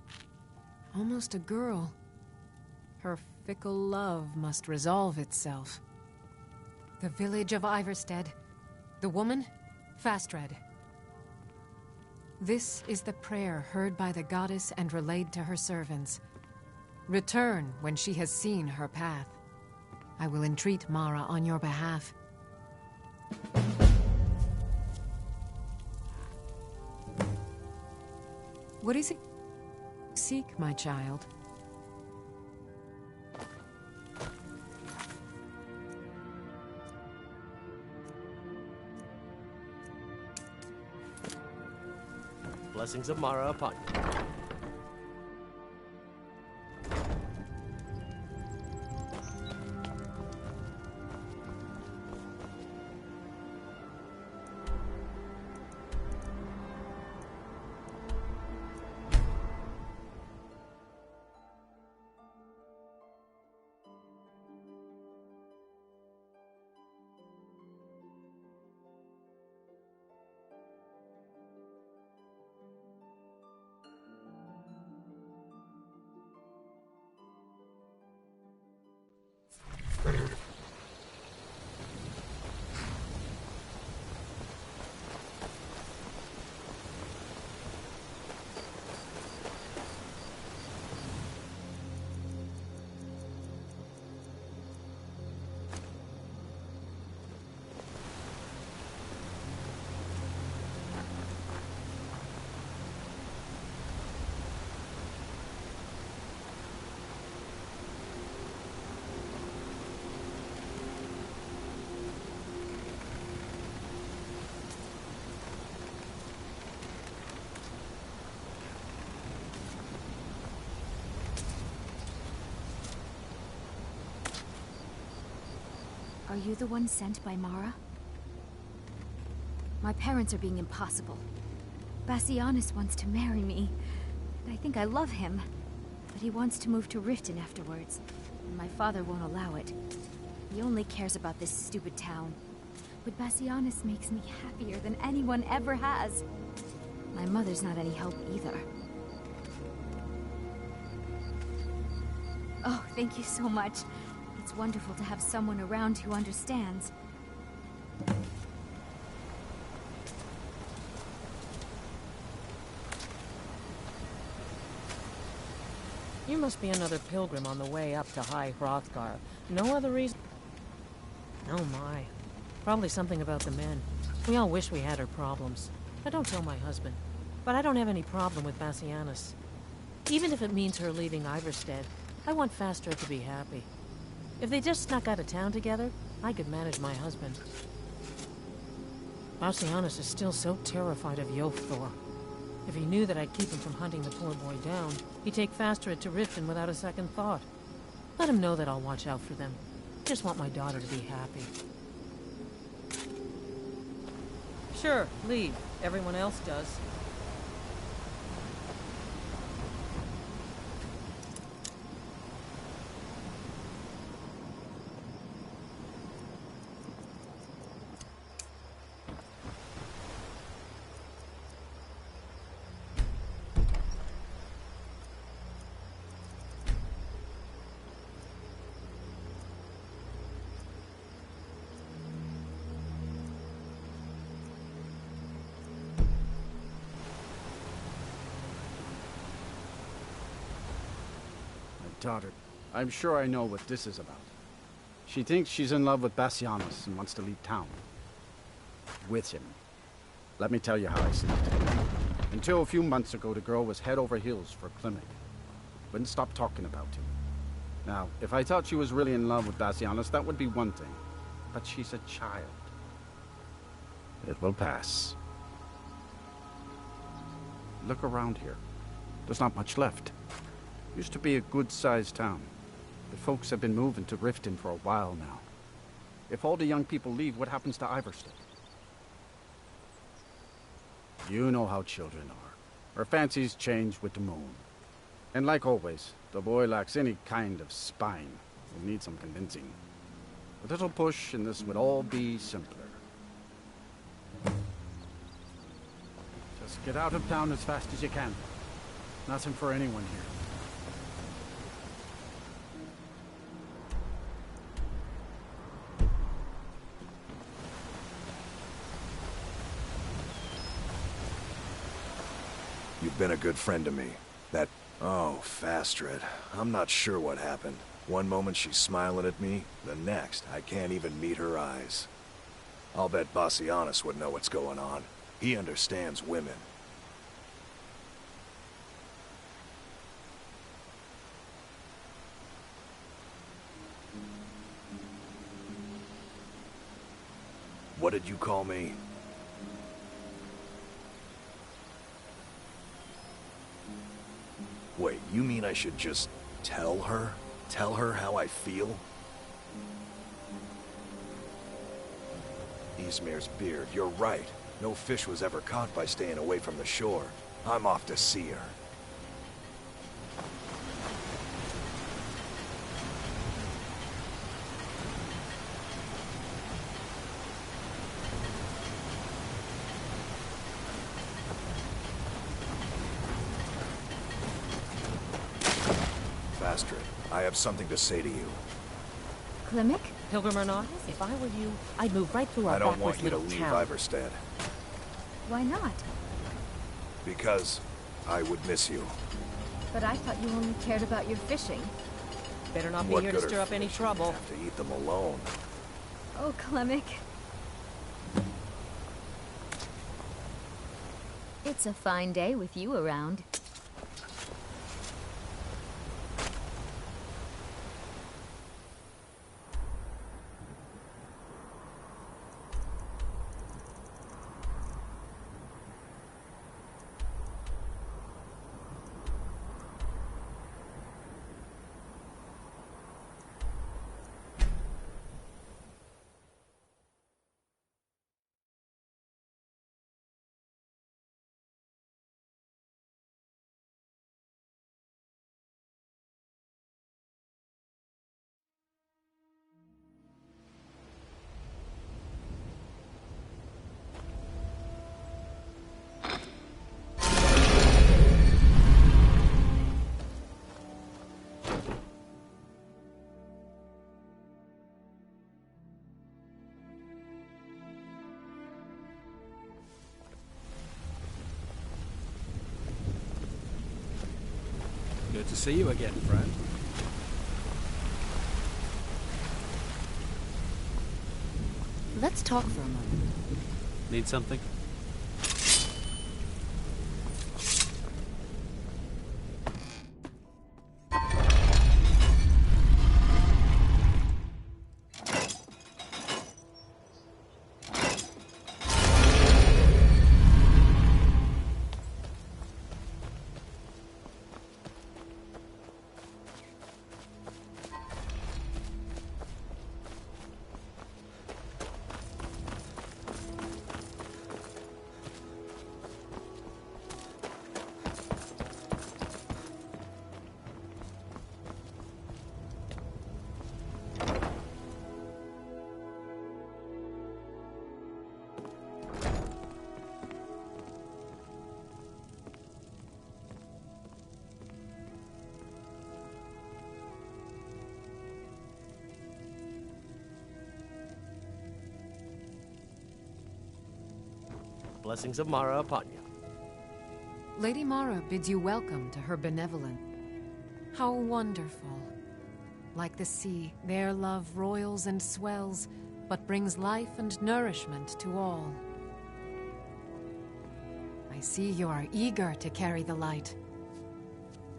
almost a girl. Her fickle love must resolve itself. The village of Iverstead. The woman, Fastred. This is the prayer heard by the goddess and relayed to her servants. Return when she has seen her path. I will entreat Mara on your behalf. What is it you seek, my child? Blessings of Mara upon you. Are you the one sent by Mara? My parents are being impossible. Bassianus wants to marry me. I think I love him. But he wants to move to Riften afterwards. And my father won't allow it. He only cares about this stupid town. But Bassianus makes me happier than anyone ever has. My mother's not any help either. Oh, thank you so much. It's wonderful to have someone around who understands. You must be another pilgrim on the way up to High Hrothgar. No other reason? Oh my. Probably something about the men. We all wish we had her problems. I don't tell my husband. But I don't have any problem with Bassianus. Even if it means her leaving Iverstead, I want Fastra to be happy. If they just snuck out of town together, I could manage my husband. Bassianus is still so terrified of Yofthor. If he knew that I'd keep him from hunting the poor boy down, he'd take Fastred to Riften without a second thought. Let him know that I'll watch out for them. Just want my daughter to be happy. Sure, leave. Everyone else does. Daughter, I'm sure I know what this is about. She thinks she's in love with Bassianus and wants to leave town. With him. Let me tell you how I see it. Until a few months ago, the girl was head over heels for Klimek. Wouldn't stop talking about him. Now, if I thought she was really in love with Bassianus, that would be one thing. But she's a child. It will pass. Look around here. There's not much left. Used to be a good-sized town. The folks have been moving to Riften for a while now. If all the young people leave, what happens to Iverstead? You know how children are. Her fancies change with the moon. And like always, the boy lacks any kind of spine. He'll need some convincing. A little push and this would all be simpler. Just get out of town as fast as you can. Nothing for anyone here. You've been a good friend to me. Oh, Fastred. I'm not sure what happened. One moment she's smiling at me, the next, I can't even meet her eyes. I'll bet Bassianus would know what's going on. He understands women. What did you call me? Wait, you mean I should just tell her? Tell her how I feel? Ysmir's beard, you're right. No fish was ever caught by staying away from the shore. I'm off to see her. Fastred, I have something to say to you. Klimek? Pilgrim or not, if I were you, I'd move right through our I don't backwards want you to little leave town. Iverstead. Why not? Because I would miss you. But I thought you only cared about your fishing. Better not be What here to good are stir up any fish? trouble. I have to eat them alone. Oh, Klimek. It's a fine day with you around. Good to see you again, friend. Let's talk for a moment. Need something? Blessings of Mara upon you. Lady Mara bids you welcome to her benevolent. How wonderful. Like the sea, their love roils and swells, but brings life and nourishment to all. I see you are eager to carry the light.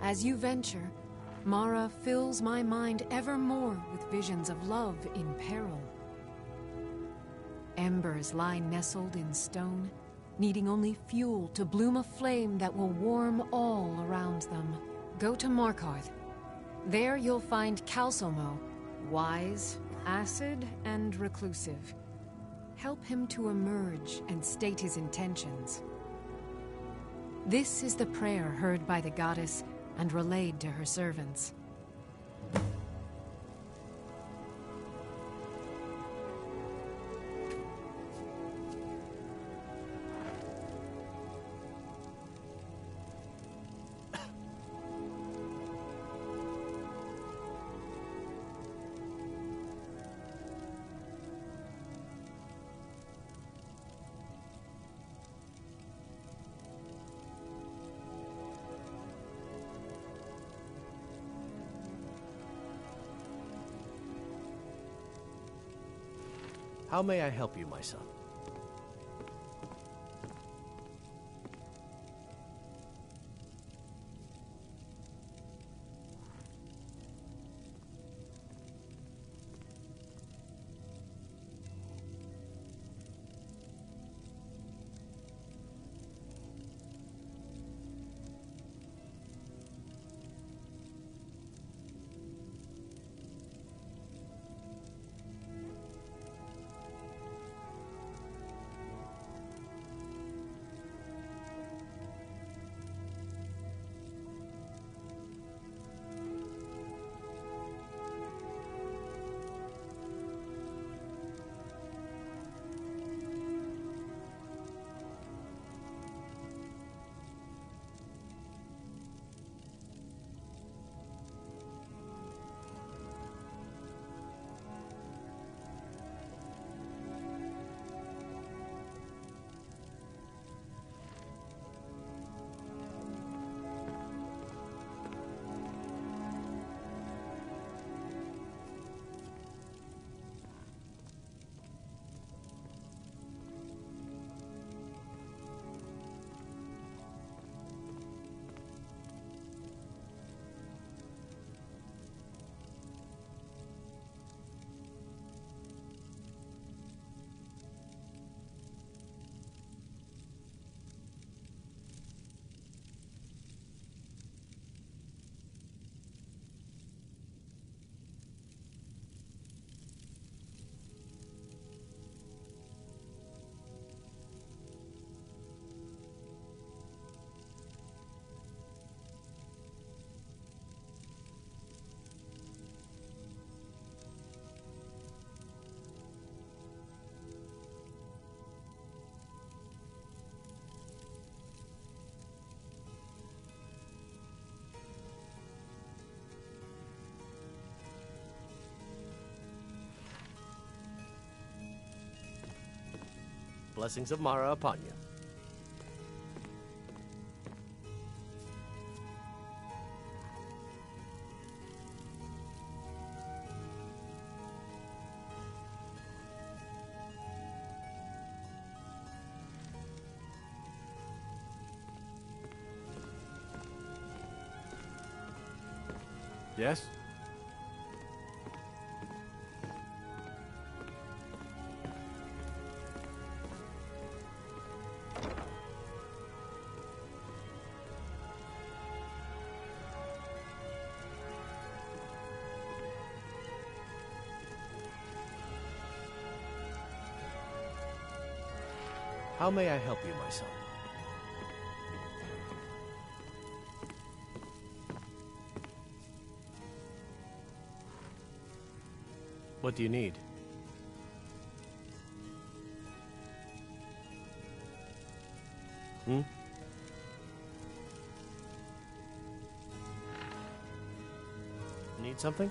As you venture, Mara fills my mind ever more with visions of love in peril. Embers lie nestled in stone, needing only fuel to bloom a flame that will warm all around them. Go to Markarth. There you'll find Calcelmo, wise, acid, and reclusive. Help him to emerge and state his intentions. This is the prayer heard by the goddess and relayed to her servants. How may I help you, my son? Blessings of Mara upon you. Yes? How may I help you, my son? What do you need? Hmm? Need something?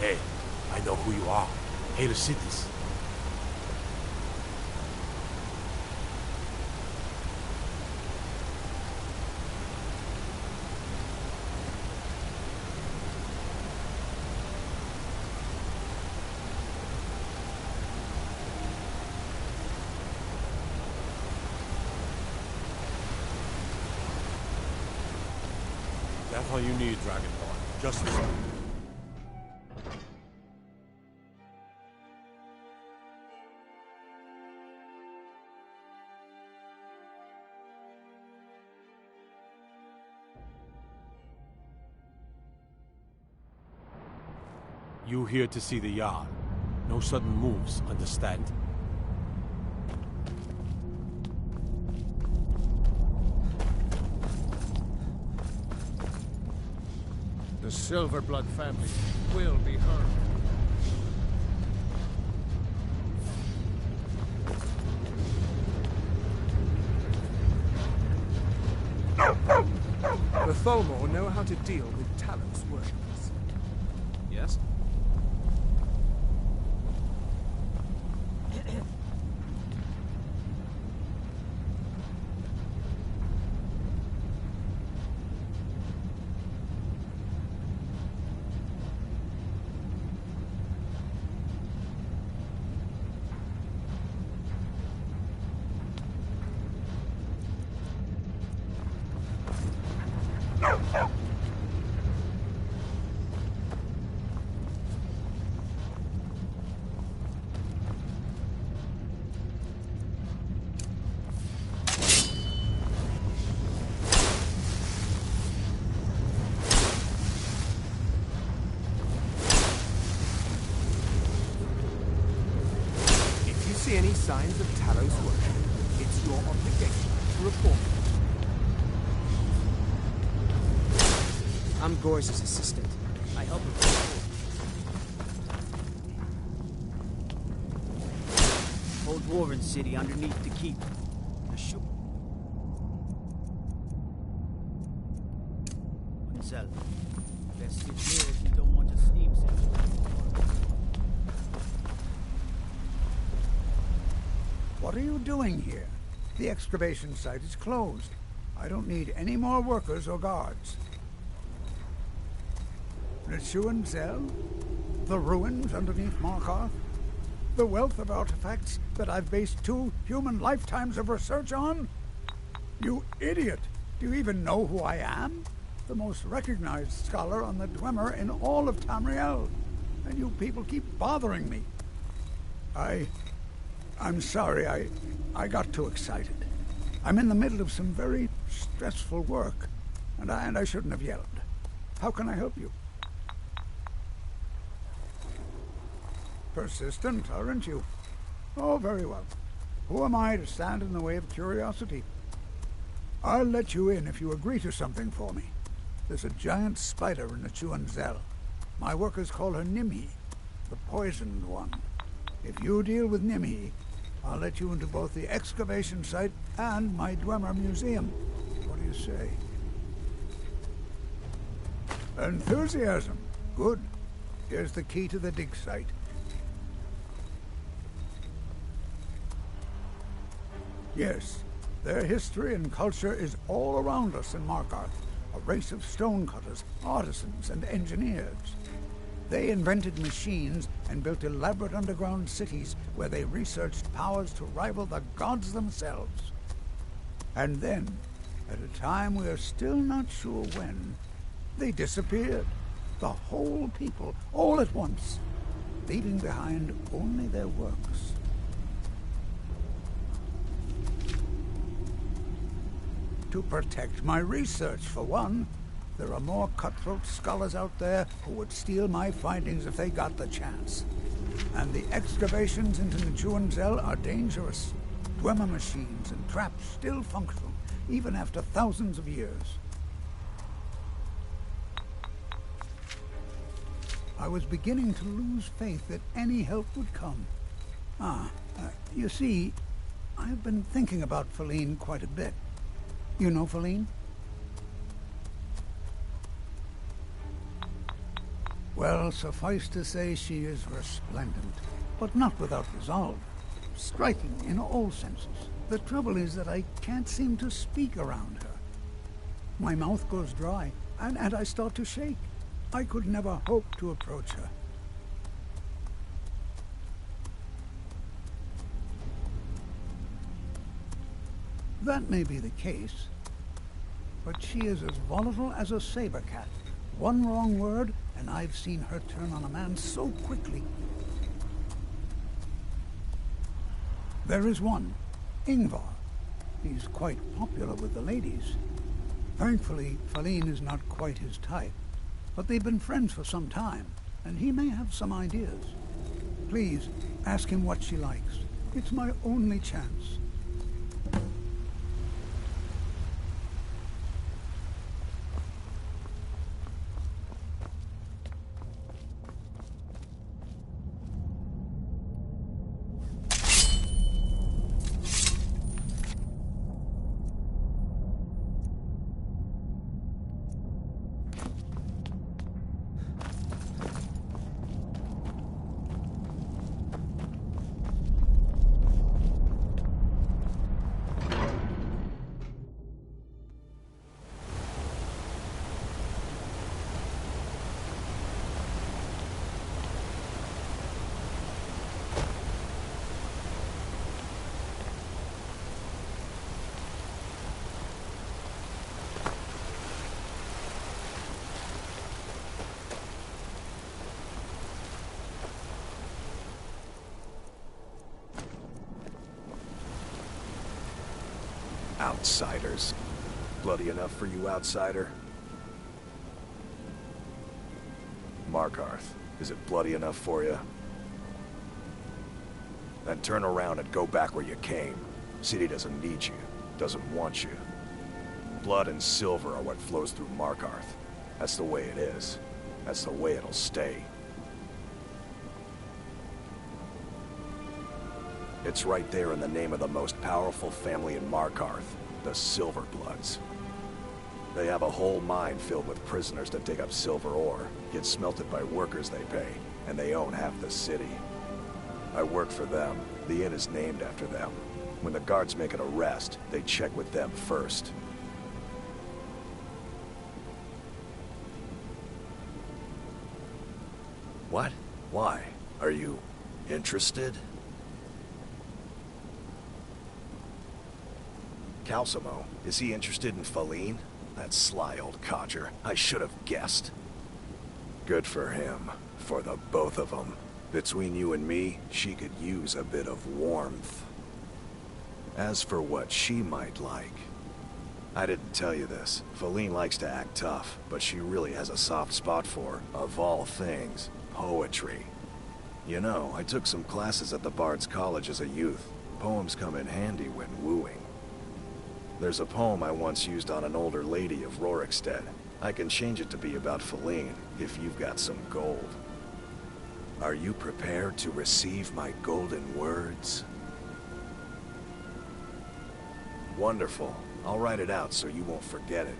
Hey, I know who you are. Hail Cities. That's all you need, Dragonborn. Just this. You here to see the Jarl. No sudden moves, understand? The Silverblood family will be heard. The Tholmor know how to deal with Talos workers. Yes? If you see any signs of Talos worship, it's your obligation to report them. I'm Gor's assistant. I help him. Old Warren City underneath the keep. The shoot. Mademoiselle, best sit here if you don't want to steam set. What are you doing here? The excavation site is closed. I don't need any more workers or guards. Nichuan Zell? The ruins underneath Markarth? The wealth of artifacts that I've based 2 human lifetimes of research on? You idiot! Do you even know who I am? The most recognized scholar on the Dwemer in all of Tamriel. And you people keep bothering me. I'm sorry, I got too excited. I'm in the middle of some very stressful work, and I shouldn't have yelled. How can I help you? Persistent, aren't you? Oh, very well. Who am I to stand in the way of curiosity? I'll let you in if you agree to something for me. There's a giant spider in the Chuan Zell. My workers call her Nimhi, the poisoned one. If you deal with Nimhi, I'll let you into both the excavation site and my Dwemer museum. What do you say? Enthusiasm. Good. Here's the key to the dig site. Yes, their history and culture is all around us in Markarth. A race of stonecutters, artisans, and engineers. They invented machines and built elaborate underground cities where they researched powers to rival the gods themselves. And then, at a time we are still not sure when, they disappeared. The whole people, all at once, leaving behind only their works. To protect my research, for one. There are more cutthroat scholars out there who would steal my findings if they got the chance. And the excavations into Nichuan Zell are dangerous. Dwemer machines and traps still function, even after thousands of years. I was beginning to lose faith that any help would come. You see, I've been thinking about Feline quite a bit. You know Feline? Well, suffice to say she is resplendent, but not without resolve. Striking in all senses. The trouble is that I can't seem to speak around her. My mouth goes dry, and I start to shake. I could never hope to approach her. That may be the case, but she is as volatile as a saber cat. One wrong word, and I've seen her turn on a man so quickly. There is one, Ingvar. He's quite popular with the ladies. Thankfully, Faline is not quite his type, but they've been friends for some time, and he may have some ideas. Please, ask him what she likes. It's my only chance. Outsiders. Bloody enough for you, outsider? Markarth, is it bloody enough for you? Then turn around and go back where you came. City doesn't need you, doesn't want you. Blood and silver are what flows through Markarth. That's the way it is. That's the way it'll stay. It's right there in the name of the most powerful family in Markarth, the Silverbloods. They have a whole mine filled with prisoners that dig up silver ore, get smelted by workers they pay, and they own half the city. I work for them. The inn is named after them. When the guards make an arrest, they check with them first. What? Why? Are you interested? Calcimo, is he interested in Faline? That sly old codger. I should have guessed. Good for him. For the both of them. Between you and me, she could use a bit of warmth. As for what she might like... I didn't tell you this. Faline likes to act tough, but she really has a soft spot for, of all things, poetry. You know, I took some classes at the Bard's College as a youth. Poems come in handy when wooing. There's a poem I once used on an older lady of Rorikstead. I can change it to be about Faline, if you've got some gold. Are you prepared to receive my golden words? Wonderful. I'll write it out so you won't forget it.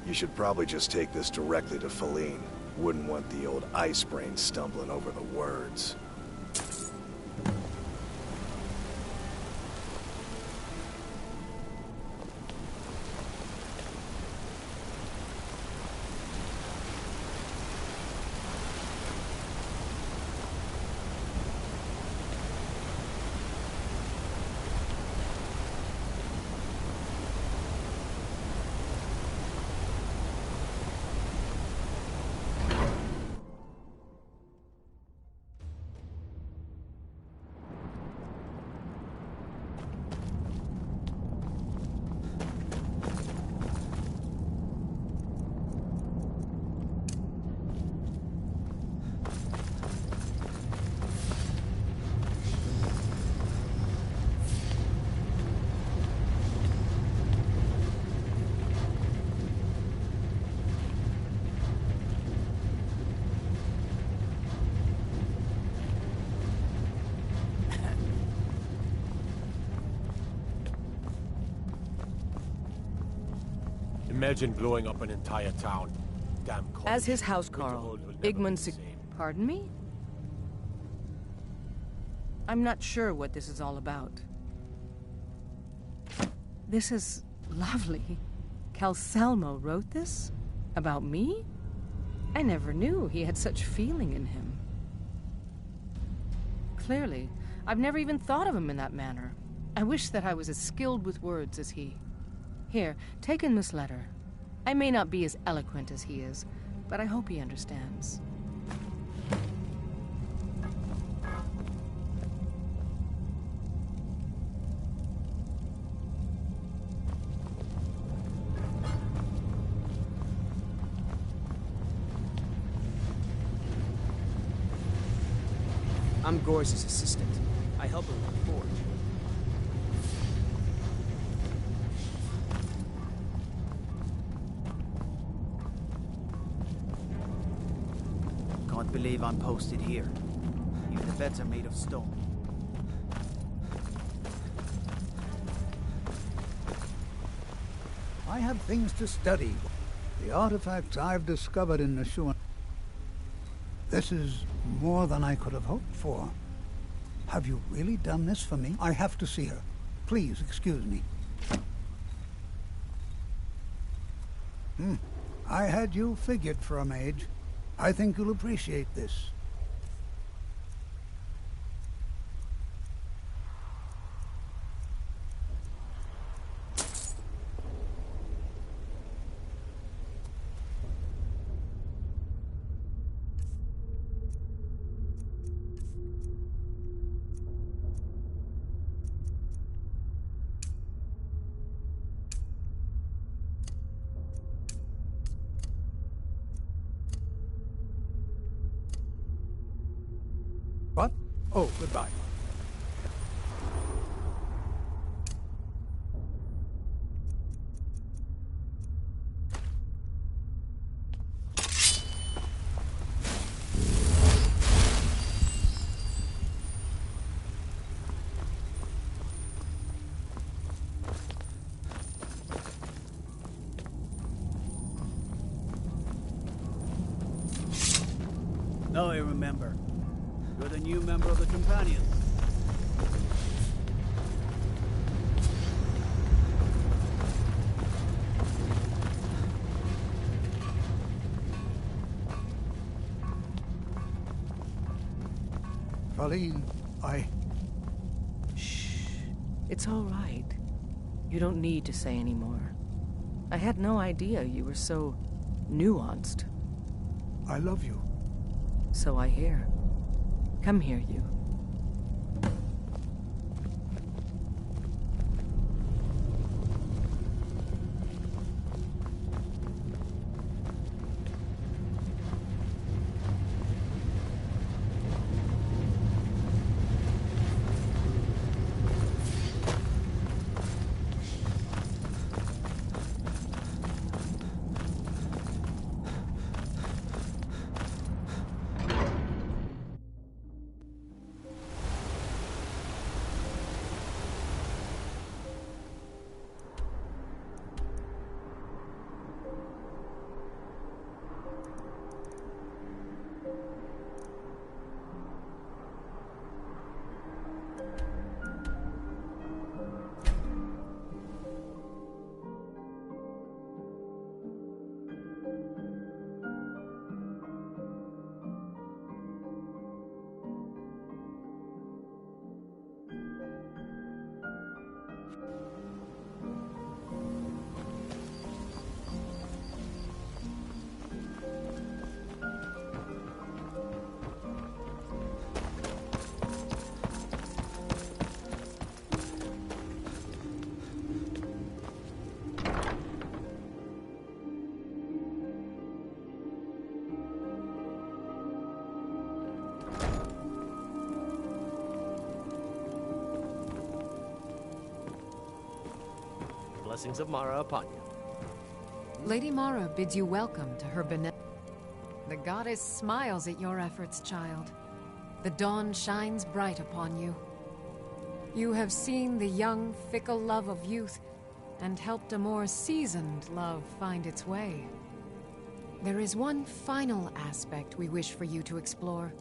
You should probably just take this directly to Faline. Wouldn't want the old ice brain stumbling over the words. Imagine blowing up an entire town. Damn. As his housecarl, Pardon me? I'm not sure what this is all about. This is lovely. Calsalmo wrote this? About me? I never knew he had such feeling in him. Clearly, I've never even thought of him in that manner. I wish that I was as skilled with words as he. Here, take in this letter. I may not be as eloquent as he is, but I hope he understands. I'm Gor's assistant. I help him with the forge. Can't believe I'm posted here. Even the beds are made of stone. I have things to study. The artifacts I've discovered in Nashua. This is more than I could have hoped for. Have you really done this for me? I have to see her. Please excuse me. I had you figured for a mage. I think you'll appreciate this. What? Oh, goodbye. Now I remember. You're the new member of the Companions. Colleen, Shh. It's all right. You don't need to say any more. I had no idea you were so nuanced. I love you. So I hear. Come here, you. Blessings of Mara upon you. Lady Mara bids you welcome to her benevolence. The goddess smiles at your efforts, child. The dawn shines bright upon you. You have seen the young, fickle love of youth, and helped a more seasoned love find its way. There is one final aspect we wish for you to explore.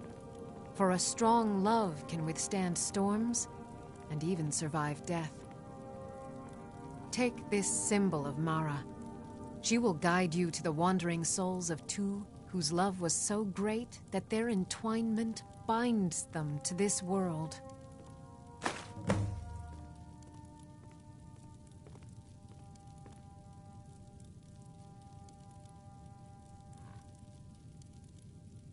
For a strong love can withstand storms and even survive death. Take this symbol of Mara. She will guide you to the wandering souls of two whose love was so great that their entwinement binds them to this world.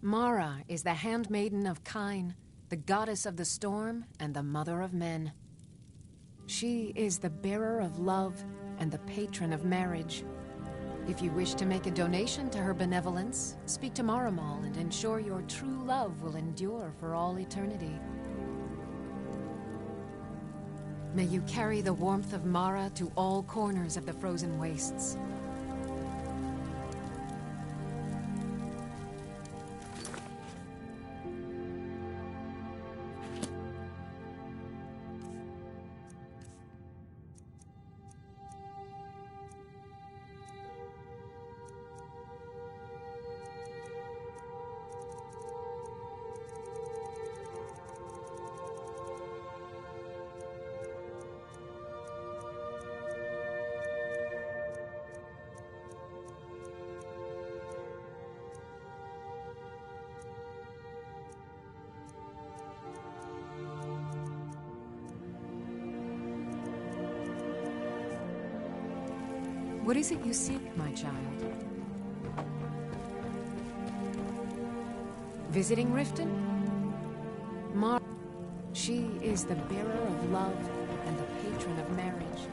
Mara is the handmaiden of Kine, the goddess of the storm and the mother of men. She is the bearer of love and the patron of marriage. If you wish to make a donation to her benevolence, speak to Maramal and ensure your true love will endure for all eternity. May you carry the warmth of Mara to all corners of the frozen wastes. What is it you seek, my child? Visiting Riften? She is the bearer of love and the patron of marriage.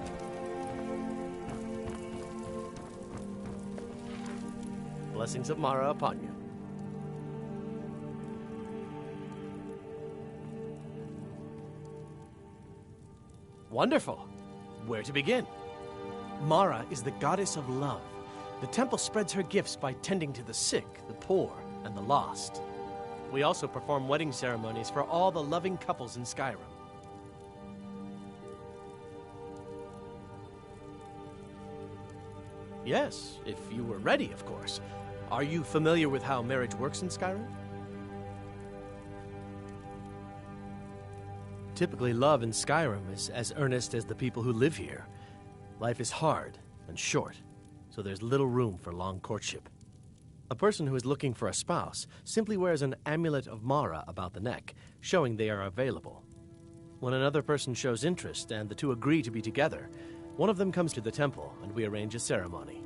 Blessings of Mara upon you. Wonderful. Where to begin? Mara is the goddess of love. The temple spreads her gifts by tending to the sick, the poor, and the lost. We also perform wedding ceremonies for all the loving couples in Skyrim. Yes, if you were ready, of course. Are you familiar with how marriage works in Skyrim? Typically, love in Skyrim is as earnest as the people who live here. Life is hard and short, so there's little room for long courtship. A person who is looking for a spouse simply wears an amulet of Mara about the neck, showing they are available. When another person shows interest and the two agree to be together, one of them comes to the temple and we arrange a ceremony.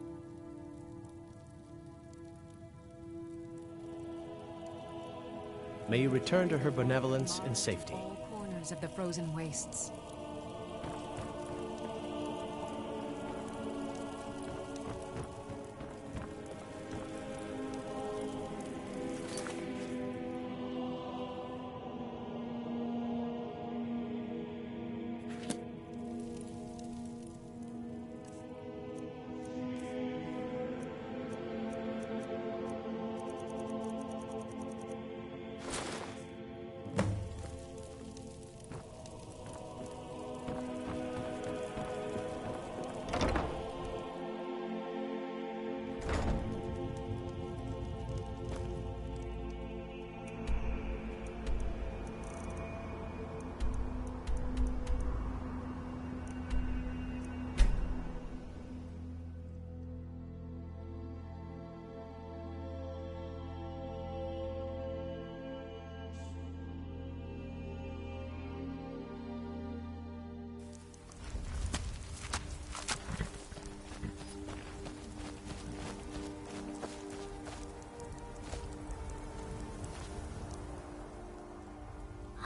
May you return to her benevolence in safety. All corners of the frozen wastes.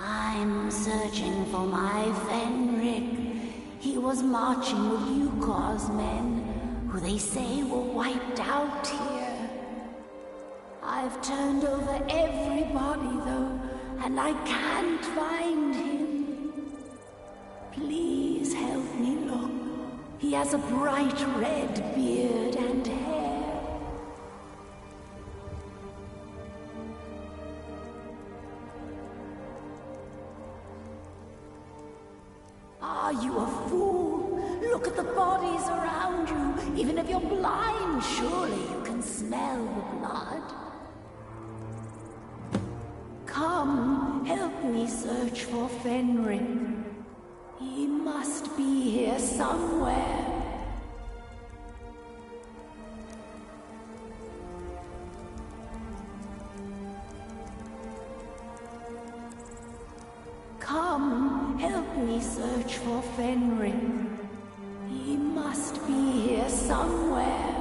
I'm searching for my Fenric. He was marching with Yukor's men, who they say were wiped out here. I've turned over everybody, though, and I can't find him. Please help me look. He has a bright red beard and hair. Are you a fool? Look at the bodies around you. Even if you're blind, surely you can smell the blood. Come, help me search for Fenrir. He must be here somewhere. Come, help me search for Fenrir. He must be here somewhere.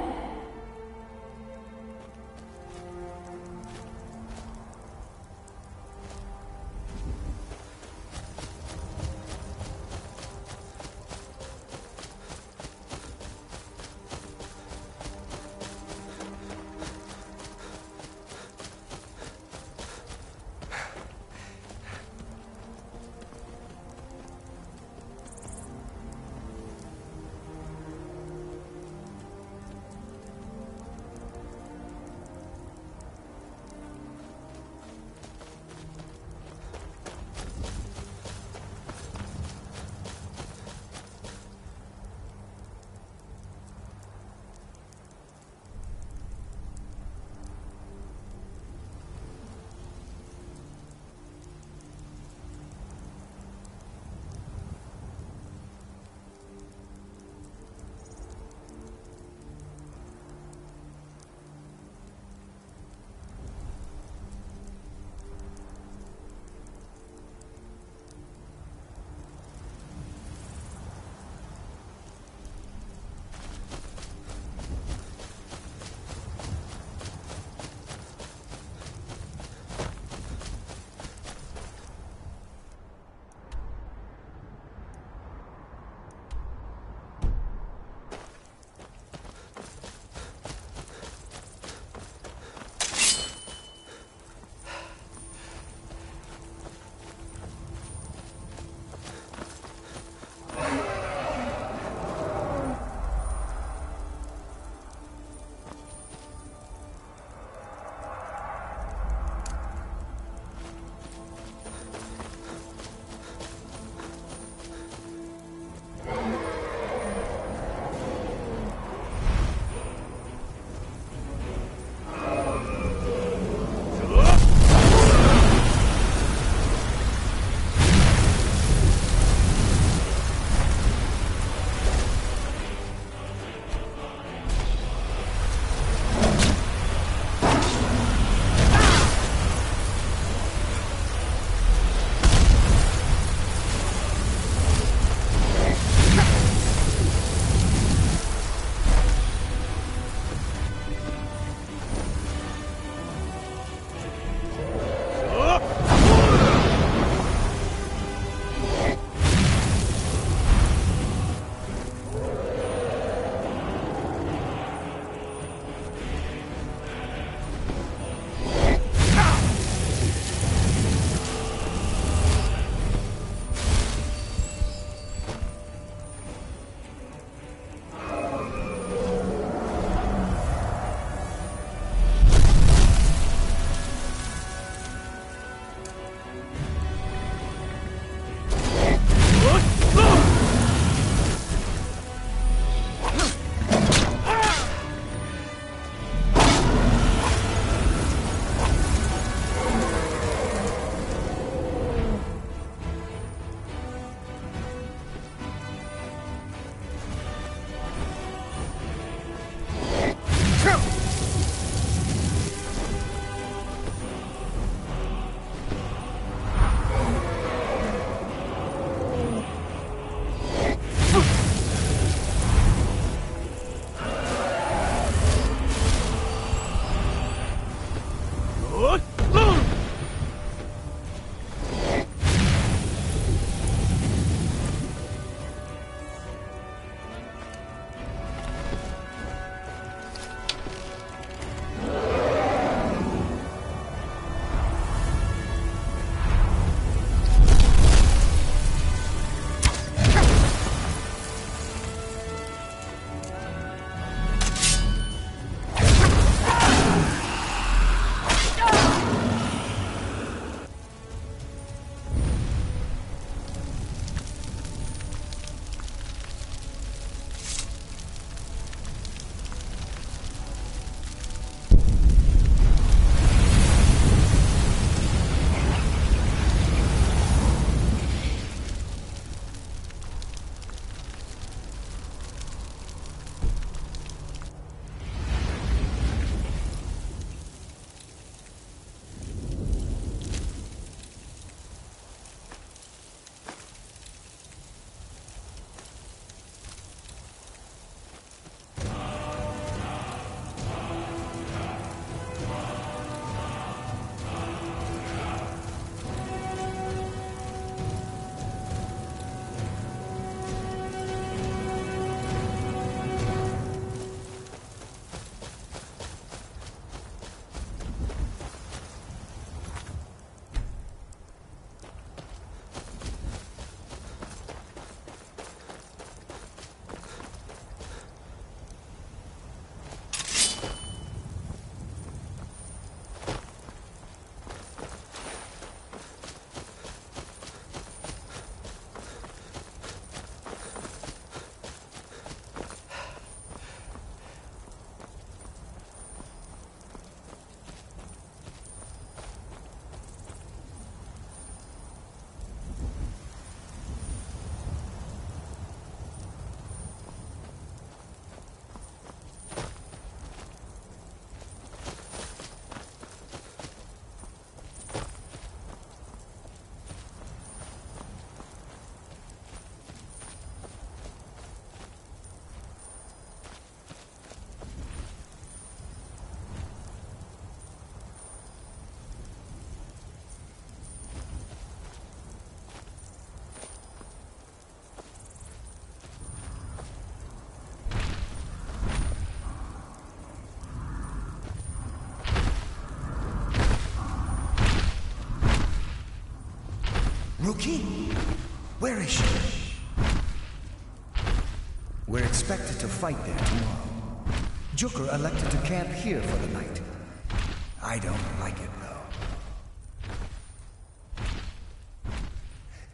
Rookie? Where is she? We're expected to fight there tomorrow. Joker elected to camp here for the night. I don't like it, though.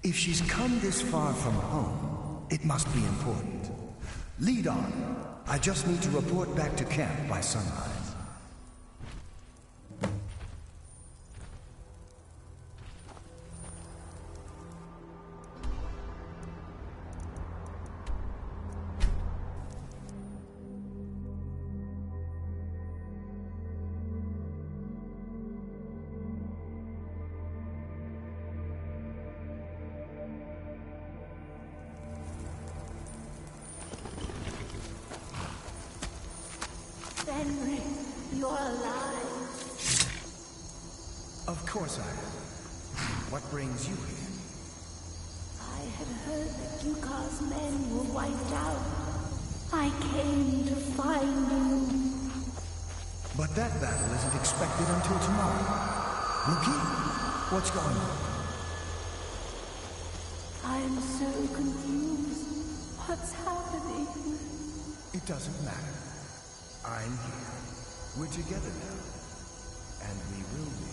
If she's come this far from home, it must be important. Lead on. I just need to report back to camp by sunrise. Fenric, you're alive. Of course I am. What brings you here? I had heard that Yukar's men were wiped out. I came to find you. But that battle isn't expected until tomorrow. Rookie, what's going on? I'm so confused. What's happening? It doesn't matter. I'm here. We're together now. And we will be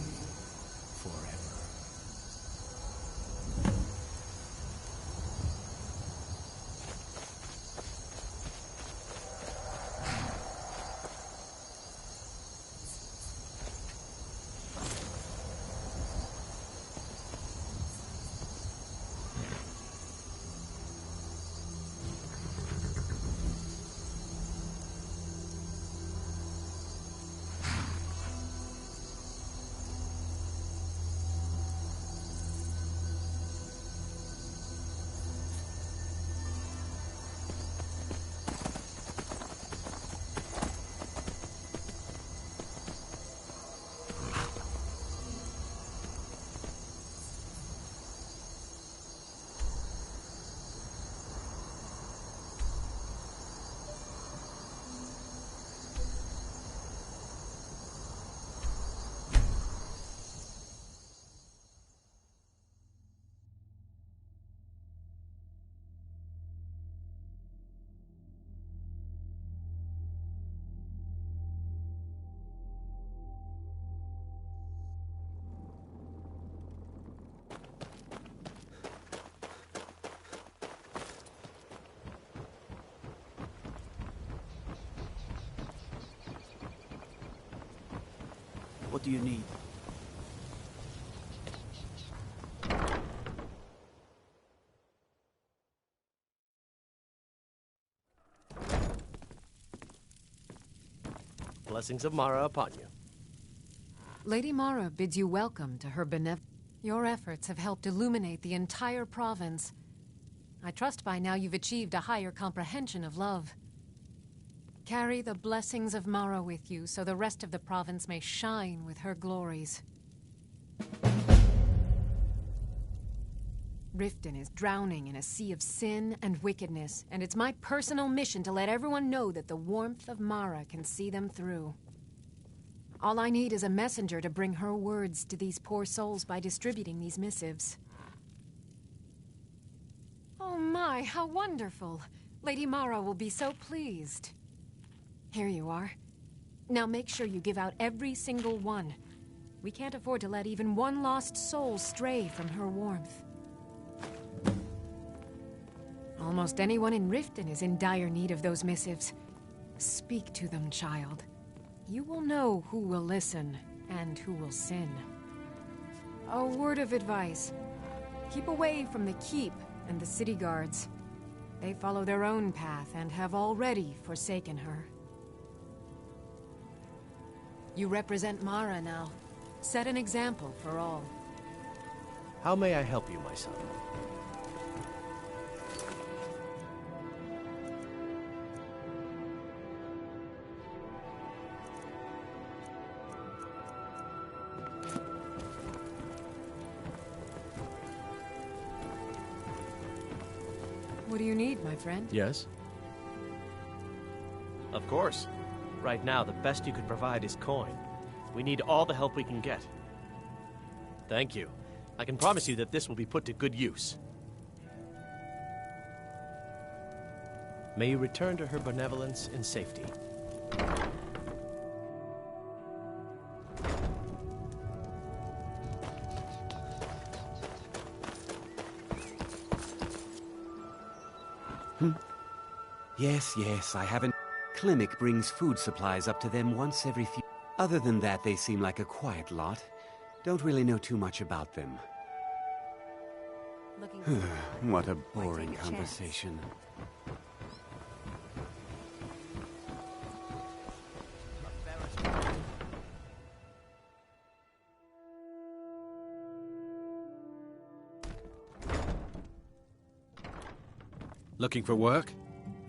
forever. What do you need? Blessings of Mara upon you. Lady Mara bids you welcome to her Your efforts have helped illuminate the entire province. I trust by now you've achieved a higher comprehension of love. Carry the blessings of Mara with you so the rest of the province may shine with her glories. Riften is drowning in a sea of sin and wickedness, and it's my personal mission to let everyone know that the warmth of Mara can see them through. All I need is a messenger to bring her words to these poor souls by distributing these missives. Oh my, how wonderful! Lady Mara will be so pleased. Here you are. Now make sure you give out every single one. We can't afford to let even one lost soul stray from her warmth. Almost anyone in Riften is in dire need of those missives. Speak to them, child. You will know who will listen and who will sin. A word of advice. Keep away from the Keep and the city guards. They follow their own path and have already forsaken her. You represent Mara now. Set an example for all. How may I help you, my son? What do you need, my friend? Yes? Of course. Right now, the best you could provide is coin. We need all the help we can get. Thank you. I can promise you that this will be put to good use. May you return to her benevolence in safety. Yes, I haven't. Clinic brings food supplies up to them once every few... Other than that, they seem like a quiet lot. Don't really know too much about them. What a boring conversation. Looking for work?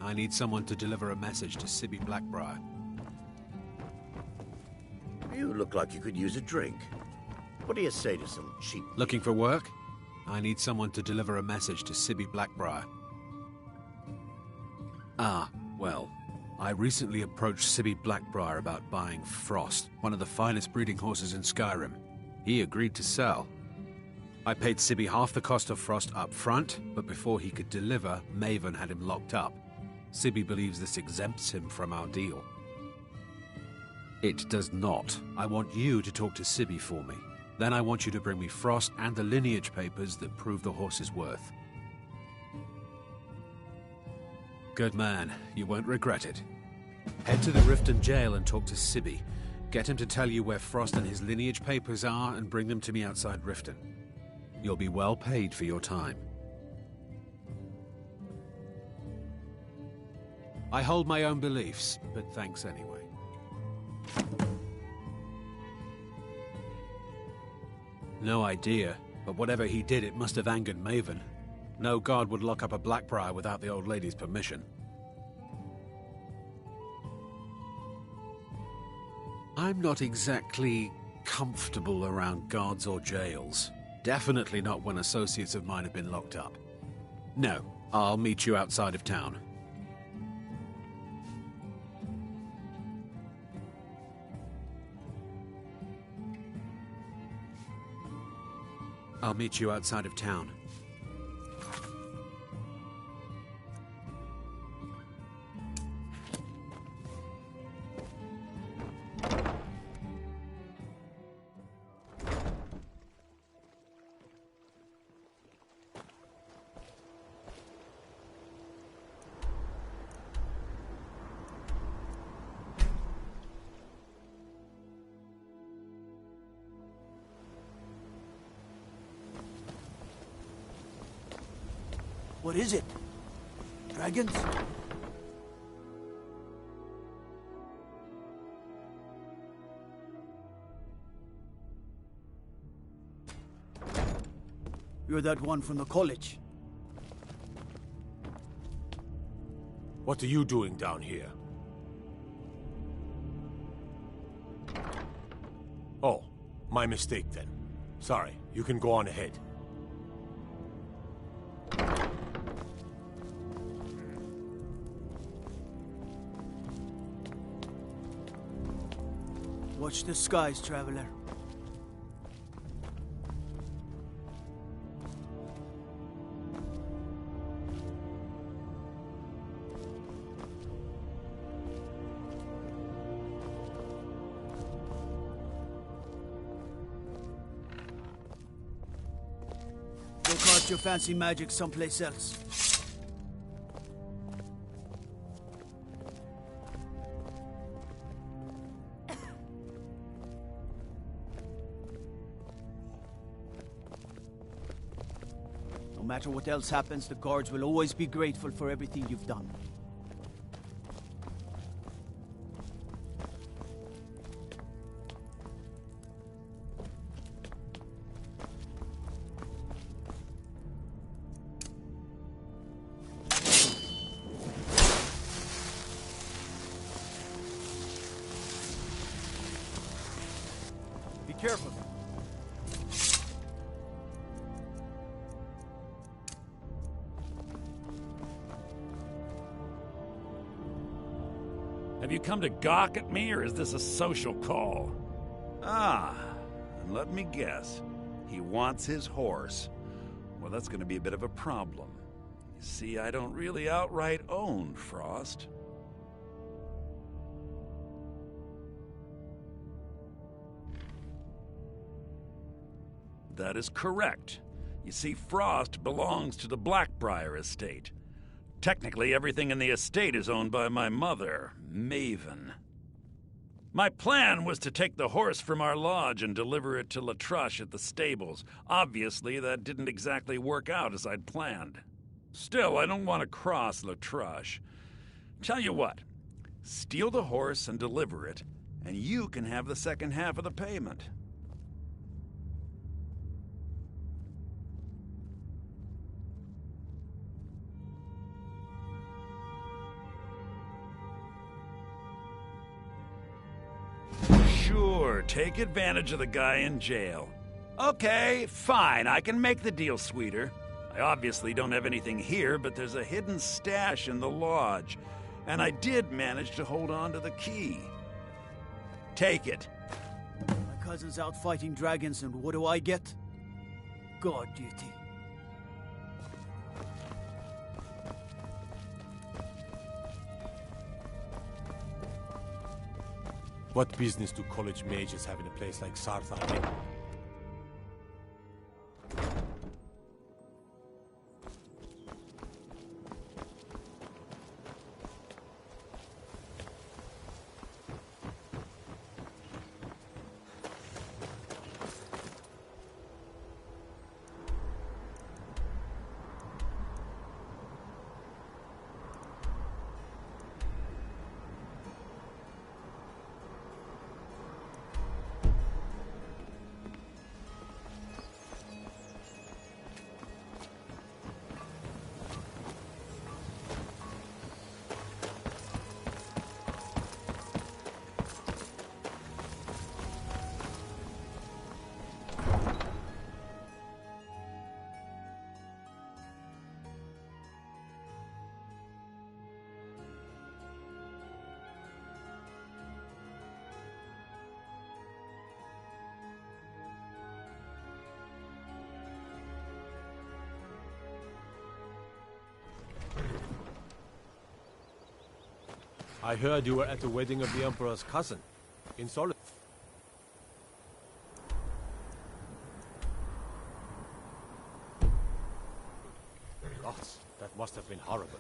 I need someone to deliver a message to Sibby Blackbriar. You look like you could use a drink. What do you say to some cheap... Looking for work? I need someone to deliver a message to Sibby Blackbriar. Well, I recently approached Sibby Blackbriar about buying Frost, one of the finest breeding horses in Skyrim. He agreed to sell. I paid Sibby half the cost of Frost up front, but before he could deliver, Maven had him locked up. Sibby believes this exempts him from our deal. It does not. I want you to talk to Sibby for me. Then I want you to bring me Frost and the lineage papers that prove the horse's worth. Good man. You won't regret it. Head to the Riften jail and talk to Sibby. Get him to tell you where Frost and his lineage papers are and bring them to me outside Riften. You'll be well paid for your time. I hold my own beliefs, but thanks anyway. No idea, but whatever he did, it must have angered Maven. No guard would lock up a Blackbriar without the old lady's permission. I'm not exactly comfortable around guards or jails. Definitely not when associates of mine have been locked up. No, I'll meet you outside of town. I'll meet you outside of town. What is it? Dragons? You're that one from the college. What are you doing down here? Oh, my mistake then. Sorry, you can go on ahead. Watch the skies, traveler. Go cast your fancy magic someplace else. No matter what else happens, the guards will always be grateful for everything you've done. Be careful. Have you come to gawk at me, or is this a social call? Ah, and let me guess. He wants his horse. Well, that's going to be a bit of a problem. You see, I don't really outright own Frost. That is correct. You see, Frost belongs to the Blackbriar estate. Technically, everything in the estate is owned by my mother, Maven. My plan was to take the horse from our lodge and deliver it to Latrush at the stables. Obviously, that didn't exactly work out as I'd planned. Still, I don't want to cross Latrush. Tell you what, steal the horse and deliver it, and you can have the second half of the payment. Sure, take advantage of the guy in jail. Okay, fine, I can make the deal sweeter. I obviously don't have anything here, but there's a hidden stash in the lodge, and I did manage to hold on to the key. Take it. My cousin's out fighting dragons, and what do I get? Guard duty. What business do college mages have in a place like Sartha? I heard you were at the wedding of the Emperor's cousin, in Solitude. Gods, that must have been horrible.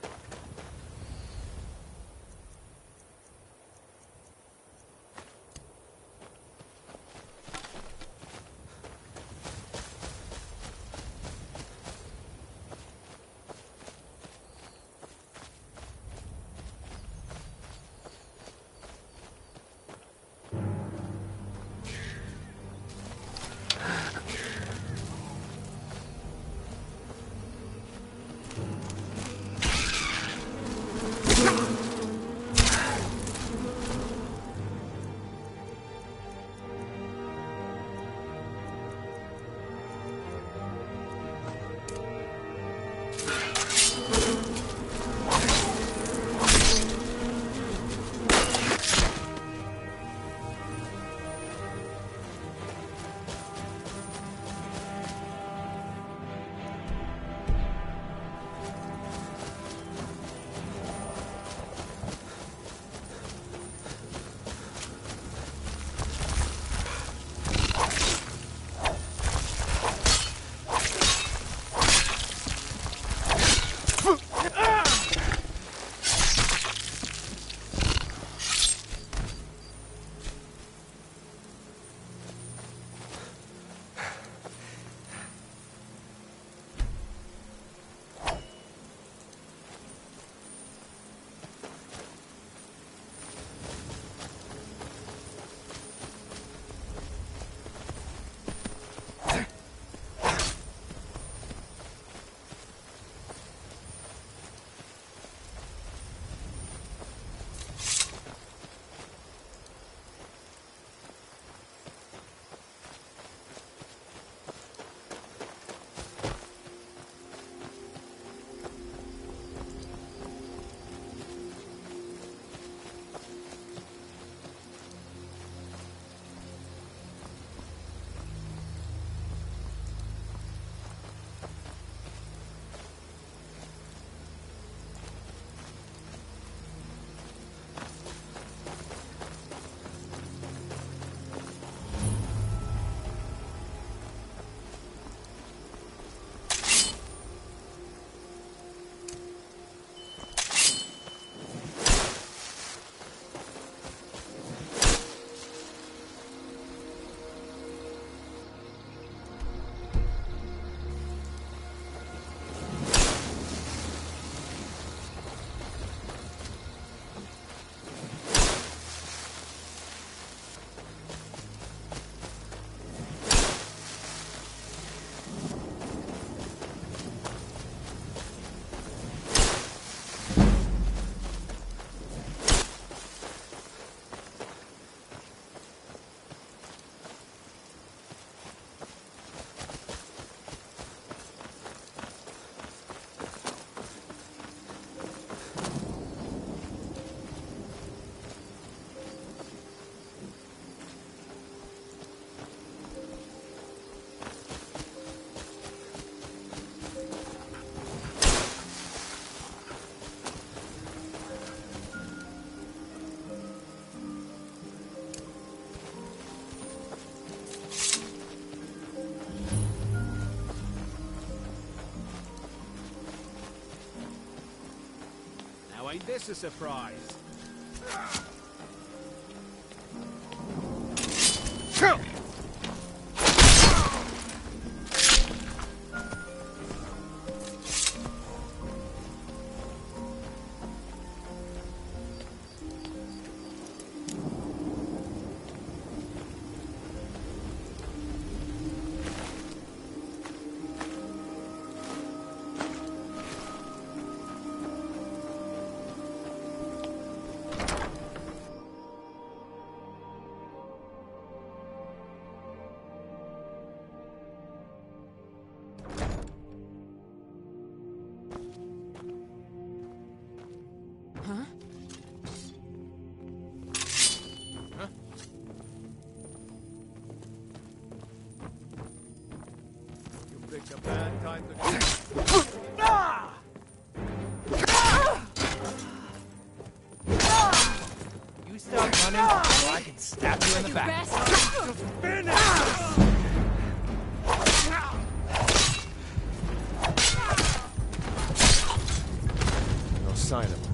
find this a surprise? A bad time to... You stop running, or I can stab you in the back. No sign of him.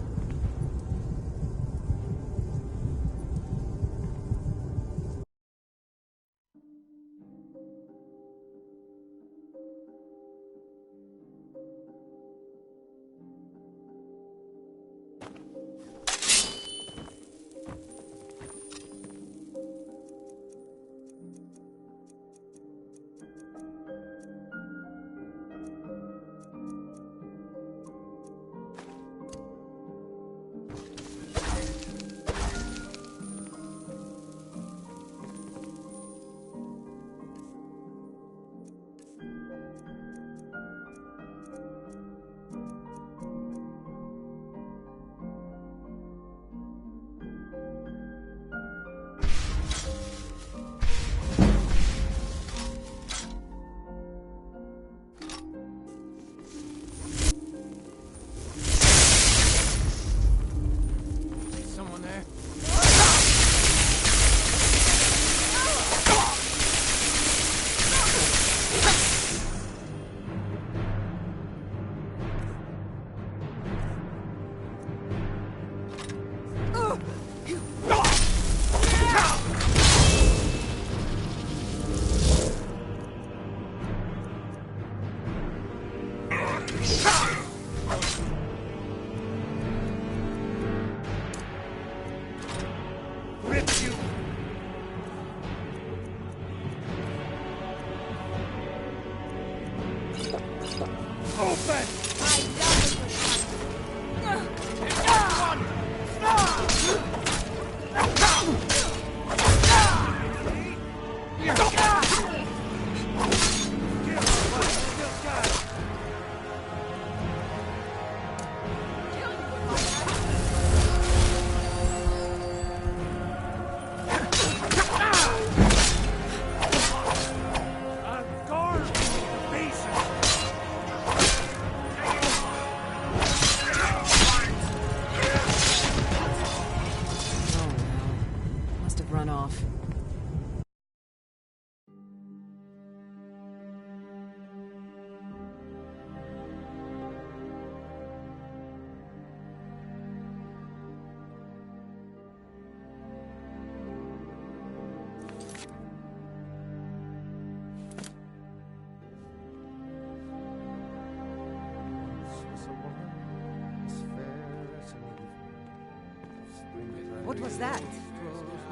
What was that?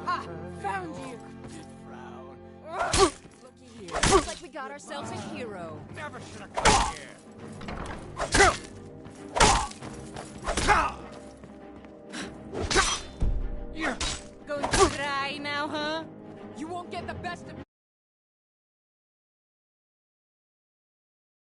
Ah! Found you! Looky here. Looks like we got ourselves a hero. Never should have come here.